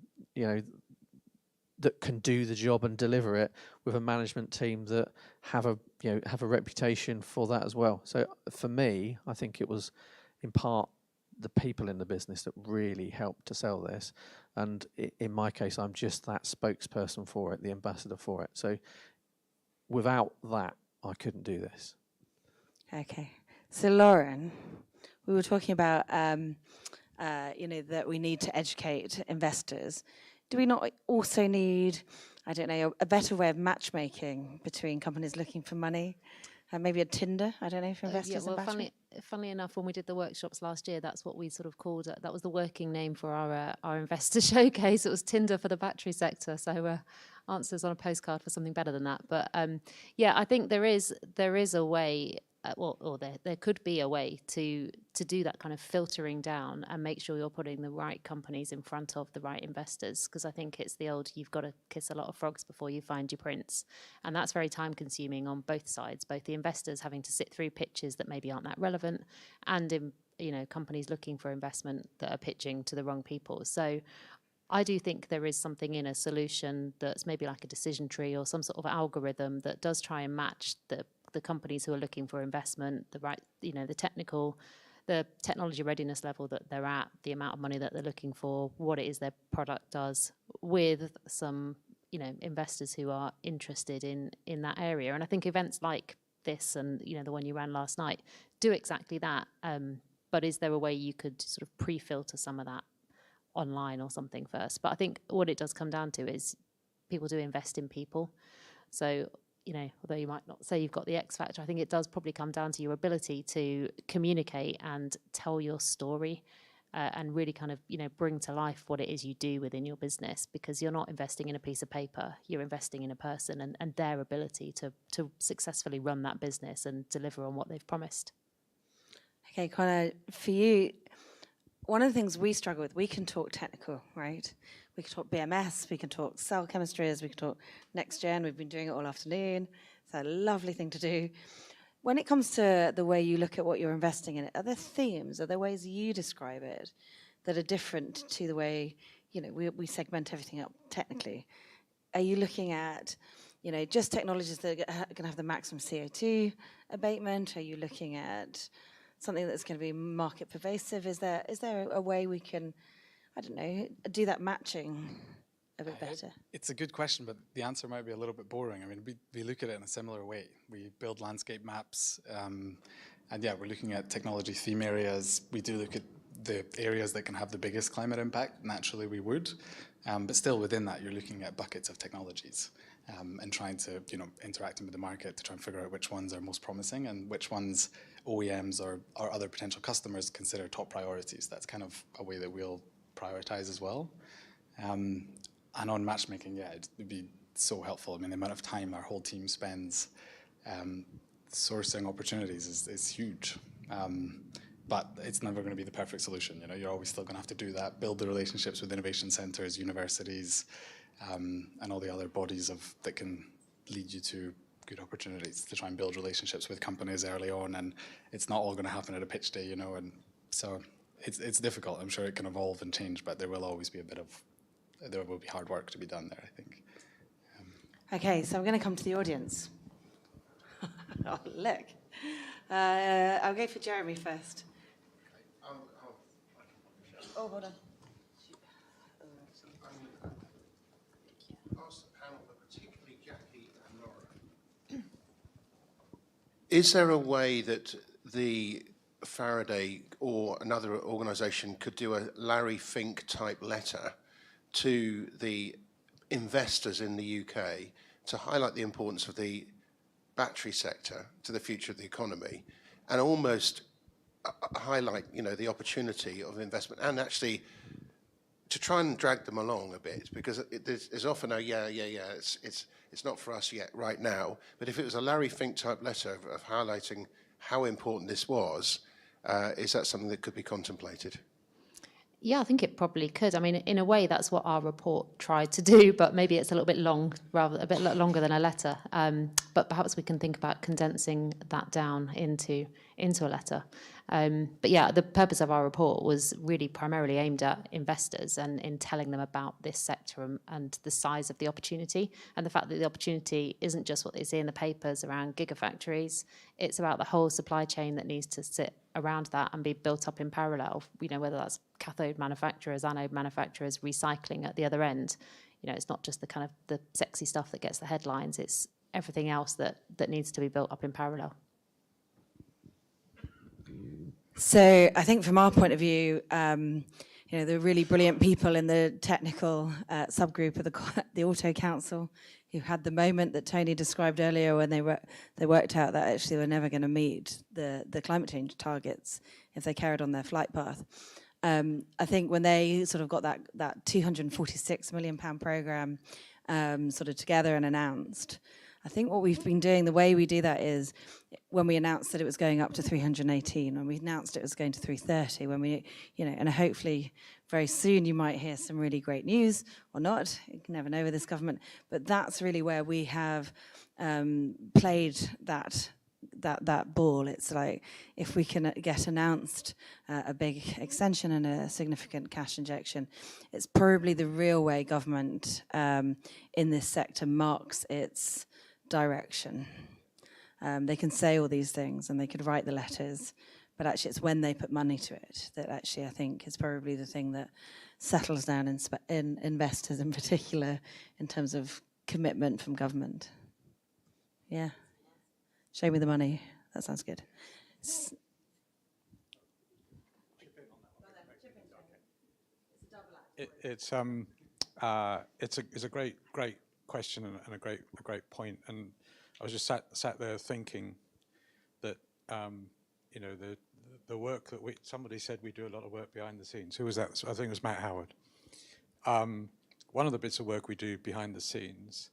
Speaker 9: that can do the job and deliver it, with a management team that have a reputation for that as well. So for me, I think it was in part the people in the business that really helped to sell this, and in my case, I'm just that spokesperson for it, the ambassador for it. So without that, I couldn't do this.
Speaker 3: Okay, so Lauren, we were talking about that we need to educate investors. Do we not also need, I don't know, a better way of matchmaking between companies looking for money? Maybe a Tinder, I don't know, for investors in battery?
Speaker 11: Funnily enough, when we did the workshops last year, that's what we sort of called it. That was the working name for our investor showcase. It was Tinder for the battery sector. So answers on a postcard for something better than that. But I think there is a way. There could be a way to do that kind of filtering down and make sure you're putting the right companies in front of the right investors, because I think it's the old, you've got to kiss a lot of frogs before you find your prince, and that's very time consuming on both sides, both the investors having to sit through pitches that maybe aren't that relevant, and in companies looking for investment that are pitching to the wrong people. So I do think there is something in a solution that's maybe like a decision tree or some sort of algorithm that does try and match the companies who are looking for investment, the technology readiness level that they're at, the amount of money that they're looking for, what it is their product does, with some, investors who are interested in that area. And I think events like this and, the one you ran last night do exactly that. But is there a way you could sort of pre-filter some of that online or something first? But I think what it does come down to is people do invest in people. So, although you might not say you've got the X factor, I think it does probably come down to your ability to communicate and tell your story and really kind of, bring to life what it is you do within your business, because you're not investing in a piece of paper, you're investing in a person and their ability to successfully run that business and deliver on what they've promised.
Speaker 3: Okay, Connor, for you, one of the things we struggle with, we can talk technical, right? We can talk BMS, we can talk cell chemistries, we can talk next gen. We've been doing it all afternoon. It's a lovely thing to do. When it comes to the way you look at what you're investing in, are there themes, are there ways you describe it that are different to the way, we segment everything up technically? Are you looking at, just technologies that are going to have the maximum CO2 abatement? Are you looking at something that's going to be market pervasive? Is there a way we can, I don't know, do that matching a bit better?
Speaker 10: It's a good question, but the answer might be a little bit boring. I mean, we look at it in a similar way. We build landscape maps, and we're looking at technology theme areas. We do look at the areas that can have the biggest climate impact. Naturally, we would, but still within that, you're looking at buckets of technologies and trying to, interacting with the market to try and figure out which ones are most promising and which ones OEMs or other potential customers consider top priorities. That's kind of a way that we'll prioritize as well. And on matchmaking, it would be so helpful. I mean, the amount of time our whole team spends sourcing opportunities is huge. But it's never going to be the perfect solution. You're always still going to have to do that, build the relationships with innovation centers, universities, and all the other bodies that can lead you to good opportunities to try and build relationships with companies early on. And it's not all going to happen at a pitch day, and so it's difficult. I'm sure it can evolve and change, but there will always be there will be hard work to be done there, I think.
Speaker 3: Okay, so I'm going to come to the audience. Oh, look. I'll go for Jeremy first. Oh, hold on.
Speaker 12: Ask the panel, but particularly Jackie and Laura. Is there a way that the Faraday or another organisation could do a Larry Fink type letter to the investors in the UK to highlight the importance of the battery sector to the future of the economy, and almost highlight, you know, the opportunity of investment, and actually to try and drag them along a bit, because there's often a it's not for us yet right now. But if it was a Larry Fink type letter of highlighting how important this was, is that something that could be contemplated?
Speaker 11: Yeah, I think it probably could. I mean, in a way, that's what our report tried to do, but maybe it's a little bit long, rather a bit longer than a letter. But perhaps we can think about condensing that down into a letter. But yeah, the purpose of our report was really primarily aimed at investors and in telling them about this sector and the size of the opportunity, and the fact that the opportunity isn't just what they see in the papers around gigafactories. It's about the whole supply chain that needs to sit around that and be built up in parallel, you know, whether that's cathode manufacturers, anode manufacturers, recycling at the other end. You know, it's not just the kind of the sexy stuff that gets the headlines, it's everything else that needs to be built up in parallel.
Speaker 3: So I think from our point of view, you know, the really brilliant people in the technical subgroup of the Auto Council who had the moment that Tony described earlier when they worked out that actually they were never going to meet the climate change targets if they carried on their flight path. I think when they sort of got that £246 million programme sort of together and announced, I think what we've been doing, the way we do that is when we announced that it was going up to 318, when we announced it was going to 330, when we, you know, and hopefully very soon you might hear some really great news or not. You can never know with this government, but that's really where we have played that ball. It's like if we can get announced a big extension and a significant cash injection, it's probably the real way government in this sector marks its direction. They can say all these things and they could write the letters, but actually it's when they put money to it that actually I think is probably the thing that settles down in investors in particular in terms of commitment from government. Yeah. Show me the money. That sounds good.
Speaker 4: It's a great question and a great point. And I was just sat there thinking that you know, the work that somebody said we do a lot of work behind the scenes. Who was that? I think it was Matt Howard. One of the bits of work we do behind the scenes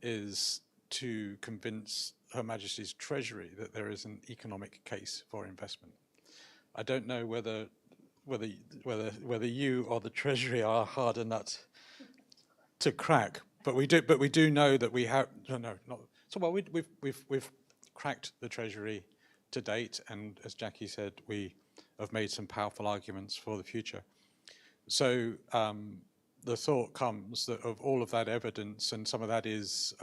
Speaker 4: is to convince Her Majesty's Treasury that there is an economic case for investment. I don't know whether you or the Treasury are a harder nut to crack, but we do know that we have we've cracked the Treasury to date, and as Jackie said, we have made some powerful arguments for the future. So the thought comes that of all of that evidence, and some of that is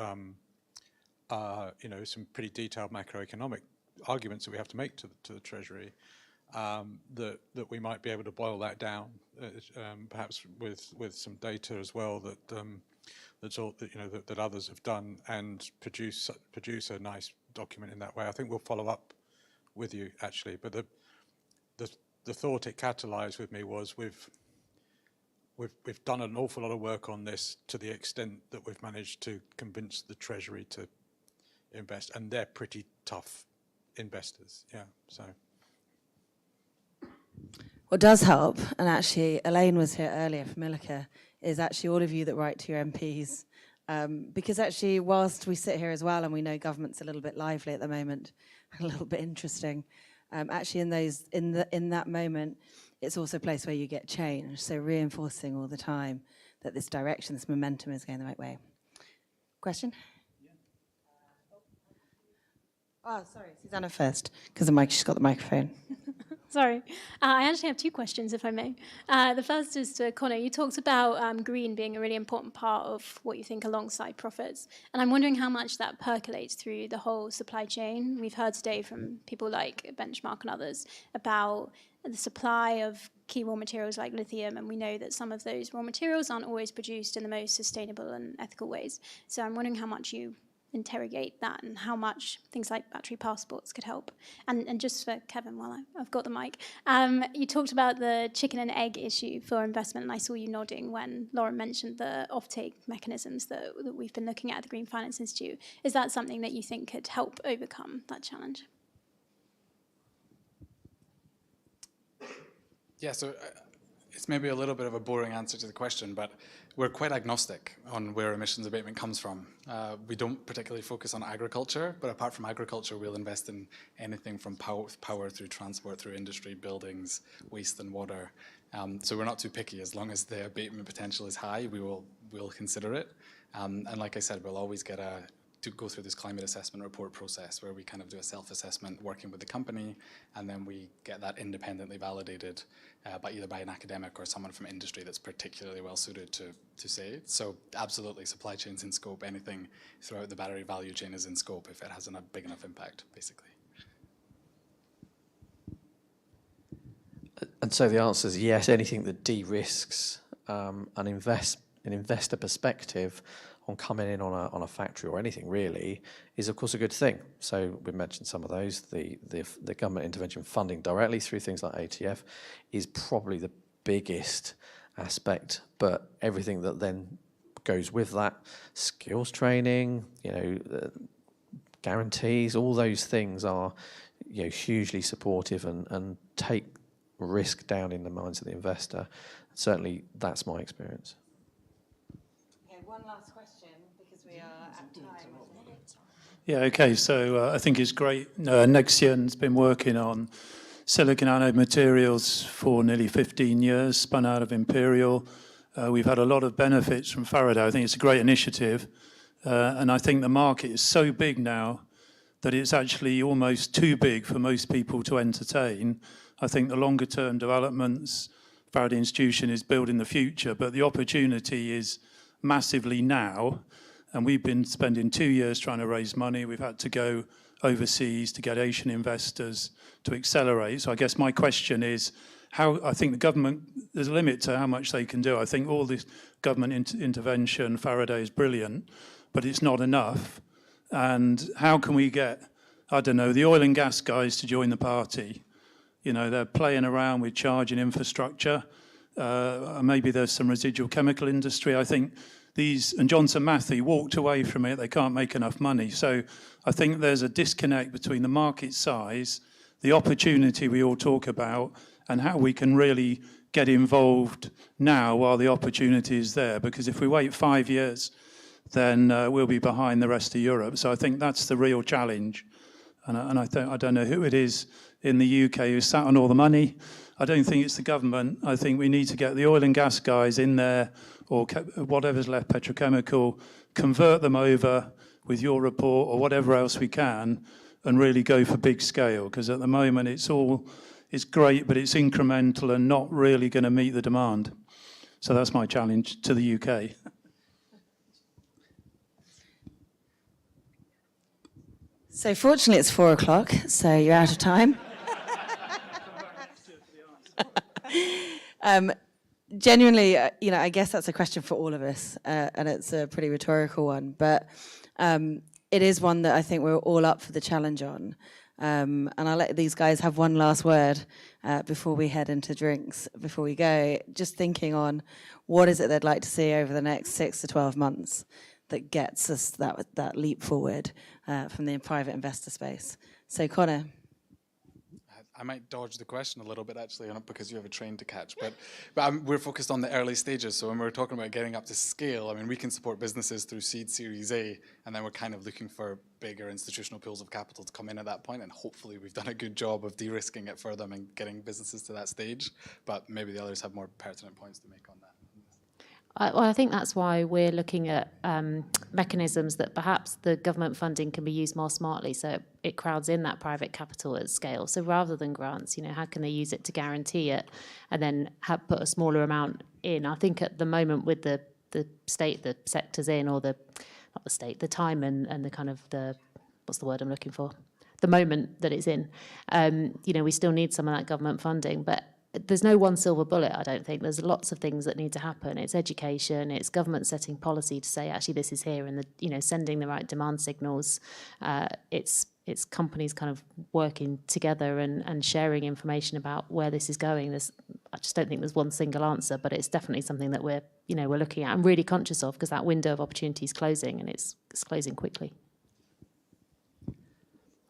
Speaker 4: you know, some pretty detailed macroeconomic arguments that we have to make to the Treasury, that we might be able to boil that down, perhaps with some data as well that others have done, and produce a nice document in that way. I think we'll follow up with you actually, but the thought it catalyzed with me was we've done an awful lot of work on this to the extent that we've managed to convince the Treasury to invest, and they're pretty tough investors. Yeah, so.
Speaker 3: What does help, and actually Elaine was here earlier from Ilika, is actually all of you that write to your MPs. Because actually, whilst we sit here as well and we know government's a little bit lively at the moment, a little bit interesting, actually in that moment, it's also a place where you get change. So reinforcing all the time that this direction, this momentum is going the right way. Question? Oh, sorry, Susanna first, because she's got the microphone.
Speaker 13: Sorry. I actually have two questions, if I may. The first is to Connor. You talked about green being a really important part of what you think alongside profits. And I'm wondering how much that percolates through the whole supply chain. We've heard today from people like Benchmark and others about the supply of key raw materials like lithium, and we know that some of those raw materials aren't always produced in the most sustainable and ethical ways. So I'm wondering how much you interrogate that and how much things like battery passports could help. And just for Kevin, while I've got the mic, you talked about the chicken and egg issue for investment, and I saw you nodding when Lauren mentioned the offtake mechanisms that we've been looking at the Green Finance Institute. Is that something that you think could help overcome that challenge?
Speaker 10: Yeah, so it's maybe a little bit of a boring answer to the question, but we're quite agnostic on where emissions abatement comes from. We don't particularly focus on agriculture, but apart from agriculture, we'll invest in anything from power through transport, through industry, buildings, waste and water. So we're not too picky. As long as the abatement potential is high, we'll consider it. And like I said, we'll always get to go through this climate assessment report process where we kind of do a self-assessment working with the company, and then we get that independently validated either by an academic or someone from industry that's particularly well suited to say it. So absolutely, supply chain's in scope. Anything throughout the battery value chain is in scope if it has a big enough impact, basically.
Speaker 9: And so the answer is yes, anything that de-risks an investor perspective on coming in on a factory or anything really is of course a good thing. So we mentioned some of those. The government intervention funding directly through things like ATF is probably the biggest aspect, but everything that then goes with that, skills training, guarantees, all those things are hugely supportive and take risk down in the minds of the investor. Certainly that's my experience.
Speaker 3: One last question, because we are at time.
Speaker 14: Yeah, okay, so I think it's great. Nexion's been working on silicon anode materials for nearly 15 years, spun out of Imperial. We've had a lot of benefits from Faraday. I think it's a great initiative. And I think the market is so big now that it's actually almost too big for most people to entertain. I think the longer term developments, Faraday Institution is building the future, but the opportunity is massively now, and we've been spending 2 years trying to raise money. We've had to go overseas to get Asian investors to accelerate. So I guess my question is, I think the government, there's a limit to how much they can do. I think all this government intervention, Faraday is brilliant, but it's not enough. And how can we get, I don't know, the oil and gas guys to join the party? They're playing around with charging infrastructure. Maybe there's some residual chemical industry. I think and Johnson Matthey walked away from it. They can't make enough money. So I think there's a disconnect between the market size, the opportunity we all talk about, and how we can really get involved now while the opportunity is there. Because if we wait 5 years, then we'll be behind the rest of Europe. So I think that's the real challenge. And I don't know who it is in the UK who's sat on all the money. I don't think it's the government. I think we need to get the oil and gas guys in there, or whatever's left, petrochemical, convert them over with your report or whatever else we can, and really go for big scale. Because at the moment it's great, but it's incremental and not really going to meet the demand. So that's my challenge to the UK.
Speaker 3: So fortunately it's 4 o'clock, so you're out of time. Genuinely, I guess that's a question for all of us, and it's a pretty rhetorical one, but it is one that I think we're all up for the challenge on. And I'll let these guys have one last word before we head into drinks, before we go. Just thinking on what is it they'd like to see over the next 6 to 12 months that gets us that leap forward from the private investor space. So Connor.
Speaker 10: I might dodge the question a little bit, actually, not because you have a train to catch, but we're focused on the early stages. So when we're talking about getting up to scale, we can support businesses through seed, Series A, and then we're kind of looking for bigger institutional pools of capital to come in at that point, and hopefully we've done a good job of de-risking it for them and getting businesses to that stage. But maybe the others have more pertinent points to make on that.
Speaker 11: I think that's why we're looking at mechanisms that perhaps the government funding can be used more smartly, so it crowds in that private capital at scale. So rather than grants, how can they use it to guarantee it, and then put a smaller amount in? I think at the moment with the state the sector's in, or the time and the kind of what's the word I'm looking for? The moment that it's in. We still need some of that government funding, but there's no one silver bullet, I don't think. There's lots of things that need to happen. It's education, it's government setting policy to say, actually, this is here, and sending the right demand signals. It's companies kind of working together and sharing information about where this is going. I just don't think there's one single answer, but it's definitely something that we're looking at and really conscious of, because that window of opportunity is closing, and it's closing quickly.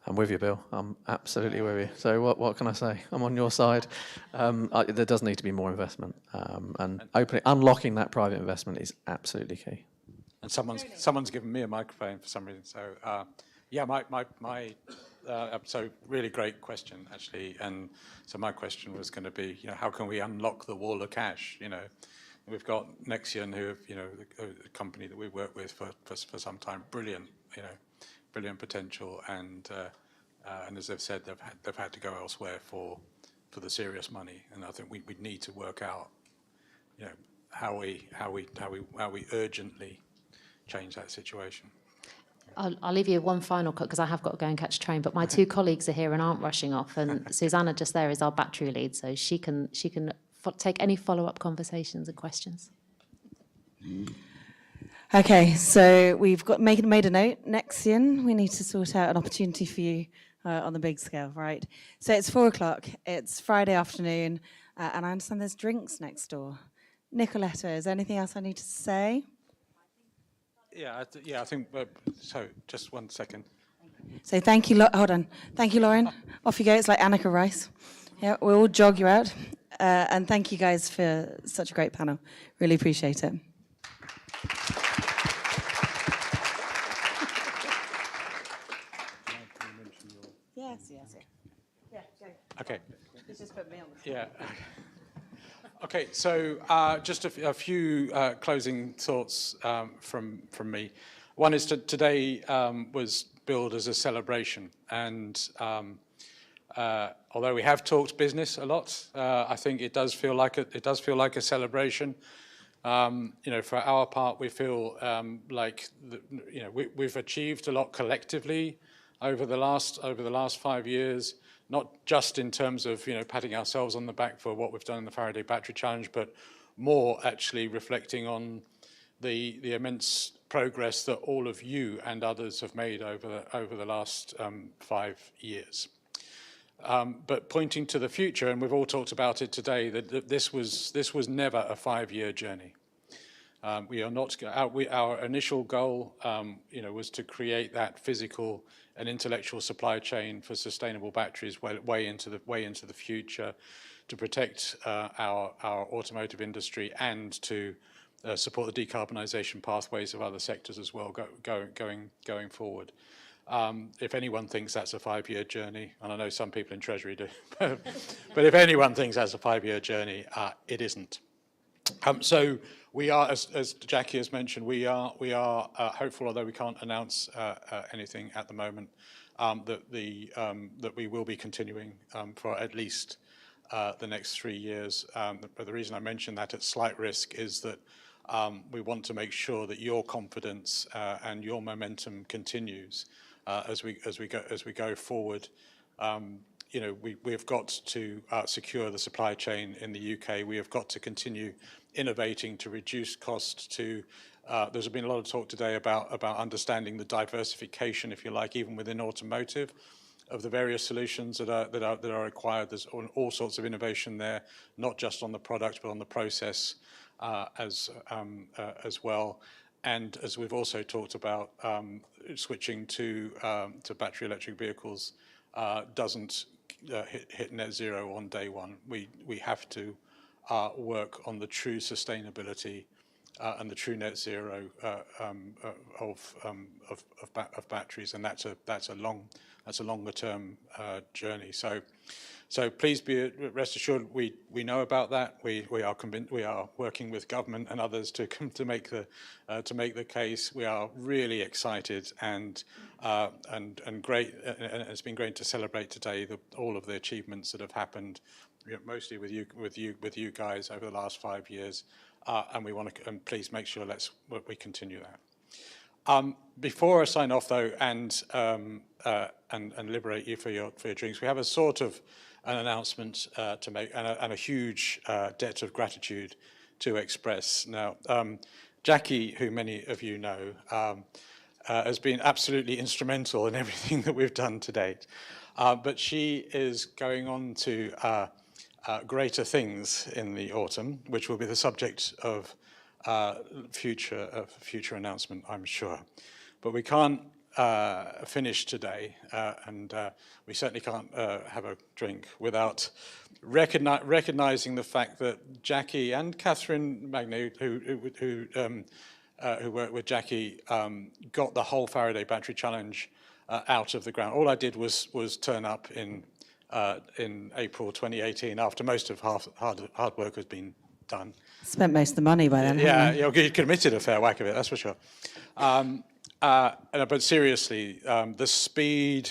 Speaker 9: I'm with you, Bill. I'm absolutely with you. So what can I say? I'm on your side. There does need to be more investment, and unlocking that private investment is absolutely key.
Speaker 4: And someone's given me a microphone for some reason. So yeah, so really great question actually. And so my question was going to be, how can we unlock the wall of cash? We've got Nexion, who a company that we work with for some time, brilliant potential, and as they've said, they've had to go elsewhere for the serious money, and I think we need to work out, how we urgently change that situation.
Speaker 11: I'll leave you one final cut, because I have got to go and catch a train. But my two colleagues are here and aren't rushing off, and Susanna just there is our battery lead, so she can take any follow-up conversations and questions.
Speaker 3: Okay, so we've made a note. Nexion, we need to sort out an opportunity for you on the big scale, right? So it's 4:00. It's Friday afternoon, and I understand there's drinks next door. Nicoletta, is there anything else I need to say?
Speaker 4: Yeah, I think. So just 1 second.
Speaker 3: So thank you. Hold on. Thank you, Lauren. Off you go. It's like Annika Rice. Yeah, we'll all jog you out. And thank you guys for such a great panel. Really appreciate it. Yes. Yeah, go.
Speaker 4: Okay.
Speaker 3: You just put me on the
Speaker 4: Yeah. Okay, so just a few closing thoughts from me. One is today was billed as a celebration, and although we have talked business a lot, I think it does feel like a celebration. For our part, we feel like we've achieved a lot collectively over the last 5 years. Not just in terms of patting ourselves on the back for what we've done in the Faraday Battery Challenge, but more actually reflecting on the immense progress that all of you and others have made over the last 5 years. But pointing to the future, and we've all talked about it today, that this was never a 5-year journey. We are not. Our initial goal, was to create that physical and intellectual supply chain for sustainable batteries way into the future, to protect our automotive industry and to support the decarbonisation pathways of other sectors as well going forward. If anyone thinks that's a 5-year journey, and I know some people in Treasury do, but if anyone thinks that's a 5-year journey, it isn't. So we are, as Jackie has mentioned, we are hopeful, although we can't announce anything at the moment, that we will be continuing for at least the next 3 years. But the reason I mention that at slight risk is that we want to make sure that your confidence and your momentum continues as we go forward. We've got to secure the supply chain in the UK. We have got to continue innovating to reduce costs. There's been a lot of talk today about understanding the diversification, if you like, even within automotive, of the various solutions that are required. There's all sorts of innovation there, not just on the product but on the process as well. And as we've also talked about, switching to battery electric vehicles doesn't hit net zero on day one. We have to work on the true sustainability and the true net zero of batteries, and that's a longer term journey. So please rest assured we know about that. We are working with government and others to make the case. We are really excited and great, and it's been great to celebrate today all of the achievements that have happened, mostly with you guys over the last 5 years, and we want to, and please make sure we continue that. Before I sign off, though, and liberate you for your drinks, we have a sort of an announcement to make and a huge debt of gratitude to express. Now, Jackie, who many of you know, has been absolutely instrumental in everything that we've done to date. But she is going on to greater things in the autumn, which will be the subject of future announcement, I'm sure. But we can't finish today, and we certainly can't have a drink without recognizing the fact that Jackie and Catherine Magny, who worked with Jackie, got the whole Faraday Battery Challenge out of the ground. All I did was turn up in April 2018 after most of hard work has been done.
Speaker 3: Spent most of the money by then.
Speaker 4: Yeah, you committed a fair whack of it, that's for sure. But seriously, the speed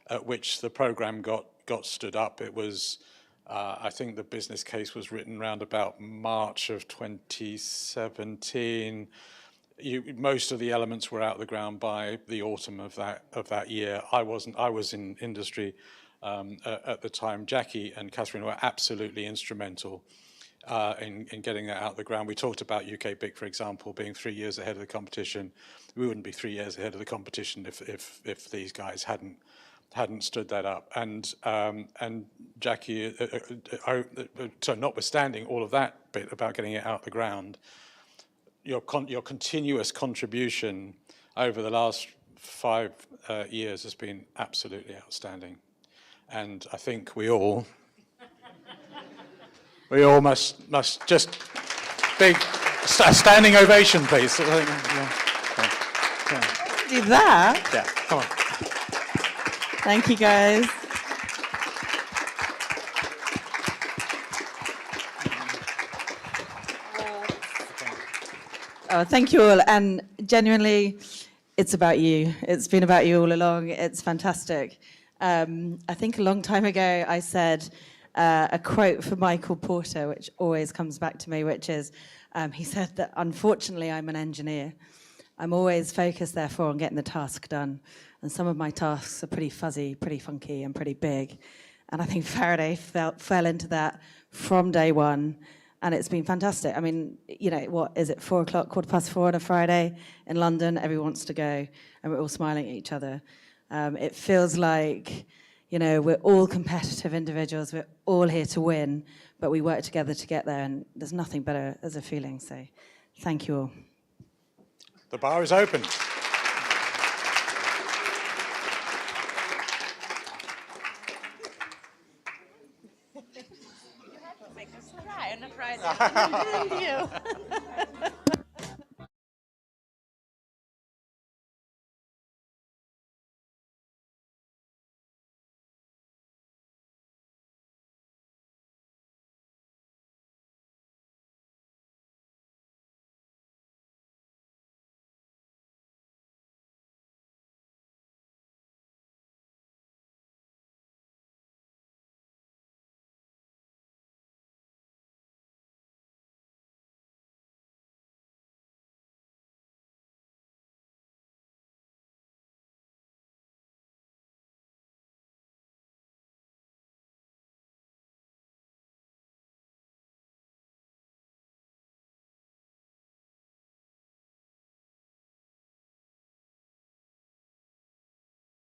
Speaker 4: at which the program got stood up, it was, I think the business case was written around about March of 2017. Most of the elements were out of the ground by the autumn of that year. I was in industry at the time. Jackie and Catherine were absolutely instrumental in getting that out of the ground. We talked about UK BIC, for example, being 3 years ahead of the competition. We wouldn't be 3 years ahead of the competition if these guys hadn't stood that up. And Jackie, so notwithstanding all of that bit about getting it out of the ground, your continuous contribution over the last 5 years has been absolutely outstanding. And I think we all must just big standing ovation, please.
Speaker 3: Do that.
Speaker 4: Yeah, come on.
Speaker 3: Thank you, guys. Oh, thank you all. And genuinely, it's about you. It's been about you all along. It's fantastic. I think a long time ago, I said a quote from Michael Porter, which always comes back to me, which is, he said that, unfortunately, I'm an engineer. I'm always focused, therefore, on getting the task done. And some of my tasks are pretty fuzzy, pretty funky, and pretty big. And I think Faraday fell into that from day one. And it's been fantastic. I mean, you know, what is it, 4 o'clock, 4:15 on a Friday in London? Everyone wants to go, and we're all smiling at each other. It feels like, you know, we're all competitive individuals. We're all here to win, but we work together to get there, and there's nothing better as a feeling. So thank you all.
Speaker 4: The bar is open.
Speaker 15: Cry on a Friday.